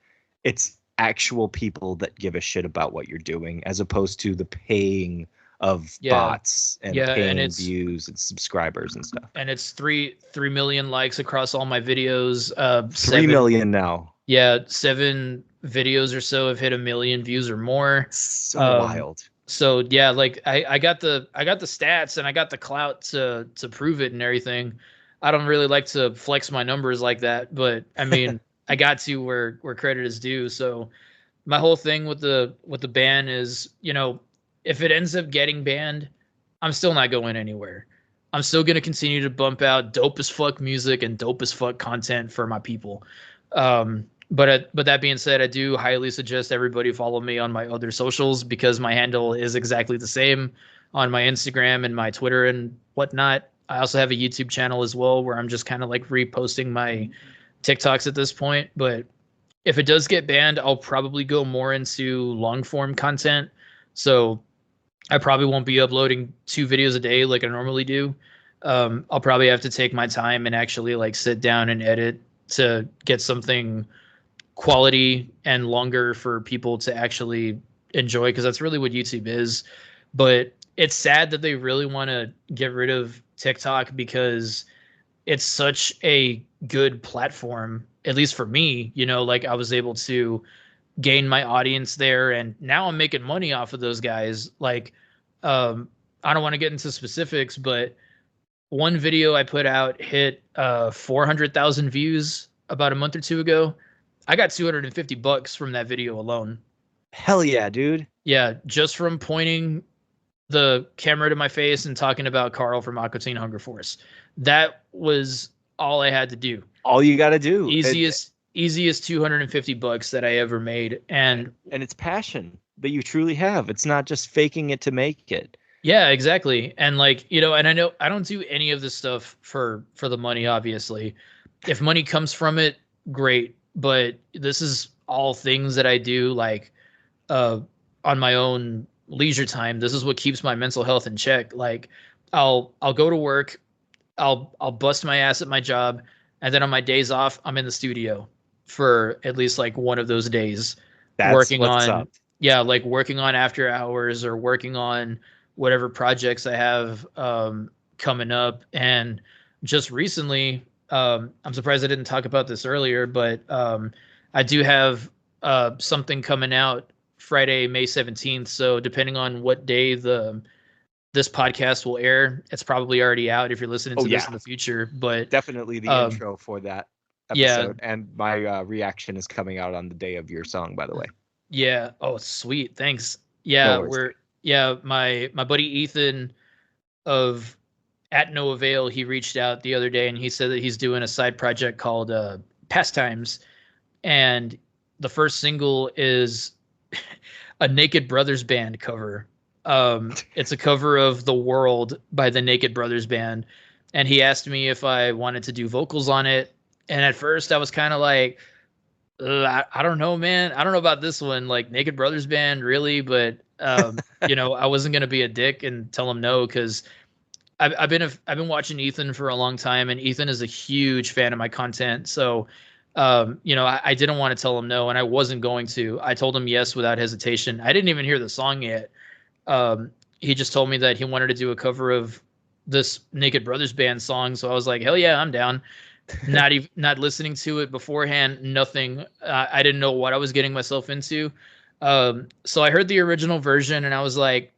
it's actual people that give a shit about what you're doing, as opposed to the paying of bots and paying views and subscribers and stuff. And it's 3 million likes across all my videos. 3 million now. Yeah, 7 videos or so have hit 1 million views or more. So wild. So yeah, like I got the stats and I got the clout to prove it and everything. I don't really like to flex my numbers like that, but I mean, I got to where credit is due. So my whole thing with the ban is, you know, if it ends up getting banned, I'm still not going anywhere. I'm still going to continue to bump out dope as fuck music and dope as fuck content for my people. But that being said, I do highly suggest everybody follow me on my other socials, because my handle is exactly the same on my Instagram and my Twitter and whatnot. I also have a YouTube channel as well, where I'm just kind of like reposting my TikToks at this point. But if it does get banned, I'll probably go more into long form content. So I probably won't be uploading 2 videos a day like I normally do. I'll probably have to take my time and actually like sit down and edit to get something quality and longer for people to actually enjoy, because that's really what YouTube is. But it's sad that they really want to get rid of TikTok, because it's such a good platform, at least for me. You know, like I was able to gain my audience there, and now I'm making money off of those guys. Like I don't want to get into specifics, but one video I put out hit 400,000 views about a month or 2 ago. I got $250 from that video alone. Hell yeah, dude. Yeah, just from pointing the camera to my face and talking about Carl from Aqua Teen Hunger Force. That was all I had to do. All you got to do. Easiest $250 that I ever made. And it's passion that you truly have. It's not just faking it to make it. Yeah, exactly. And like, you know, and I know I don't do any of this stuff for the money, obviously. If money comes from it, great. But this is all things that I do like on my own leisure time. This is what keeps my mental health in check. Like I'll go to work, I'll bust my ass at my job, and then on my days off, I'm in the studio for at least like one of those days. That's working what's on up. Yeah, like working on after hours or working on whatever projects I have coming up. And just recently, I'm surprised I didn't talk about this earlier, but I do have something coming out Friday, May 17th. So depending on what day this podcast will air, it's probably already out if you're listening to this in the future. But definitely the intro for that episode. And my reaction is coming out on the day of your song, by the way. Yeah. Oh, sweet. Thanks. Yeah, No my buddy Ethan of at No Avail, he reached out the other day and he said that he's doing a side project called Pastimes. And the first single is a Naked Brothers Band cover. It's a cover of The World by the Naked Brothers Band. And he asked me if I wanted to do vocals on it. And at first I was kind of like, I don't know, man. I don't know about this one. Like Naked Brothers Band, really? But, you know, I wasn't going to be a dick and tell him no, because I've been watching Ethan for a long time, and Ethan is a huge fan of my content. So, you know, I didn't want to tell him no, and I wasn't going to. I told him yes without hesitation. I didn't even hear the song yet. he just told me that he wanted to do a cover of this Naked Brothers Band song. So I was like, hell yeah, I'm down. Not listening to it beforehand, nothing. I didn't know what I was getting myself into. So I heard the original version and I was like,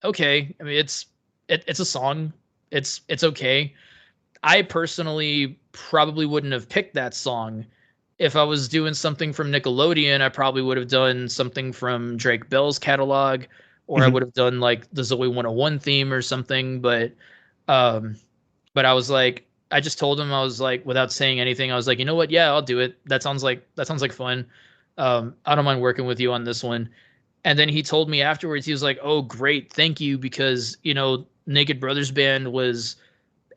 okay. I mean, it's a song. It's okay. I personally probably wouldn't have picked that song. If I was doing something from Nickelodeon, I probably would have done something from Drake Bell's catalog, or I Mhm. would have done like the Zoe 101 theme or something. Um, but I was like, I just told him, I was like, without saying anything, I was like, you know what? Yeah, I'll do it. That sounds like fun. I don't mind working with you on this one. And then he told me afterwards, he was like, oh, great, thank you, because Naked Brothers Band was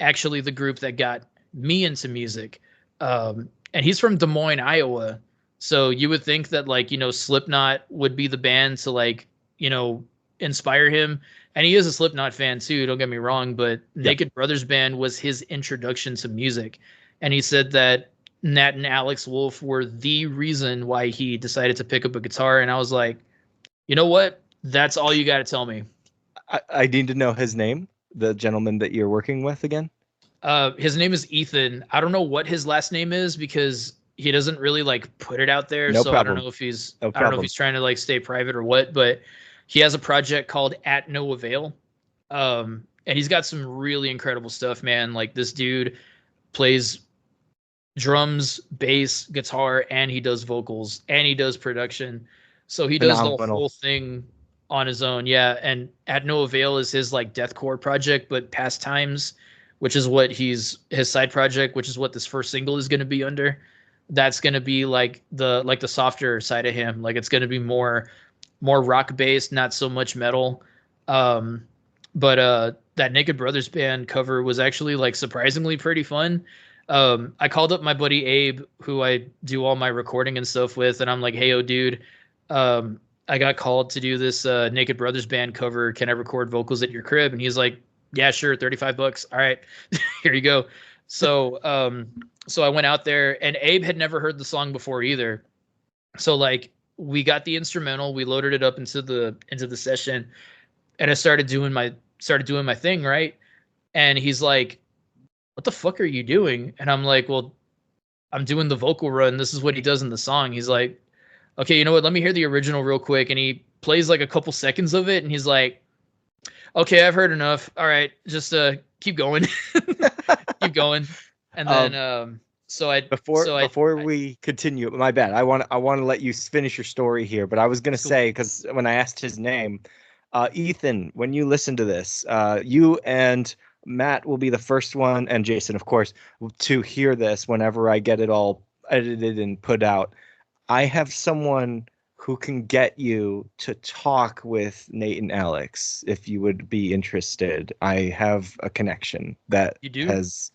actually the group that got me into music. And he's from Des Moines, Iowa. So you would think that like, Slipknot would be the band to like, you know, inspire him. And he is a Slipknot fan too, don't get me wrong, but Yep. Naked Brothers Band was his introduction to music. And he said that Nat and Alex Wolf were the reason why he decided to pick up a guitar. And I was like, you know what? That's all you got to tell me. I need to know his name, the gentleman that you're working with again. His name is Ethan. I don't know what his last name is because he doesn't really like put it out there. No So I don't problem. know if he's No I don't know if problem. he's trying to like stay private or what, but he has a project called At No Avail. And he's got some really incredible stuff, man. Like this dude plays drums, bass, guitar, and he does vocals and he does production. So he does the Phenomenal. whole thing on his own. Yeah. And At No Avail is his like deathcore project, but Pastimes, which is what his side project, which is what this first single is going to be under. That's going to be like the softer side of him. Like it's going to be more rock based, not so much metal. But that Naked Brothers Band cover was actually like surprisingly pretty fun. I called up my buddy Abe, who I do all my recording and stuff with, and I'm like, "Hey, oh, dude, I got called to do this Naked Brothers Band cover. Can I record vocals at your crib?" And he's like, "Yeah, sure, $35. All right, here you go." So I went out there, and Abe had never heard the song before either. So like, we got the instrumental, we loaded it up into the session, and I started doing my thing, right? And he's like, what the fuck are you doing? And I'm like, well, I'm doing the vocal run. This is what he does in the song. He's like, okay, you know what? Let me hear the original real quick. And he plays like a couple seconds of it. And he's like, okay, I've heard enough. All right, just keep going, keep going. And then Um, so I before so I, before I we continue, my bad. I want to let you finish your story here, but I was gonna it's cool. say because when I asked his name, Ethan, when you listen to this, you and Matt will be the first one, and Jason, of course, to hear this whenever I get it all edited and put out. I have someone who can get you to talk with Nate and Alex if you would be interested. I have a connection that You do? has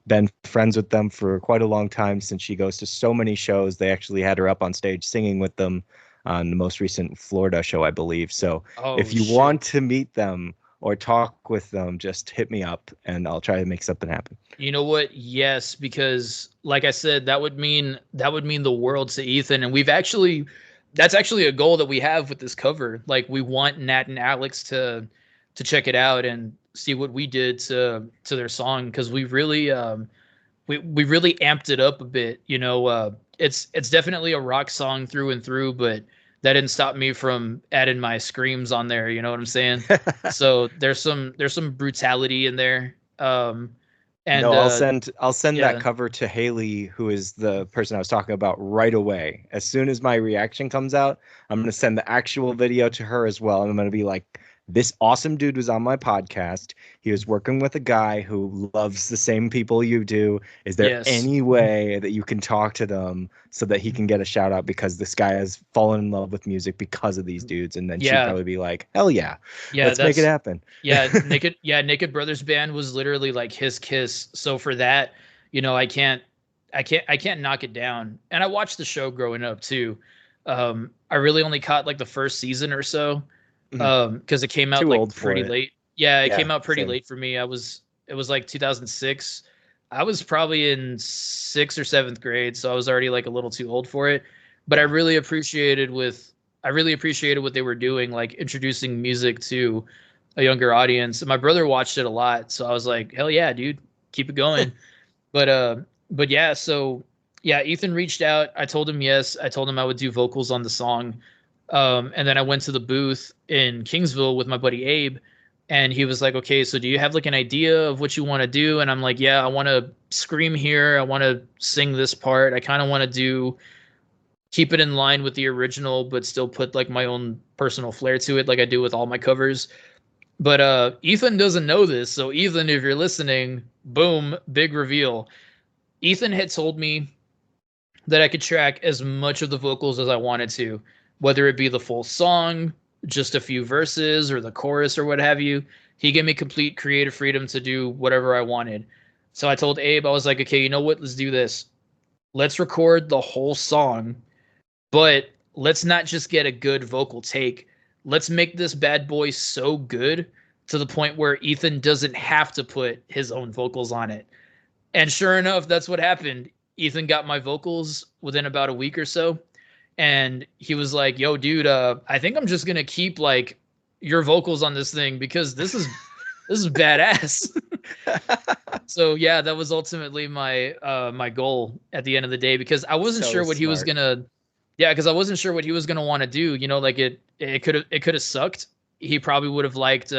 been friends with them for quite a long time since she goes to so many shows. They actually had her up on stage singing with them on the most recent Florida show, I believe. So if Oh you shit. want to meet them or talk with them, just hit me up and I'll try to make something happen. You know what? Yes, because like I said, that would mean the world to Ethan, and that's actually a goal that we have with this cover. Like we want Nat and Alex to check it out and see what we did to their song because we really amped it up a bit. It's definitely a rock song through and through, but that didn't stop me from adding my screams on there. You know what I'm saying? So there's some brutality in there. And No, I'll send that yeah, cover to Haley, who is the person I was talking about, right away. As soon as my reaction comes out, I'm gonna send the actual video to her as well. And I'm gonna be like, this awesome dude was on my podcast. He was working with a guy who loves the same people you do. Is there yes, any way that you can talk to them so that he can get a shout out because this guy has fallen in love with music because of these dudes? And then she'd yeah, probably be like, hell yeah, yeah. let's make it That's happen. Naked Brothers Band was literally like his kiss. So for that, I can't knock it down. And I watched the show growing up too. I really only caught like the first season or so, Mhm. because it came out Too like old for pretty it. late. Yeah, it Yeah, came out pretty same. late for me. It was like 2006. I was probably in sixth or seventh grade, so I was already like a little too old for it. But Yeah. I really appreciated what they were doing, like introducing music to a younger audience. My brother watched it a lot, so I was like, hell yeah, dude, keep it going. But yeah, so yeah, Ethan reached out. I told him yes. I told him I would do vocals on the song. And then I went to the booth in Kingsville with my buddy Abe, and he was like, "Okay, so do you have like an idea of what you want to do?" And I'm like, "Yeah, I want to scream here. I want to sing this part. I kind of want to do keep it in line with the original, but still put like my own personal flair to it, like I do with all my covers." But Ethan doesn't know this, so Ethan, if you're listening, boom, big reveal. Ethan had told me that I could track as much of the vocals as I wanted to, whether it be the full song, just a few verses, or the chorus, or what have you. He gave me complete creative freedom to do whatever I wanted. So I told Abe, I was like, okay, you know what? Let's do this. Let's record the whole song, but let's not just get a good vocal take. Let's make this bad boy so good to the point where Ethan doesn't have to put his own vocals on it. And sure enough, that's what happened. Ethan got my vocals within about a week or so. And he was like, yo, dude, I think I'm just gonna keep like your vocals on this thing because this is badass. So yeah, that was ultimately my goal at the end of the day because I wasn't So sure what he was smart. gonna because I wasn't sure what he was gonna want to do. You know, like it could have sucked. He probably would have liked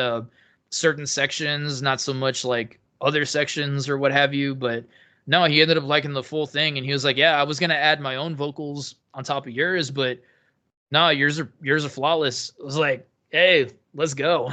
certain sections, not so much like other sections or what have you. But no, he ended up liking the full thing, and he was like, "Yeah, I was gonna add my own vocals on top of yours, but no, yours are flawless." I was like, "Hey, let's go."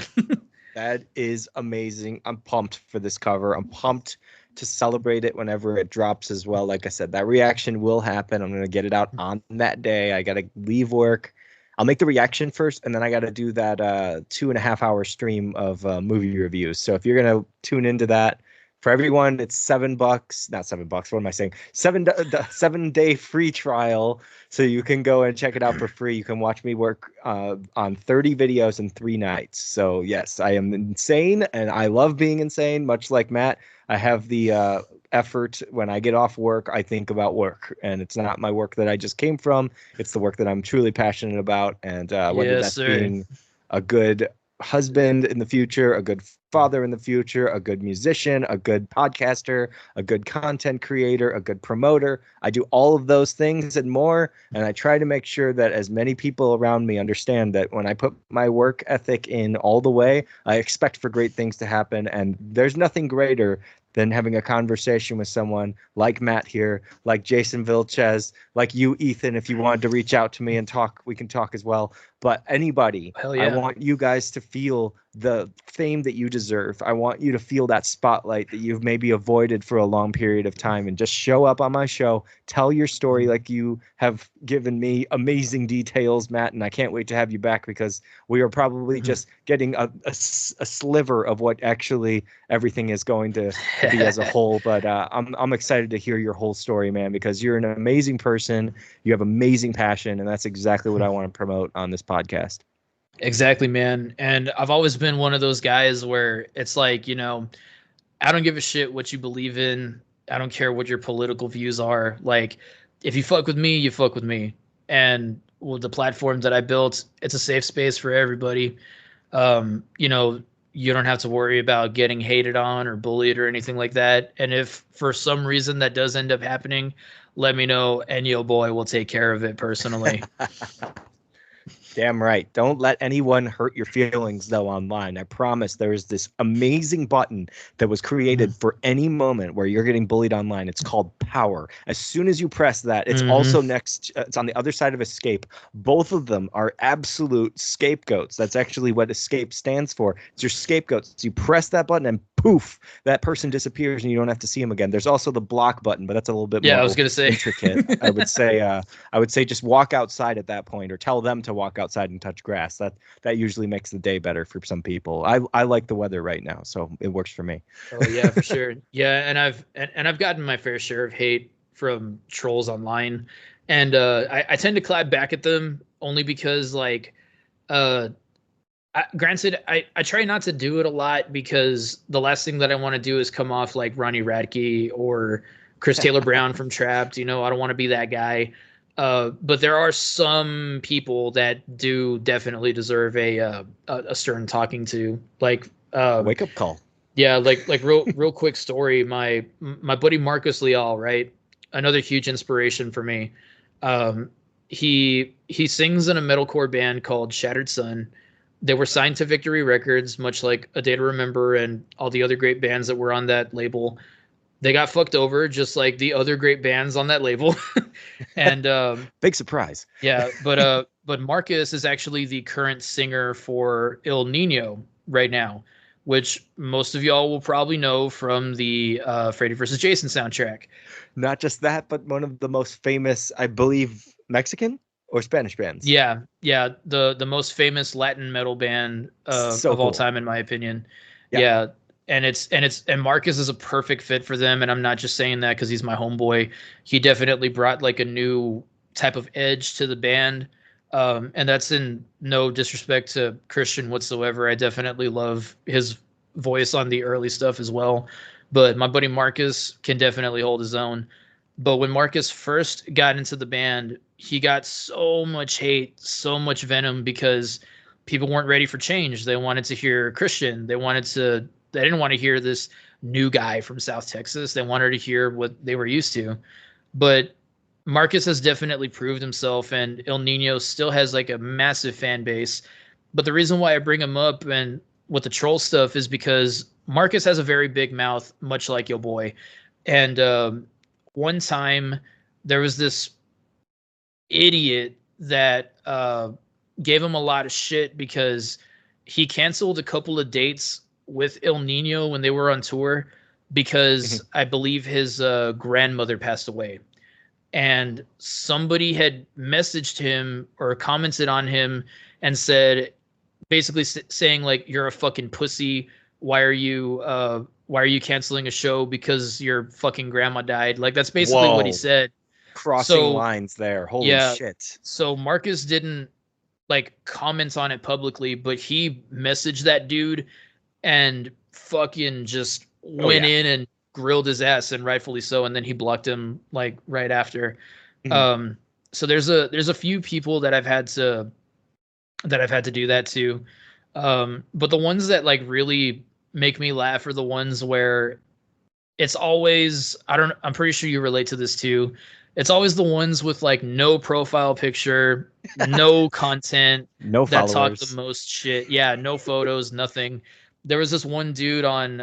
That is amazing. I'm pumped for this cover. I'm pumped to celebrate it whenever it drops as well. Like I said, that reaction will happen. I'm going to get it out on that day. I got to leave work. I'll make the reaction first, and then I got to do that 2.5 hour stream of movie reviews. So if you're going to tune into that, for everyone, it's $7. Not $7. What am I saying? 7 day free trial, so you can go and check it out for free. You can watch me work on 30 videos in 3 nights. So yes, I am insane, and I love being insane. Much like Matt, I have the effort when I get off work. I think about work, and it's not my work that I just came from. It's the work that I'm truly passionate about, and whether Yes, that's sir. being a good husband in the future, a good father in the future, a good musician, a good podcaster, a good content creator, a good promoter. I do all of those things and more. And I try to make sure that as many people around me understand that when I put my work ethic in all the way, I expect for great things to happen. And there's nothing greater than having a conversation with someone like Matt here, like Jason Vilches, like you, Ethan. If you wanted to reach out to me and talk, we can talk as well. But anybody, Hell I yeah. want you guys to feel the fame that you deserve. I want you to feel that spotlight that you've maybe avoided for a long period of time, and just show up on my show, tell your story like you have given me amazing details, Matt, and I can't wait to have you back because we are probably just getting a sliver of what actually everything is going to be as a whole. But I'm excited to hear your whole story, man, because you're an amazing person. You have amazing passion, and that's exactly what I want to promote on this podcast. Exactly, man. And I've always been one of those guys where it's like, I don't give a shit what you believe in. I don't care what your political views are. Like, if you fuck with me, you fuck with me. And with the platform that I built, it's a safe space for everybody. You don't have to worry about getting hated on or bullied or anything like that. And if for some reason that does end up happening, let me know, and yo boy will take care of it personally. Damn right. Don't let anyone hurt your feelings, though, online. I promise there is this amazing button that was created for any moment where you're getting bullied online. It's called power. As soon as you press that, it's also next, it's on the other side of escape. Both of them are absolute scapegoats. That's actually what escape stands for. It's your scapegoats. You press that button and poof, that person disappears and you don't have to see him again. There's also the block button, but that's a little bit Yeah, more I was gonna say. intricate. I would say just walk outside at that point, or tell them to walk outside and touch grass. That usually makes the day better for some people. I like the weather right now, so it works for me. Oh yeah, for sure. Yeah, and I've gotten my fair share of hate from trolls online, and I tend to clap back at them only because like, granted, I try not to do it a lot because the last thing that I want to do is come off like Ronnie Radke or Chris Taylor Brown from Trapped. I don't want to be that guy. But there are some people that do definitely deserve a stern talking to. Like, Wake up call. yeah, like real quick story. My buddy Marcus Leal, right? Another huge inspiration for me. Um, he sings in a metalcore band called Shattered Sun. They were signed to Victory Records, much like A Day to Remember and all the other great bands that were on that label. They got fucked over, just like the other great bands on that label. And Big surprise. yeah, but Marcus is actually the current singer for Il Nino right now, which most of y'all will probably know from the Freddy vs. Jason soundtrack. Not just that, but one of the most famous, I believe, Mexican or Spanish bands. Yeah, yeah, the most famous Latin metal band So of all cool. time, in my opinion. Yeah. Yeah, and Marcus is a perfect fit for them, and I'm not just saying that because he's my homeboy. He definitely brought like a new type of edge to the band, and that's in no disrespect to Christian whatsoever. I definitely love his voice on the early stuff as well, but my buddy Marcus can definitely hold his own. But when Marcus first got into the band, he got so much hate, so much venom because people weren't ready for change. They wanted to hear Christian. They didn't want to hear this new guy from South Texas. They wanted to hear what they were used to. But Marcus has definitely proved himself, and El Nino still has like a massive fan base. But the reason why I bring him up and with the troll stuff is because Marcus has a very big mouth, much like your boy. And one time there was this idiot that gave him a lot of shit because he canceled a couple of dates with El Nino when they were on tour because I believe his grandmother passed away. And somebody had messaged him or commented on him and said, basically saying like, "You're a fucking pussy. Why are you canceling a show because your fucking grandma died?" Like that's basically what he Whoa. said. Crossing So lines there. Holy yeah, shit. so Marcus didn't like comment on it publicly, but he messaged that dude and fucking just Oh, went yeah. in and grilled his ass, and rightfully so. And then he blocked him like right after. Mhm. So there's a few people that I've had to do that to. But the ones that like really make me laugh are the ones where it's always I'm pretty sure you relate to this too. It's always the ones with like no profile picture, no content No that talk the followers. most shit. Yeah, no photos, nothing. There was this one dude on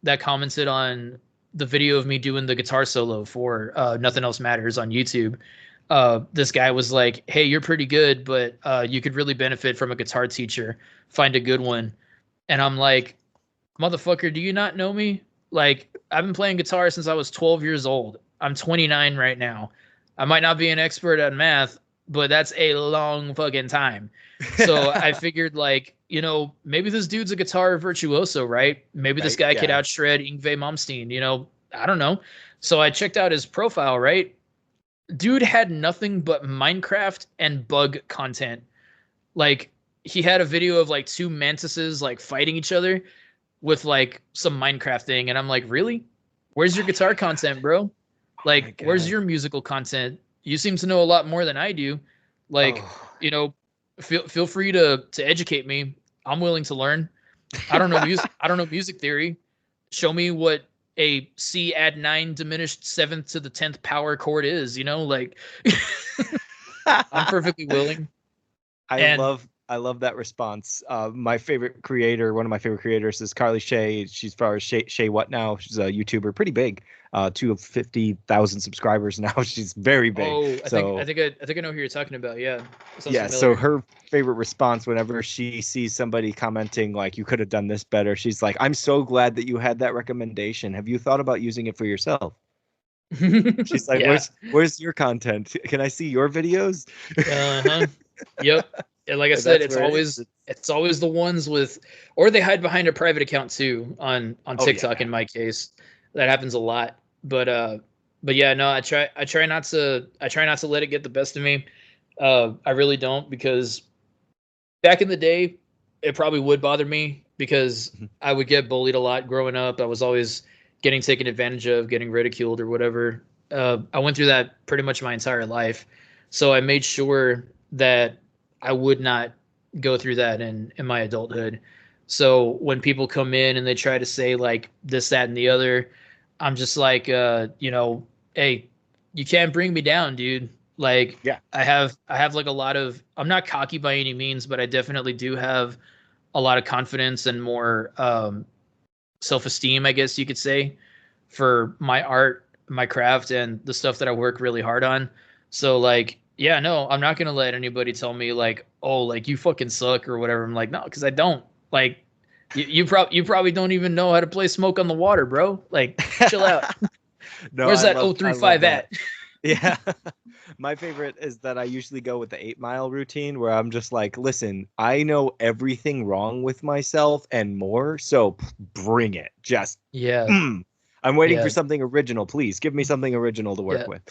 that commented on the video of me doing the guitar solo for Nothing Else Matters on YouTube. This guy was like, "Hey, you're pretty good, but you could really benefit from a guitar teacher. Find a good one." And I'm like, "Motherfucker, do you not know me? Like, I've been playing guitar since I was 12 years old. I'm 29 right now. I might not be an expert at math, but that's a long fucking time." So I figured, like, maybe this dude's a guitar virtuoso, right? Maybe this Right? guy could Yeah. outshred Yngwie Malmsteen, I don't know. So I checked out his profile, right? Dude had nothing but Minecraft and bug content. Like, he had a video of like two mantises like fighting each other with like some Minecraft thing, and I'm like, really? Where's your guitar content, bro? Oh my Like, where's God. your musical content? You seem to know a lot more than I do. Like, Oh. you know, feel free to educate me. I'm willing to learn. I don't know music. I don't know music theory. Show me what a C add 9 diminished 7th to the 10th power chord is. Like I'm perfectly willing. And I love that response. My favorite creator, one of my favorite creators is Carly Shay. She's far as Shay What Now. She's a YouTuber, pretty big. 250,000 subscribers now. She's very big. oh, I think I So think I think I know who you're talking about. Yeah, it sounds yeah, so familiar. her favorite response whenever she sees somebody commenting like you could have done this better, she's like, "I'm so glad that you had that recommendation. Have you thought about using it for yourself?" She's like, Yeah. "Where's your content? Can I see your videos?" Uh-huh. Yep. And like I And said, that's it's where it is. always it's always the ones with, or they hide behind a private account too on Oh TikTok yeah. in my case. That happens a lot. But yeah, no, I try not to let it get the best of me. I really don't, because back in the day it probably would bother me because I would get bullied a lot growing up. I was always getting taken advantage of, getting ridiculed or whatever. I went through that pretty much my entire life. So I made sure that I would not go through that in my adulthood. So when people come in and they try to say like this, that, and the other, I'm just like, hey, you can't bring me down, dude. Like Yeah. I have like a lot of, I'm not cocky by any means, but I definitely do have a lot of confidence and more self-esteem, I guess you could say, for my art, my craft, and the stuff that I work really hard on. So like, yeah, no, I'm not gonna let anybody tell me like, oh, like you fucking suck or whatever. I'm like, no, because I don't. Like, you probably don't even know how to play Smoke on the Water, bro. Like, chill out. No, Where's that I love 035 that. at? Yeah. My favorite is that I usually go with the 8 Mile routine where I'm just like, listen, I know everything wrong with myself and more, so bring it. Just, Yeah, mm. I'm waiting for yeah, something original. Please give me something original to yeah. work with.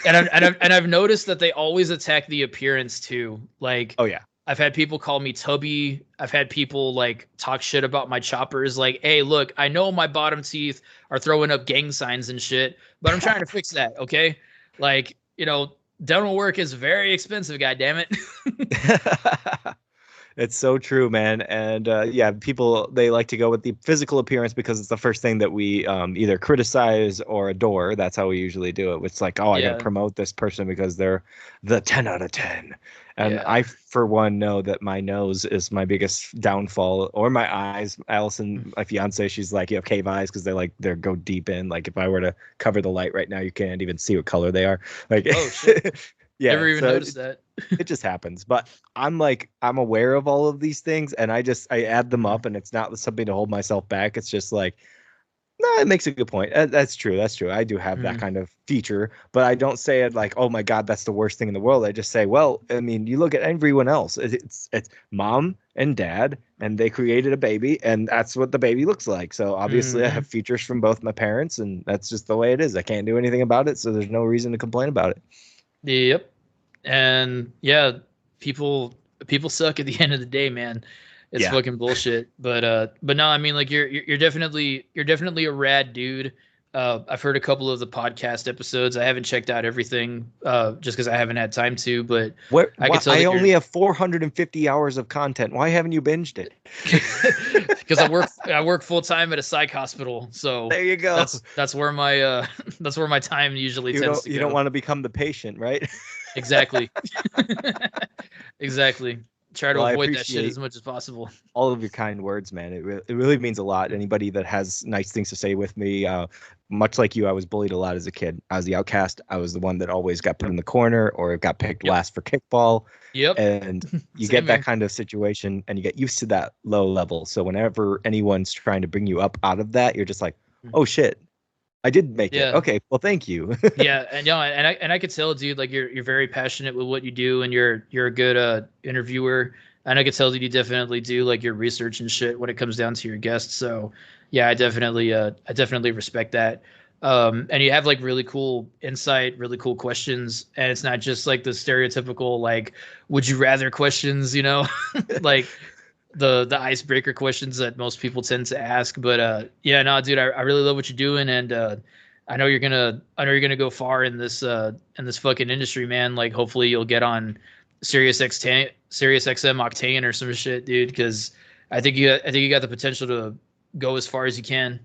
And I've noticed that they always attack the appearance too. Like Oh, yeah. I've had people call me tubby. I've had people like talk shit about my choppers. Like, hey, look, I know my bottom teeth are throwing up gang signs and shit, but I'm trying to fix that. Okay, like dental work is very expensive. God damn it. It's so true, man. And yeah, people they like to go with the physical appearance because it's the first thing that we either criticize or adore. That's how we usually do it. It's like, oh, I got to Yeah, promote this person because they're the 10 out of 10. And yeah. I, for one, know that my nose is my biggest downfall, or my eyes. Allison, my fiance, she's like, you have cave eyes because they go deep in. Like if I were to cover the light right now, you can't even see what color they are. Like, Oh shit. yeah. Never even So noticed that. it just happens. But I'm aware of all of these things and I add them Mhm. up and it's not something to hold myself back. It's just like, no, it makes a good point. That's true. That's true. I do have that Mhm. kind of feature, but I don't say it like, oh my God, that's the worst thing in the world. I just say, well, I mean, you look at everyone else. It's mom and dad, and they created a baby, and that's what the baby looks like. So obviously, I have Mhm. features from both my parents, and that's just the way it is. I can't do anything about it, so there's no reason to complain about it. Yep. And yeah, people people suck at the end of the day, man. It's Yeah. fucking bullshit. But no, I mean like you're definitely a rad dude. I've heard a couple of the podcast episodes. I haven't checked out everything just because I haven't had time to, but What? I could Why? tell I that only you're have 450 hours of content. Why haven't you binged it? because I work full time at a psych hospital, so There you go. that's where my that's where my time usually You tends don't to you don't go. want to become the patient, right? Exactly. Exactly. Try to Well, I avoid that shit appreciate as much as possible. all of your kind words, man. It really means a lot. Anybody that has nice things to say with me, much like you, I was bullied a lot as a kid. I was the outcast. I was the one that always got put in the corner or got picked Yep. last for kickball. Yep. And you Same get that here. kind of situation and you get used to that low level. So whenever anyone's trying to bring you up out of that, you're just like, oh shit, I did make it. Yeah. Okay, well, thank you. Yeah, and I could tell, dude, like you're very passionate with what you do, and you're a good interviewer, and I could tell that you definitely do like your research and shit when it comes down to your guests. So yeah, I definitely respect that. And you have like really cool insight, really cool questions, and it's not just like the stereotypical like would you rather questions, like the icebreaker questions that most people tend to ask. But yeah, no, dude, I really love what you're doing, and I know you're gonna go far in this fucking industry, man. Like hopefully you'll get on Sirius XM Octane or some shit, dude, because I think you got the potential to go as far as you can.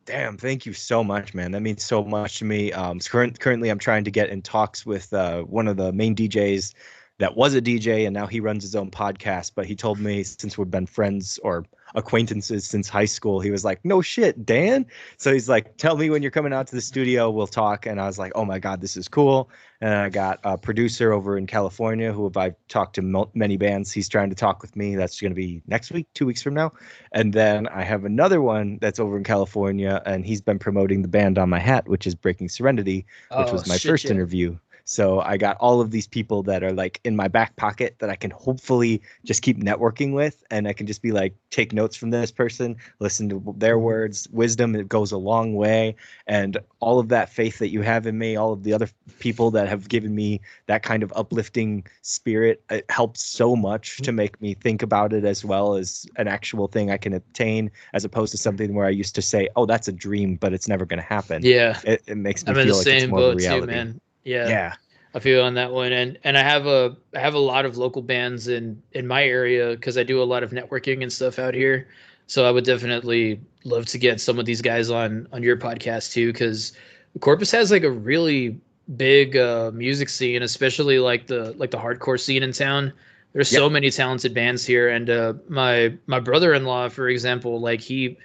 Damn, thank you so much, man. That means so much to me. Currently, I'm trying to get in talks with one of the main DJs that was a DJ, and now he runs his own podcast. But he told me since we've been friends or acquaintances since high school, he was like, "No shit, Dan." So he's like, "Tell me when you're coming out to the studio. We'll talk." And I was like, "Oh my God, this is cool." And I got a producer over in California who I've talked to many bands. He's trying to talk with me. That's going to be next week, 2 weeks from now. And then I have another one that's over in California, and he's been promoting the band on my hat, which is Breaking Serenity, which Oh was my shit, first yeah. interview. So I got all of these people that are like in my back pocket that I can hopefully just keep networking with, and I can just be like, take notes from this person, listen to their words, wisdom. It goes a long way, and all of that faith that you have in me, all of the other people that have given me that kind of uplifting spirit, it helps so much to make me think about it as well as an actual thing I can obtain, as opposed to something where I used to say, oh, that's a dream, but it's never going to happen. Yeah. It makes me I'm in the feel like it's same more of a boat too, reality. man. Yeah. Yeah. I feel on that one, and I have a lot of local bands in my area because I do a lot of networking and stuff out here. So I would definitely love to get some of these guys on your podcast too, because Corpus has like a really big music scene, especially like the hardcore scene in town. There's Yep. so many talented bands here, and my brother-in-law, for example, like he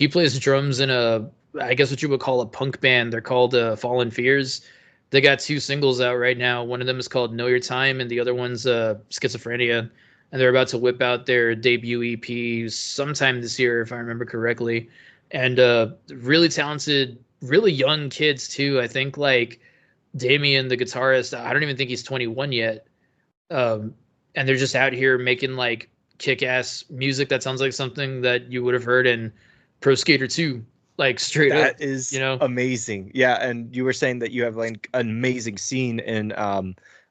plays drums in a, I guess what you would call a punk band. They're called Fallen Fears. They got two singles out right now. One of them is called Know Your Time, and the other one's Schizophrenia. And they're about to whip out their debut EP sometime this year, if I remember correctly. And really talented, really young kids too. I think like Damien, the guitarist, I don't even think he's 21 yet. And they're just out here making like kick-ass music that sounds like something that you would have heard in Pro Skater 2, like straight up. That is You know, amazing. Yeah, and you were saying that you have like an amazing scene in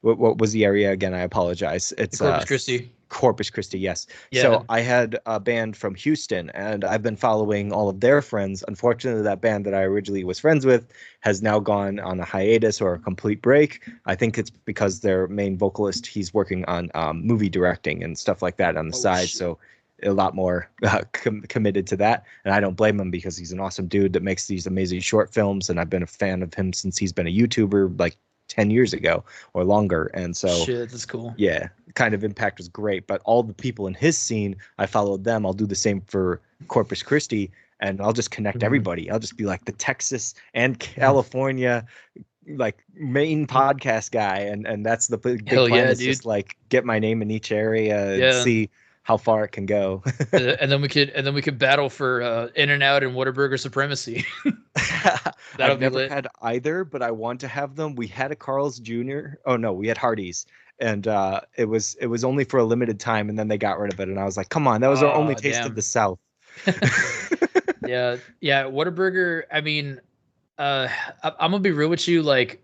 what was the area again? I apologize. It's Corpus Christi. Corpus Christi, yes. Yeah. So I had a band from Houston, and I've been following all of their friends. Unfortunately, that band that I originally was friends with has now gone on a hiatus or a complete break. I think it's because their main vocalist, he's working on movie directing and stuff like that on the side. Shit. So a lot more committed to that, and I don't blame him because he's an awesome dude that makes these amazing short films, and I've been a fan of him since he's been a YouTuber like 10 years ago or longer. And so Shit, that's cool. yeah, kind of impact was great, but all the people in his scene, I followed them. I'll do the same for Corpus Christi, and I'll just connect everybody. I'll just be like the Texas and California like main podcast guy, and that's the big Hell plan, yeah, is dude. just like get my name in each area and Yeah. see how far it can go. And then we could battle for In-N-Out and Whataburger supremacy. That'll I've be never lit. had either, but I want to have them. We had a Carl's Jr. Oh no, we had Hardee's, and it was only for a limited time, and then they got rid of it. And I was like, come on, that was our only Aw, taste damn. of the South. Yeah, yeah. Whataburger. I mean, I'm gonna be real with you. Like,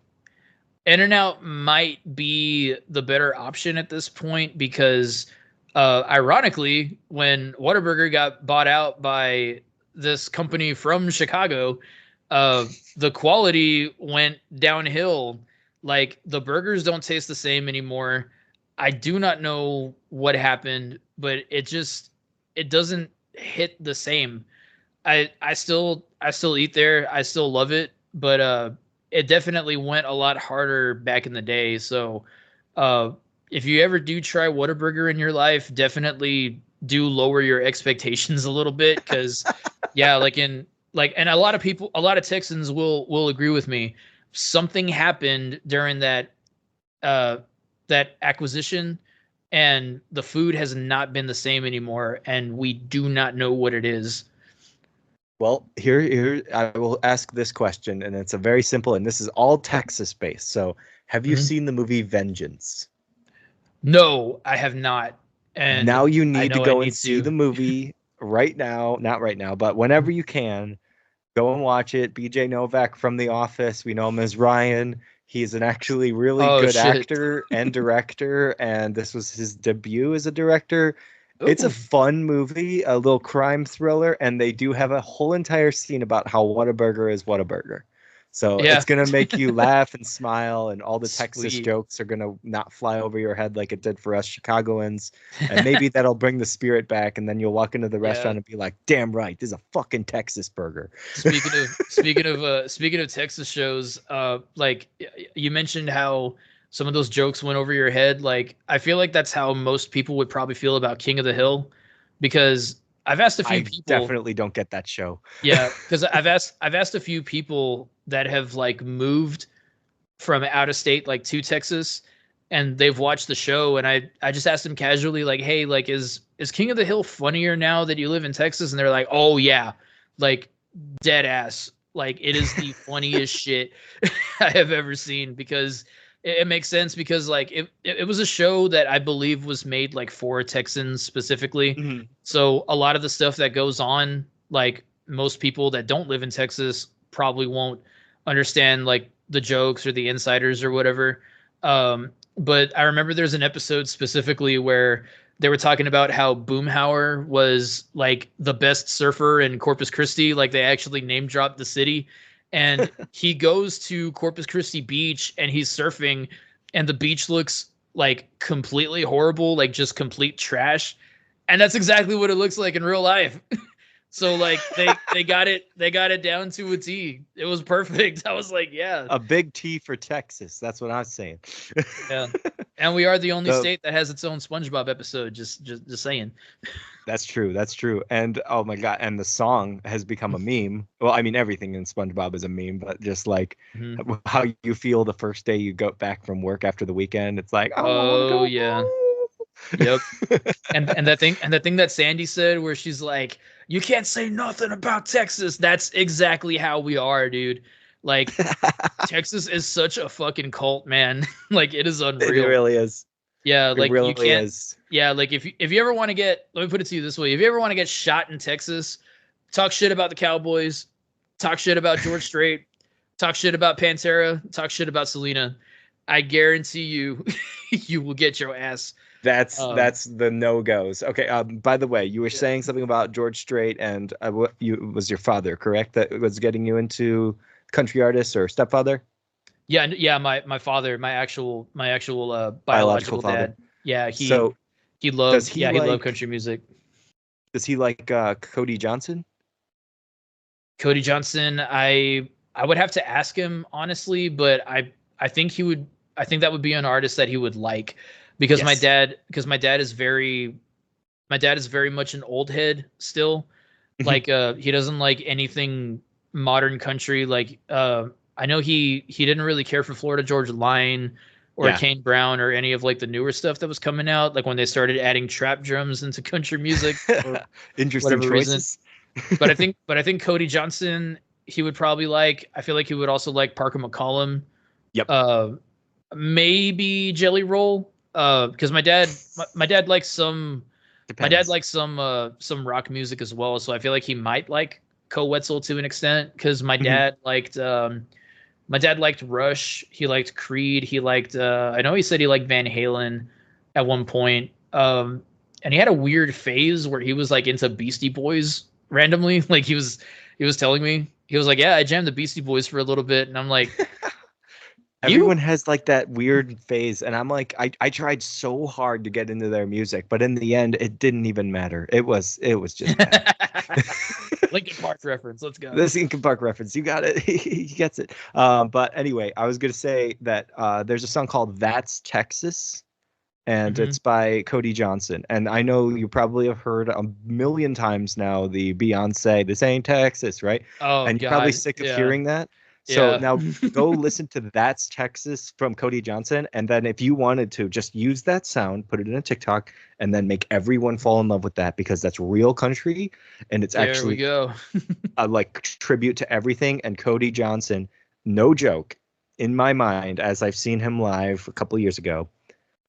In-N-Out might be the better option at this point because, ironically, when Whataburger got bought out by this company from Chicago, the quality went downhill. Like, the burgers don't taste the same anymore. I do not know what happened, but it doesn't hit the same. I still eat there. I still love it, but it definitely went a lot harder back in the day. So if you ever do try Whataburger in your life, definitely do lower your expectations a little bit, because yeah, and a lot of people, a lot of Texans will agree with me. Something happened during that acquisition, and the food has not been the same anymore, and we do not know what it is. Well, here I will ask this question, and it's a very simple, and this is all Texas based. So, have you Mhm. seen the movie Vengeance? No, I have not. And Now you I need to know I go need and see to. the movie right now. Not right now, but whenever you can, go and watch it. BJ Novak from The Office, we know him as Ryan. He's an actually really Oh good shit. actor and director, and this was his debut as a director. It's a Ooh. fun movie, a little crime thriller, and they do have a whole entire scene about how Whataburger is Whataburger. So Yeah. it's gonna make you laugh and smile, and all the Texas Sweet. jokes are gonna not fly over your head like it did for us Chicagoans. And maybe that'll bring the spirit back, and then you'll walk into the Yeah. restaurant and be like, "Damn right, this is a fucking Texas burger." Speaking of Texas shows, you mentioned how some of those jokes went over your head. Like, I feel like that's how most people would probably feel about King of the Hill, because I've asked a few I people. definitely don't get that show. Yeah, because I've asked a few people that have like moved from out of state, like to Texas, and they've watched the show, and I just asked them casually, like, hey, like, is King of the Hill funnier now that you live in Texas? And they're like, oh yeah, like, dead ass, like, it is the funniest shit I have ever seen, because it makes sense because like it was a show that I believe was made like for Texans specifically. Hmm. So a lot of the stuff that goes on, like most people that don't live in Texas probably won't understand like the jokes or the insiders or whatever. But I remember there's an episode specifically where they were talking about how Boomhauer was like the best surfer in Corpus Christi. Like they actually name dropped the city. And he goes to Corpus Christi Beach and he's surfing, and the beach looks like completely horrible, like just complete trash. And that's exactly what it looks like in real life. So like they got it down to a T. It was perfect. I was like, yeah. A big T for Texas. That's what I'm saying. Yeah. And we are the only state that has its own SpongeBob episode. Just saying. That's true. That's true. And oh my God. And the song has become a meme. Well, I mean, everything in SpongeBob is a meme, but just like how you feel the first day you go back from work after the weekend. It's like, oh yeah. Yep. And that thing that Sandy said where she's like, you can't say nothing about Texas. That's exactly how we are, dude. Like Texas is such a fucking cult, man. Like it is unreal. It really is. Yeah, like it really you can't. Is. Yeah, like if you ever want to get, let me put it to you this way: if you ever want to get shot in Texas, talk shit about the Cowboys, talk shit about George Strait, talk shit about Pantera, talk shit about Selena. I guarantee you, you will get your ass. That's the no-goes. Okay. By the way, you were saying something about George Strait, and was your father correct that was getting you into country artists, or stepfather? Yeah. My father, my actual biological father. dad. Yeah, he loved country music. Does he like Cody Johnson? Cody Johnson, I would have to ask him honestly, but I think he would. I think that would be an artist that he would like. Because my dad is very much an old head still. Like he doesn't like anything modern country. Like I know he didn't really care for Florida Georgia Line or Kane Brown or any of like the newer stuff that was coming out. Like when they started adding trap drums into country music. For interesting choices. But I think Cody Johnson he would probably like. I feel like he would also like Parker McCollum. Yep. Maybe Jelly Roll. Because my dad likes some. Depends. My dad likes some rock music as well, so I feel like he might like Co Wetzel to an extent. Because my dad liked Rush, he liked Creed, he liked I know he said he liked Van Halen at one point. And he had a weird phase where he was like into Beastie Boys randomly. Like he was telling me, he was like, yeah, I jammed the Beastie Boys for a little bit, and I'm like. Everyone has like that weird phase, and I'm like, I tried so hard to get into their music, but in the end, it didn't even matter. It was just bad. Linkin Park reference. Let's go. This Linkin Park reference. You got it. He gets it. But anyway, I was gonna say that there's a song called "That's Texas," and it's by Cody Johnson. And I know you probably have heard a million times now the Beyonce "This Ain't Texas," right? Oh, and you're probably sick of hearing that. So now go listen to That's Texas from Cody Johnson. And then if you wanted to just use that sound, put it in a TikTok, and then make everyone fall in love with that, because that's real country. And it's actually go. a like tribute to everything. And Cody Johnson, no joke, in my mind, as I've seen him live a couple of years ago,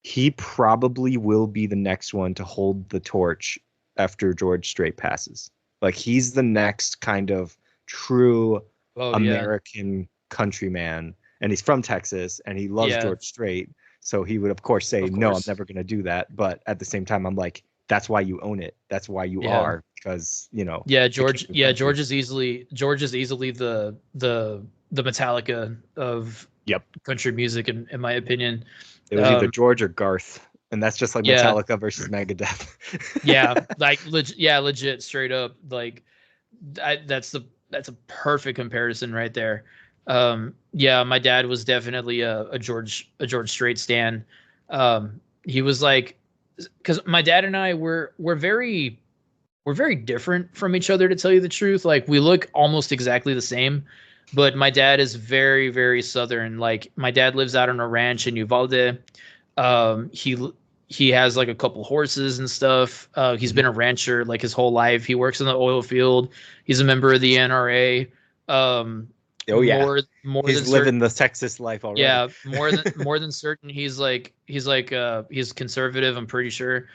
he probably will be the next one to hold the torch after George Strait passes. Like he's the next kind of true American countryman, and he's from Texas, and he loves George Strait, so he would of course say, no, I'm never going to do that. But at the same time, I'm like, that's why you own it, that's why you are, because George is easily the Metallica of country music, in my opinion. It was either George or Garth, and that's just like Metallica versus Megadeth. Legit, straight up, like that's a perfect comparison right there. My dad was definitely a George Strait stan. He was like, because my dad and I we're very different from each other, to tell you the truth. Like we look almost exactly the same, but my dad is very, very Southern. Like my dad lives out on a ranch in Uvalde. He has like a couple horses and stuff. He's been a rancher like his whole life. He works in the oil field. He's a member of the NRA. Oh yeah, more he's than living certain. the Texas life already. Yeah, more than certain. He's conservative. I'm pretty sure.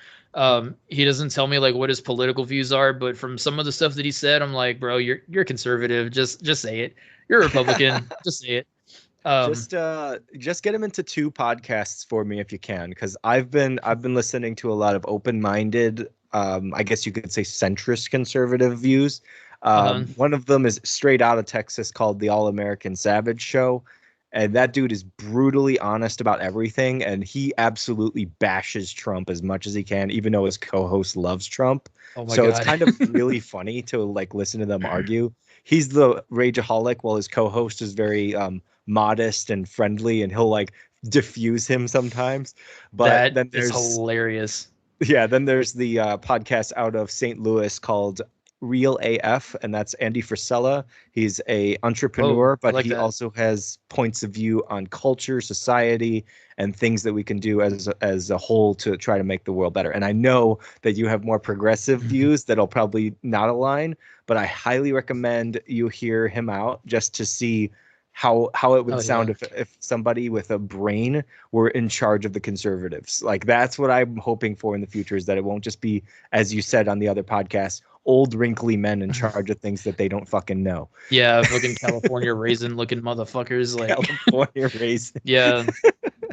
He doesn't tell me like what his political views are, but from some of the stuff that he said, I'm like, bro, you're conservative. Just say it. You're a Republican. Just say it. Just get him into 2 podcasts for me if you can, because I've been listening to a lot of open-minded, I guess you could say centrist conservative views. Uh-huh. One of them is straight out of Texas called the All American Savage Show, and that dude is brutally honest about everything, and he absolutely bashes Trump as much as he can, even though his co-host loves Trump. Oh my So it's God. kind of really funny to like listen to them argue. He's the rageaholic, while his co-host is very modest and friendly, and he'll like diffuse him sometimes. But That then is there's hilarious. then there's the podcast out of St. Louis called Real AF, and that's Andy Frisella. He's a Oh, entrepreneur, I but like he that. also has points of view on culture, society, and things that we can do as a whole to try to make the world better. And I know that you have more progressive views that'll probably not align, but I highly recommend you hear him out just to see how it would Oh sound yeah. if somebody with a brain were in charge of the conservatives. Like that's what I'm hoping for in the future, is that it won't just be, as you said on the other podcast, old wrinkly men in charge of things that they don't fucking know. Yeah, fucking California raisin looking motherfuckers. Like, California raisin. yeah,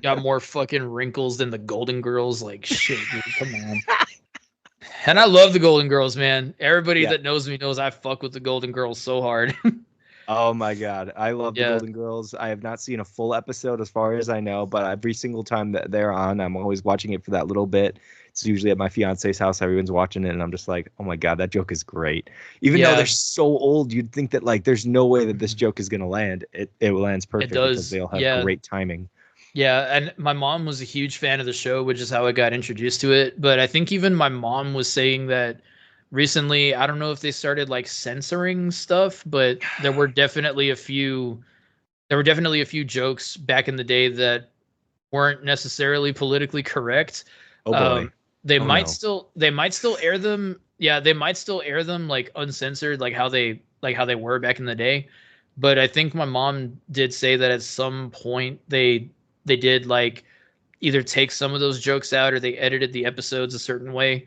got more fucking wrinkles than the Golden Girls. Like, shit, dude, come on. And I love the Golden Girls, man. Everybody Yeah. that knows me knows I fuck with the Golden Girls so hard. Oh my God. I love the Yeah, Golden Girls. I have not seen a full episode as far as I know, but every single time that they're on, I'm always watching it for that little bit. It's usually at my fiance's house. Everyone's watching it, and I'm just like, oh my God, that joke is great. Even though they're yeah, so old, you'd think that like there's no way that this joke is gonna land. It lands it perfect because does. they all have Yeah, great timing. yeah. And my mom was a huge fan of the show, which is how I got introduced to it. But I think even my mom was saying that recently, I don't know if they started like censoring stuff, but there were definitely a few jokes back in the day that weren't necessarily politically correct. Oh boy. Um, Oh no. they might still air them. Yeah, they might still air them like uncensored, like how they were back in the day. But I think my mom did say that at some point they did like either take some of those jokes out or they edited the episodes a certain way.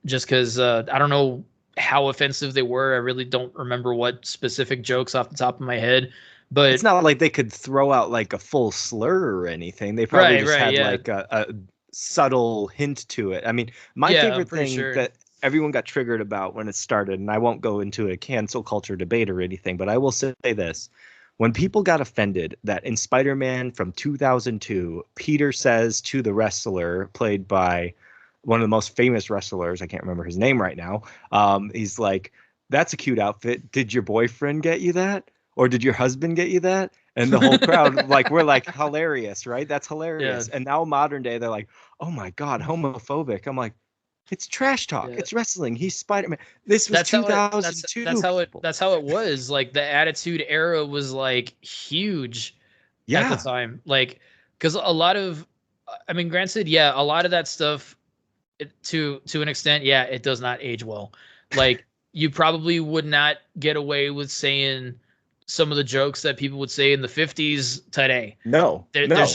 Just because I don't know how offensive they were. I really don't remember what specific jokes off the top of my head. It's But not like they could throw out like a full slur or anything. They probably right, just right, had yeah, like a subtle hint to it. I mean, my yeah, I'm favorite pretty thing sure. that everyone got triggered about when it started, and I won't go into a cancel culture debate or anything, but I will say this. When people got offended that in Spider-Man from 2002, Peter says to the wrestler played by one of the most famous wrestlers, I can't remember his name right now, he's like, that's a cute outfit. Did your boyfriend get you that? Or did your husband get you that? And the whole crowd, like, we're like, hilarious, right? That's Yeah, hilarious. And now modern day, they're like, oh my God, homophobic. I'm like, it's trash talk. yeah. It's wrestling. He's Spider-Man. This was 2002, people. That's how it was. Like the Attitude Era was like huge at the Yeah. time. Like because a lot of, I mean, granted, yeah, a lot of that stuff, to an extent, yeah, it does not age well. Like you probably would not get away with saying some of the jokes that people would say in the 50s today. No, no.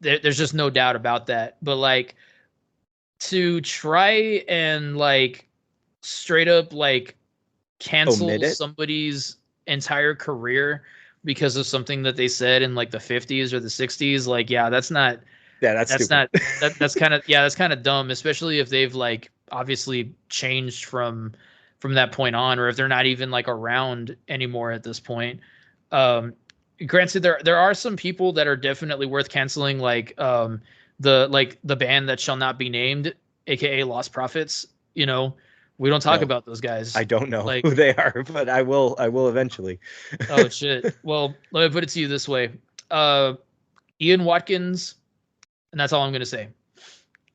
There's just no doubt about that. But like to try and like straight up like Omit cancel it. somebody's entire career because of something that they said in like the 50s or the 60s, like yeah, Yeah, that's that's stupid. not that's kind of, yeah, that's kind of dumb, especially if they've like obviously changed from that point on, or if they're not even like around anymore at this point. um Granted, there are some people that are definitely worth canceling, like the band that shall not be named, aka Lost Prophets. You know, we don't talk No, about those guys. I don't know Like, who they are, but I will. I will eventually. oh shit. Well, let me put it to you this way. uh Ian Watkins, and that's all I'm gonna say.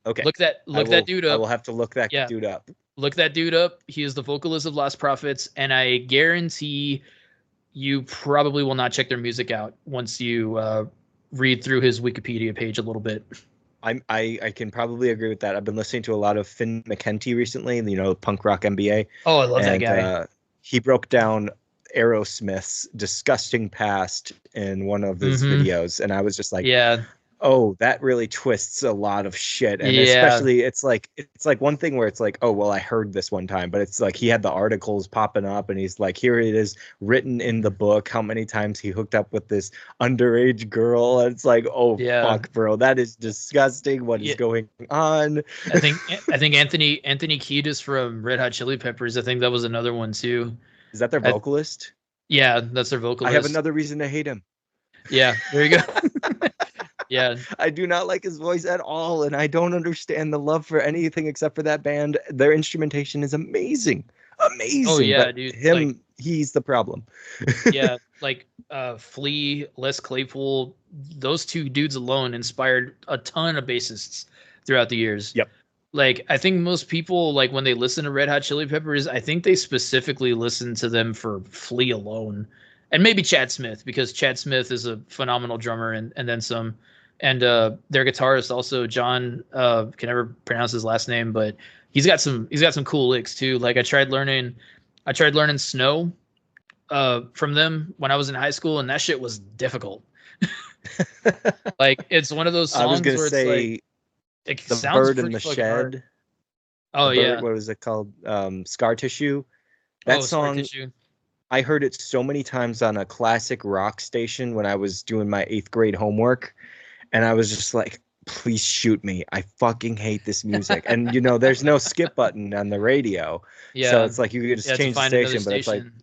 Okay. Look that dude I up. will have to look that Yeah, dude up. look that dude up. He is the vocalist of Lost Prophets, and I guarantee you probably will not check their music out once you read through his Wikipedia page a little bit. I can probably agree with that. I've been listening to a lot of Finn McKenty recently, punk rock MBA, Oh, I love that and guy. he broke down Aerosmith's disgusting past in one of his videos, and I was just like, yeah, oh, that really twists a lot of shit. And yeah, especially it's like one thing where it's like, oh well, I heard this one time, but it's like he had the articles popping up and he's like, here it is written in the book how many times he hooked up with this underage girl. And it's like, oh yeah. fuck, bro, that is disgusting. What is going on? I think Anthony Kiedis from Red Hot Chili Peppers, I think that was another one too. Is that their vocalist? Yeah, that's their vocalist. I have another reason to hate him. Yeah, there you go. Yeah, I do not like his voice at all, and I don't understand the love for anything except for that band. Their instrumentation is amazing. Oh yeah, but dude. Him, he's the problem. Yeah, like Flea, Les Claypool, those two dudes alone inspired a ton of bassists throughout the years. Yep. Like, I think most people, like, when they listen to Red Hot Chili Peppers, I think they specifically listen to them for Flea alone. And maybe Chad Smith, because Chad Smith is a phenomenal drummer and then some. And their guitarist also, John, can never pronounce his last name, but he's got some cool licks too. Like I tried learning Snow from them when I was in high school, and that shit was difficult. Like, it's one of those songs I was gonna where say it's like, The sounds Bird in pretty the fucking Shed. hard. Oh The yeah. Bird, what was it called? Scar Tissue. That Scar song, Tissue. I heard it so many times on a classic rock station when I was doing my 8th grade homework. And I was just like, please shoot me. I fucking hate this music. And, you know, there's no skip button on the radio. Yeah. So it's like you could just change the station. But it's like, station.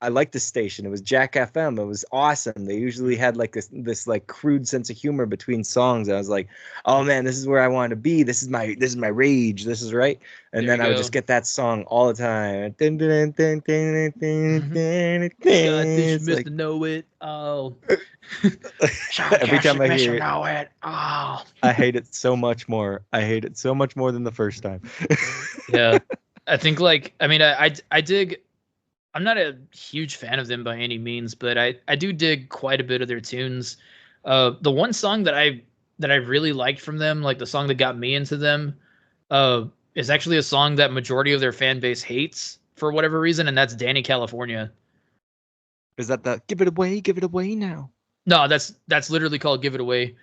I like the station. It was Jack FM. It was awesome. They usually had like this like crude sense of humor between songs. I was like, oh man, this is where I want to be. This is my rage. This is right. And There then you I would go. just get that song all the time. It's like, Mr. Know It. Oh. every time I hear it, Know It. Oh. I hate it so much more. I hate it so much more than the first time. Yeah. I think, like, I mean, I dig. I'm not a huge fan of them by any means, but I do dig quite a bit of their tunes. The one song that I really liked from them, like the song that got me into them, is actually a song that majority of their fan base hates for whatever reason, and that's Danny California. Is that the give it away now? No, that's literally called Give It Away.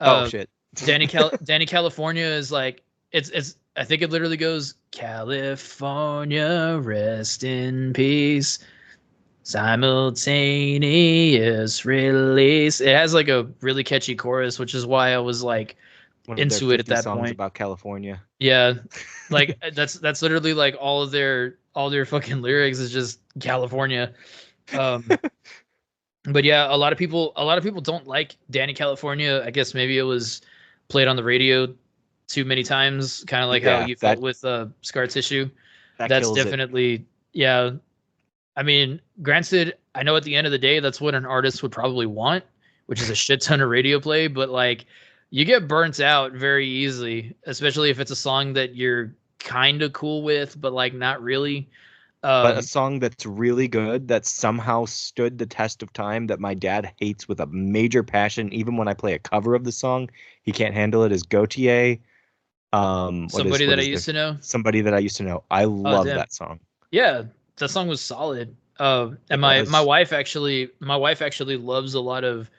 Oh shit. Danny California is like, it's I think it literally goes, California, rest in peace, simultaneous release. It has like a really catchy chorus, which is why I was like into it at that songs point. About California. Yeah, like that's literally like all their fucking lyrics is just California. But yeah, a lot of people don't like Danny California. I guess maybe it was played on the radio too many times, kind of like how you felt with Scar Tissue. That's definitely yeah. I mean, granted, I know at the end of the day that's what an artist would probably want, which is a shit ton of radio play, but like, you get burnt out very easily, especially if it's a song that you're kind of cool with, but like not really. But a song that's really good, that somehow stood the test of time, that my dad hates with a major passion, even when I play a cover of the song, he can't handle it, is Gautier. Somebody that I used to know. Somebody that I used to know. I love that song. Yeah, that song was solid. And my wife actually loves a lot of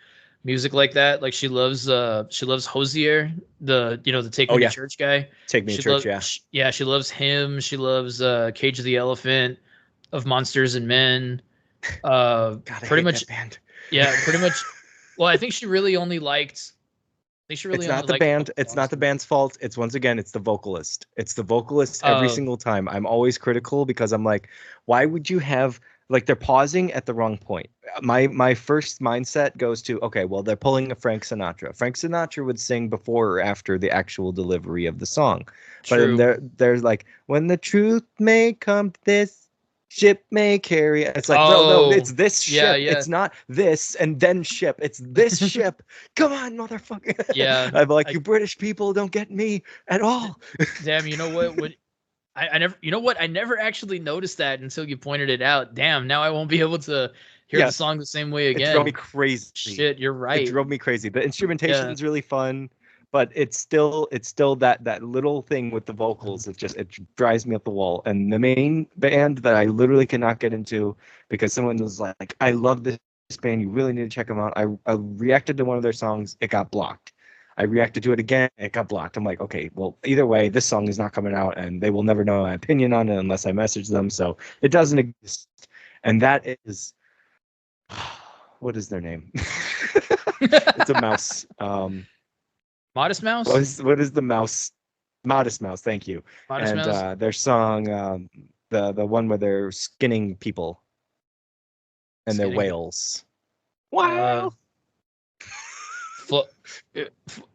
music like that. Like she loves Hosier, the Take Me to Church guy. Take Me to Church, yeah, she loves him. She loves Cage of the Elephant, of Monsters and Men. Pretty much. Yeah, pretty much. Well, I think she really only liked. It's not the band. It's not the band's fault. It's once again, it's the vocalist. It's the vocalist every single time. I'm always critical because I'm like, why would you have, like, they're pausing at the wrong point. My first mindset goes to, okay, well, they're pulling a Frank Sinatra. Frank Sinatra would sing before or after the actual delivery of the song. True. But there's like, when the truth may come to this ship may carry. It's like, no, it's this ship. Yeah. It's not this and then ship. It's this ship. Come on, motherfucker. Yeah. I'm like, you British people don't get me at all. Damn, you know what? I never actually noticed that until you pointed it out. Damn, now I won't be able to hear the song the same way again. It drove me crazy. Shit, you're right. It drove me crazy. The instrumentation is really fun, but it's still that little thing with the vocals. It drives me up the wall. And the main band that I literally cannot get into because someone was like, I love this band, you really need to check them out. I reacted to one of their songs, it got blocked. I reacted to it again, it got blocked. I'm like, okay, well, either way, this song is not coming out, and they will never know my opinion on it unless I message them. So it doesn't exist. And that is, what is their name? It's a mouse. Modest Mouse. What is the mouse? Modest Mouse. Thank you. Modest and Mouse. Their song, the one where they're skinning people, and they're whales. Wow.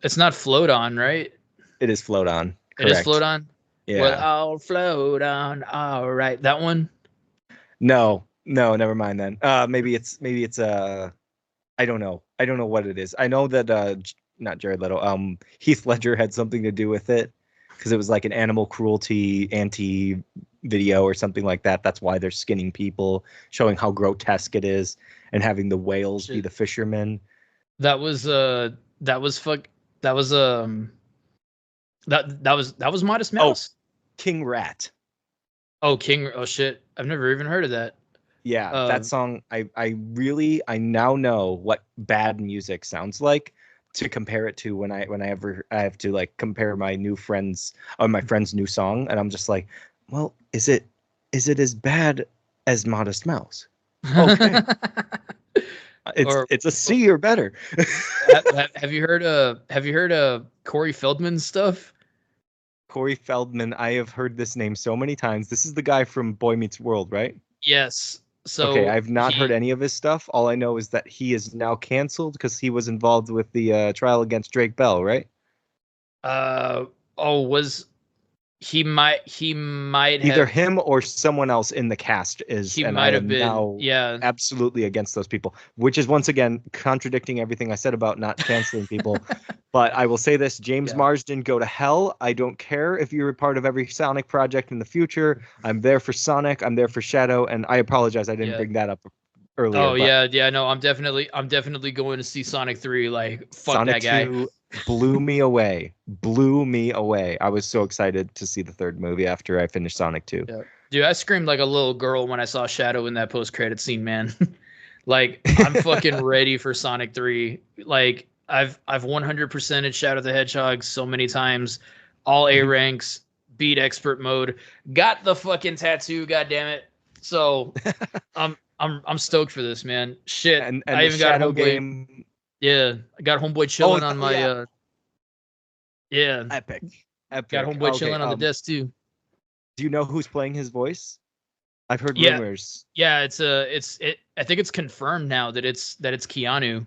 It's not Float On, right? It is Float On. Correct. It is Float On. Yeah. Well, I'll float on. All right, that one. No, never mind then. Maybe it's I don't know what it is. I know that not Jared Leto. Heath Ledger had something to do with it because it was like an animal cruelty anti video or something like that. That's why they're skinning people, showing how grotesque it is, and having the whales be the fishermen. That was Modest Mouse. Oh, King Rat. Oh, oh shit. I've never even heard of that. Yeah, that song, I now know what bad music sounds like to compare it to when I have to like compare my friend's new song, and I'm just like, well, is it as bad as Modest Mouse? Okay. It's a C or better. Have you heard of Corey Feldman's stuff? Corey Feldman, I have heard this name so many times. This is the guy from Boy Meets World, right? Yes. So okay, I've not heard any of his stuff. All I know is that he is now canceled because he was involved with the trial against Drake Bell, right? He might either him or someone else in the cast is. He might have been now absolutely against those people, which is once again contradicting everything I said about not canceling people. But I will say this: James Marsden, go to hell. I don't care if you're a part of every Sonic project in the future. I'm there for Sonic. I'm there for Shadow, and I apologize I didn't bring that up earlier. Oh yeah. No, I'm definitely going to see Sonic 3. Like fuck Sonic that guy. 2 blew me away. I was so excited to see the third movie after I finished Sonic 2. Yeah. Dude, I screamed like a little girl when I saw Shadow in that post-credit scene, man. Like I'm fucking ready for Sonic 3. Like I've 100%ed Shadow the Hedgehog so many times. All A ranks, beat expert mode, got the fucking tattoo, goddammit. So I'm stoked for this, man. Shit. And I even got Shadow game. Yeah, I got Homeboy chilling on my Epic. Got Homeboy chilling on the desk too. Do you know who's playing his voice? I've heard rumors. Yeah, I think it's confirmed now that it's Keanu.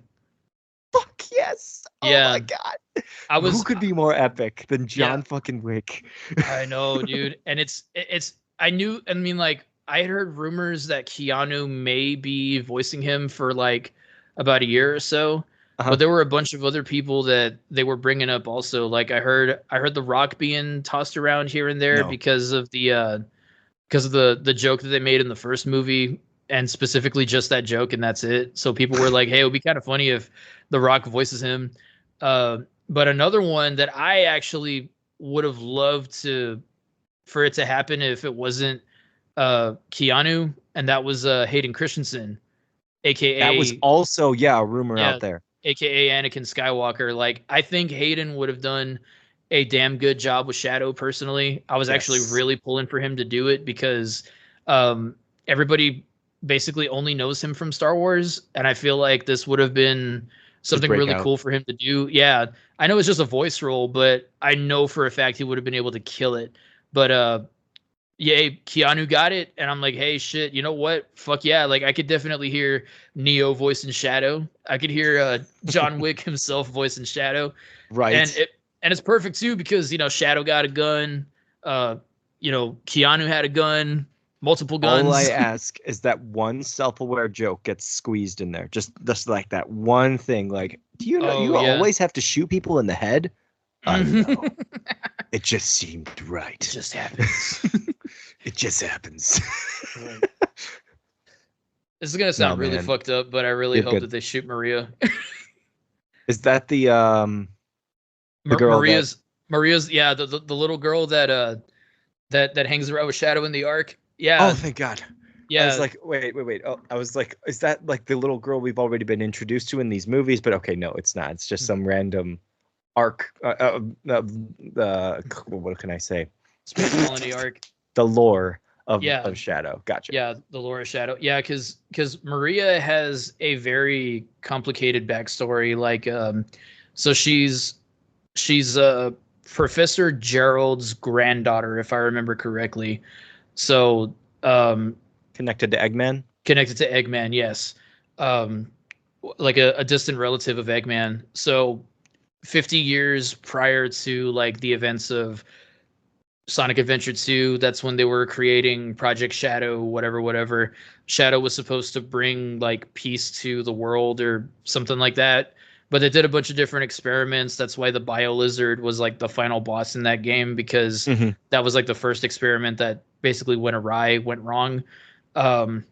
Fuck yes. Oh my god. Who could be more epic than John fucking Wick? I know, dude. And I had heard rumors that Keanu may be voicing him for like about a year or so. But there were a bunch of other people that they were bringing up also. Like I heard The Rock being tossed around here and there because of the joke that they made in the first movie, and specifically just that joke, and that's it. So people were like, "Hey, it would be kind of funny if The Rock voices him." But another one that I actually would have loved for it to happen if it wasn't Keanu, and that was Hayden Christensen, aka that was also a rumor out there. AKA Anakin Skywalker. Like, I think Hayden would have done a damn good job with Shadow personally. I was actually really pulling for him to do it because everybody basically only knows him from Star Wars, and I feel like this would have been something really cool for him to do. Yeah, I know it's just a voice role, but I know for a fact he would have been able to kill it. But Keanu got it, and I'm like, hey, shit, you know what? Fuck yeah. Like, I could definitely hear Neo voicing Shadow. I could hear John Wick himself voicing Shadow. Right. And it's perfect, too, because, Shadow got a gun. Keanu had a gun, multiple guns. All I ask is that one self-aware joke gets squeezed in there. Just like that one thing. Like, do you know you always have to shoot people in the head? I know. It just seemed right. It just happens. It just happens. This is gonna sound really fucked up, but I really hope that they shoot Maria. Is that the The girl Maria's yeah, the little girl that hangs around with Shadow in the Ark. Oh, Yeah, thank God. I was yeah. like, wait. Oh, I was like, is that like the little girl we've already been introduced to in these movies? But okay, no, it's not. It's just some random arc. What can I say? Space Colony Arc. The lore Yeah, of Shadow. Gotcha. yeah, the Laura Shadow. Yeah, because Maria has a very complicated backstory. Like, so she's Professor Gerald's granddaughter, if I remember correctly. So, Connected to Eggman. connected to Eggman, yes. Um, like a distant relative of Eggman. So, 50 years prior to like the events of Sonic Adventure 2, that's when they were creating Project Shadow, whatever. Shadow was supposed to bring like peace to the world or something like that. But they did a bunch of different experiments. That's why the Bio Lizard was like the final boss in that game, because that was like the first experiment that basically went awry, went wrong. Um,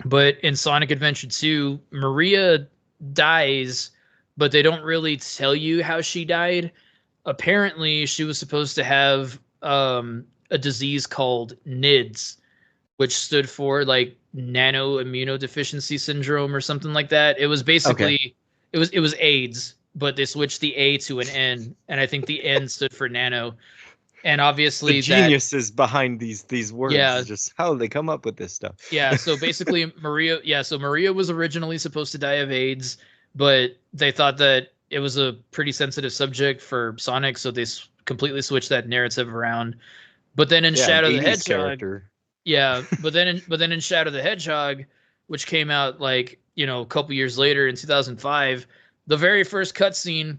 but in Sonic Adventure 2, Maria dies, but they don't really tell you how she died. Apparently, she was supposed to have a disease called NIDS, which stood for like nano immunodeficiency syndrome or something like that. It was basically it was AIDS, but they switched the A to an N, and I think the N stood for nano. And The obviously that geniuses behind these words yeah, is just how they come up with this stuff. yeah, so basically Maria was originally supposed to die of AIDS, but they thought that it was a pretty sensitive subject for Sonic, so they completely switched that narrative around. But then in Yeah, an Shadow the 80s Hedgehog, character. yeah, but then in Shadow the Hedgehog, which came out like, a couple years later in 2005, the very first cutscene,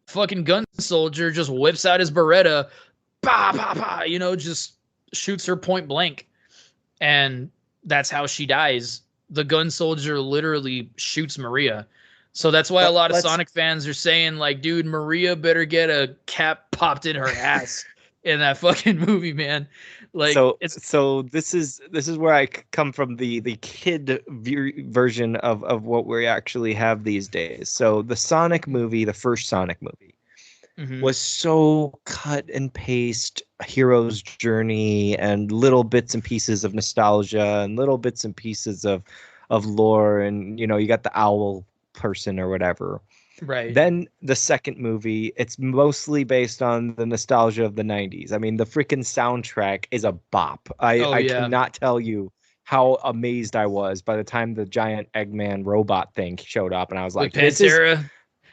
fucking gun soldier just whips out his Beretta, bah, bah, bah, just shoots her point blank. And that's how she dies. The gun soldier literally shoots Maria. So that's why a lot of Let's Sonic fans are saying, like, dude, Maria better get a cap popped in her ass in that fucking movie, man. Like, it's so this is where I come from, the kid version of what we actually have these days. So the Sonic movie, the first Sonic movie, was so cut and paste hero's journey and little bits and pieces of nostalgia and little bits and pieces of lore, and you got the owl person or whatever. right. Then the second movie, it's mostly based on the nostalgia of the 90s. I mean, the freaking soundtrack is a bop. Oh, I yeah. cannot tell you how amazed I was by the time the giant Eggman robot thing showed up, and I was like, With this is Pantera.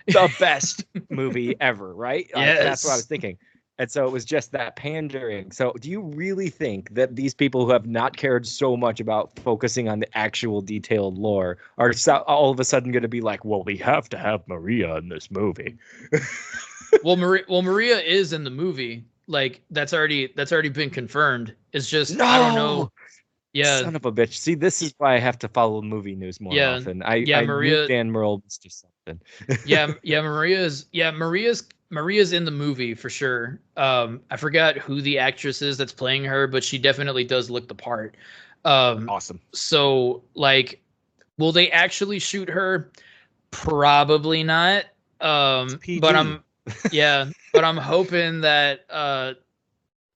the best movie ever, right? That's what I was Yes. thinking. And so it was just that pandering. So do you really think that these people who have not cared so much about focusing on the actual detailed lore are all of a sudden going to be like, well, we have to have Maria in this movie? Maria is in the movie. Like, that's already been confirmed. It's just, No! I don't know. Yeah. Son of a bitch. See, this is why I have to follow movie news more Yeah. often. Yeah, I knew Maria. Dan Merle was just something. Maria's in the movie for sure. I forgot who the actress is that's playing her, but she definitely does look the part. Awesome. So like, will they actually shoot her? Probably not. PG. But I'm hoping that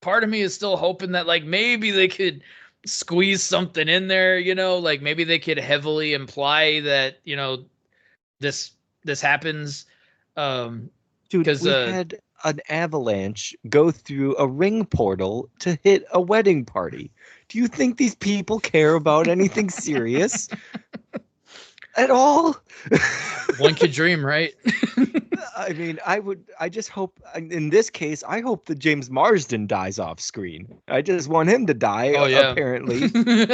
part of me is still hoping that like maybe they could squeeze something in there, like maybe they could heavily imply that, this happens. Dude, Because we had an avalanche go through a ring portal to hit a wedding party. Do you think these people care about anything serious at all? one could dream, right? I mean, I just hope, in this case, I hope that James Marsden dies off screen. I just want him to die, Oh, yeah. apparently,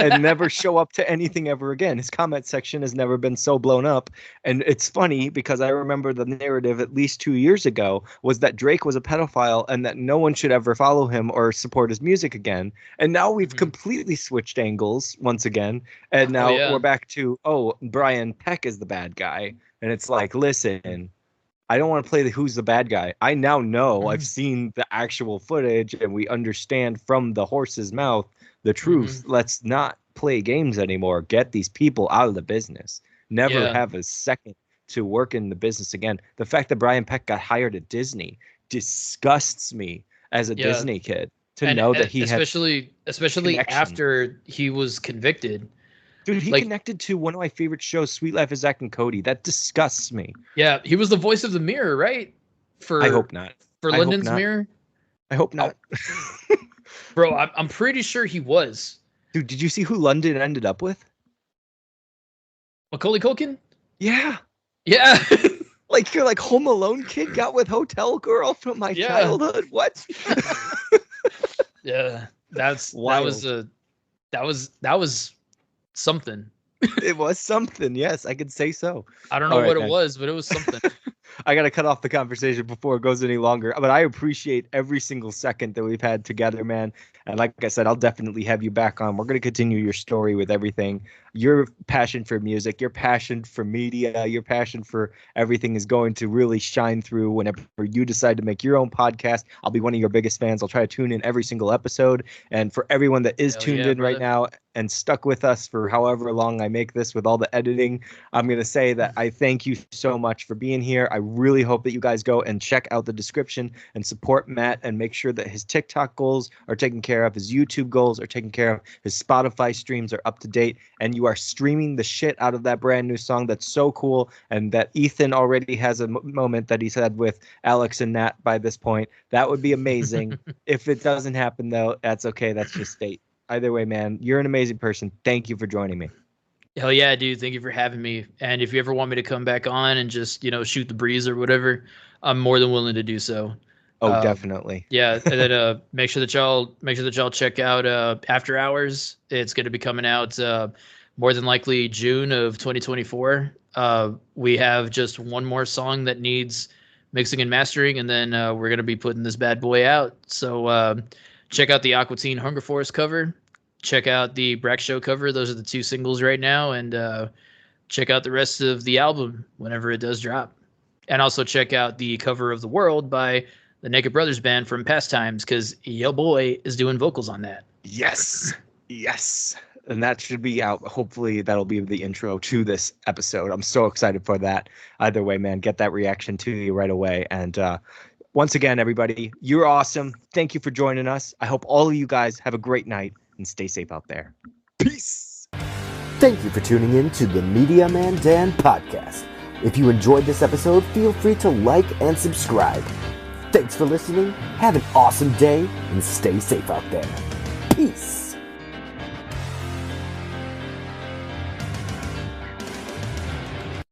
and never show up to anything ever again. His comment section has never been so blown up. And it's funny because I remember the narrative at least 2 years ago was that Drake was a pedophile and that no one should ever follow him or support his music again. And now we've completely switched angles once again. And now we're back to, Brian Peck is the bad guy. And it's like, listen, I don't want to play the who's the bad guy. I now know I've seen the actual footage and we understand from the horse's mouth the truth. Let's not play games anymore. Get these people out of the business. Never have a second to work in the business again. The fact that Brian Peck got hired at Disney disgusts me as a Yeah. Disney kid to And know that he especially connection. after he was convicted. Dude, he Like, connected to one of my favorite shows, Sweet Life of Zack and Cody. That disgusts me. yeah, he was the voice of the mirror, right? I hope not. For I hope London's not. Mirror. I hope not. Bro, I'm pretty sure he was. Dude, did you see who London ended up with? Macaulay Culkin? Yeah. Yeah. Like you're like Home Alone kid got with Hotel Girl from my Yeah. childhood. What? Yeah. Wild. That was something. It was something. Yes, I could say so. I don't know All right, what man. it was, but it was something. I got to cut off the conversation before it goes any longer. But I appreciate every single second that we've had together, man. And like I said, I'll definitely have you back on. We're going to continue your story with everything. Your passion for music, your passion for media, your passion for everything is going to really shine through whenever you decide to make your own podcast. I'll be one of your biggest fans. I'll try to tune in every single episode. And for everyone that is Hell tuned yeah, in right brother. now and stuck with us for however long I make this with all the editing, I'm going to say that I thank you so much for being here. I really hope that you guys go and check out the description and support Matt and make sure that his TikTok goals are taken care of, his YouTube goals are taken care of, his Spotify streams are up to date, and you are streaming the shit out of that brand new song that's so cool, and that Ethan already has a moment that he's had with Alex and Nat by this point. That would be amazing. If it doesn't happen, though, that's okay. That's just fate. Either way, man, you're an amazing person. Thank you for joining me. Hell yeah, dude. Thank you for having me. And if you ever want me to come back on and just, shoot the breeze or whatever, I'm more than willing to do so. Oh, definitely. Yeah, and then make sure that y'all check out After Hours. It's going to be coming out more than likely June of 2024. We have just one more song that needs mixing and mastering, and then we're going to be putting this bad boy out. So check out the Aqua Teen Hunger Force cover. Check out the Brack Show cover. Those are the two singles right now, and check out the rest of the album whenever it does drop. And also check out the cover of The World by the Naked Brothers Band from Past Times, because yo boy is doing vocals on that. Yes. Yes. And that should be out. Hopefully that'll be the intro to this episode. I'm so excited for that. Either way, man, get that reaction to you right away. And once again, everybody, you're awesome. Thank you for joining us. I hope all of you guys have a great night and stay safe out there. Peace. Thank you for tuning in to the Media Man Dan podcast. If you enjoyed this episode, feel free to like and subscribe. Thanks for listening, have an awesome day, and stay safe out there. Peace.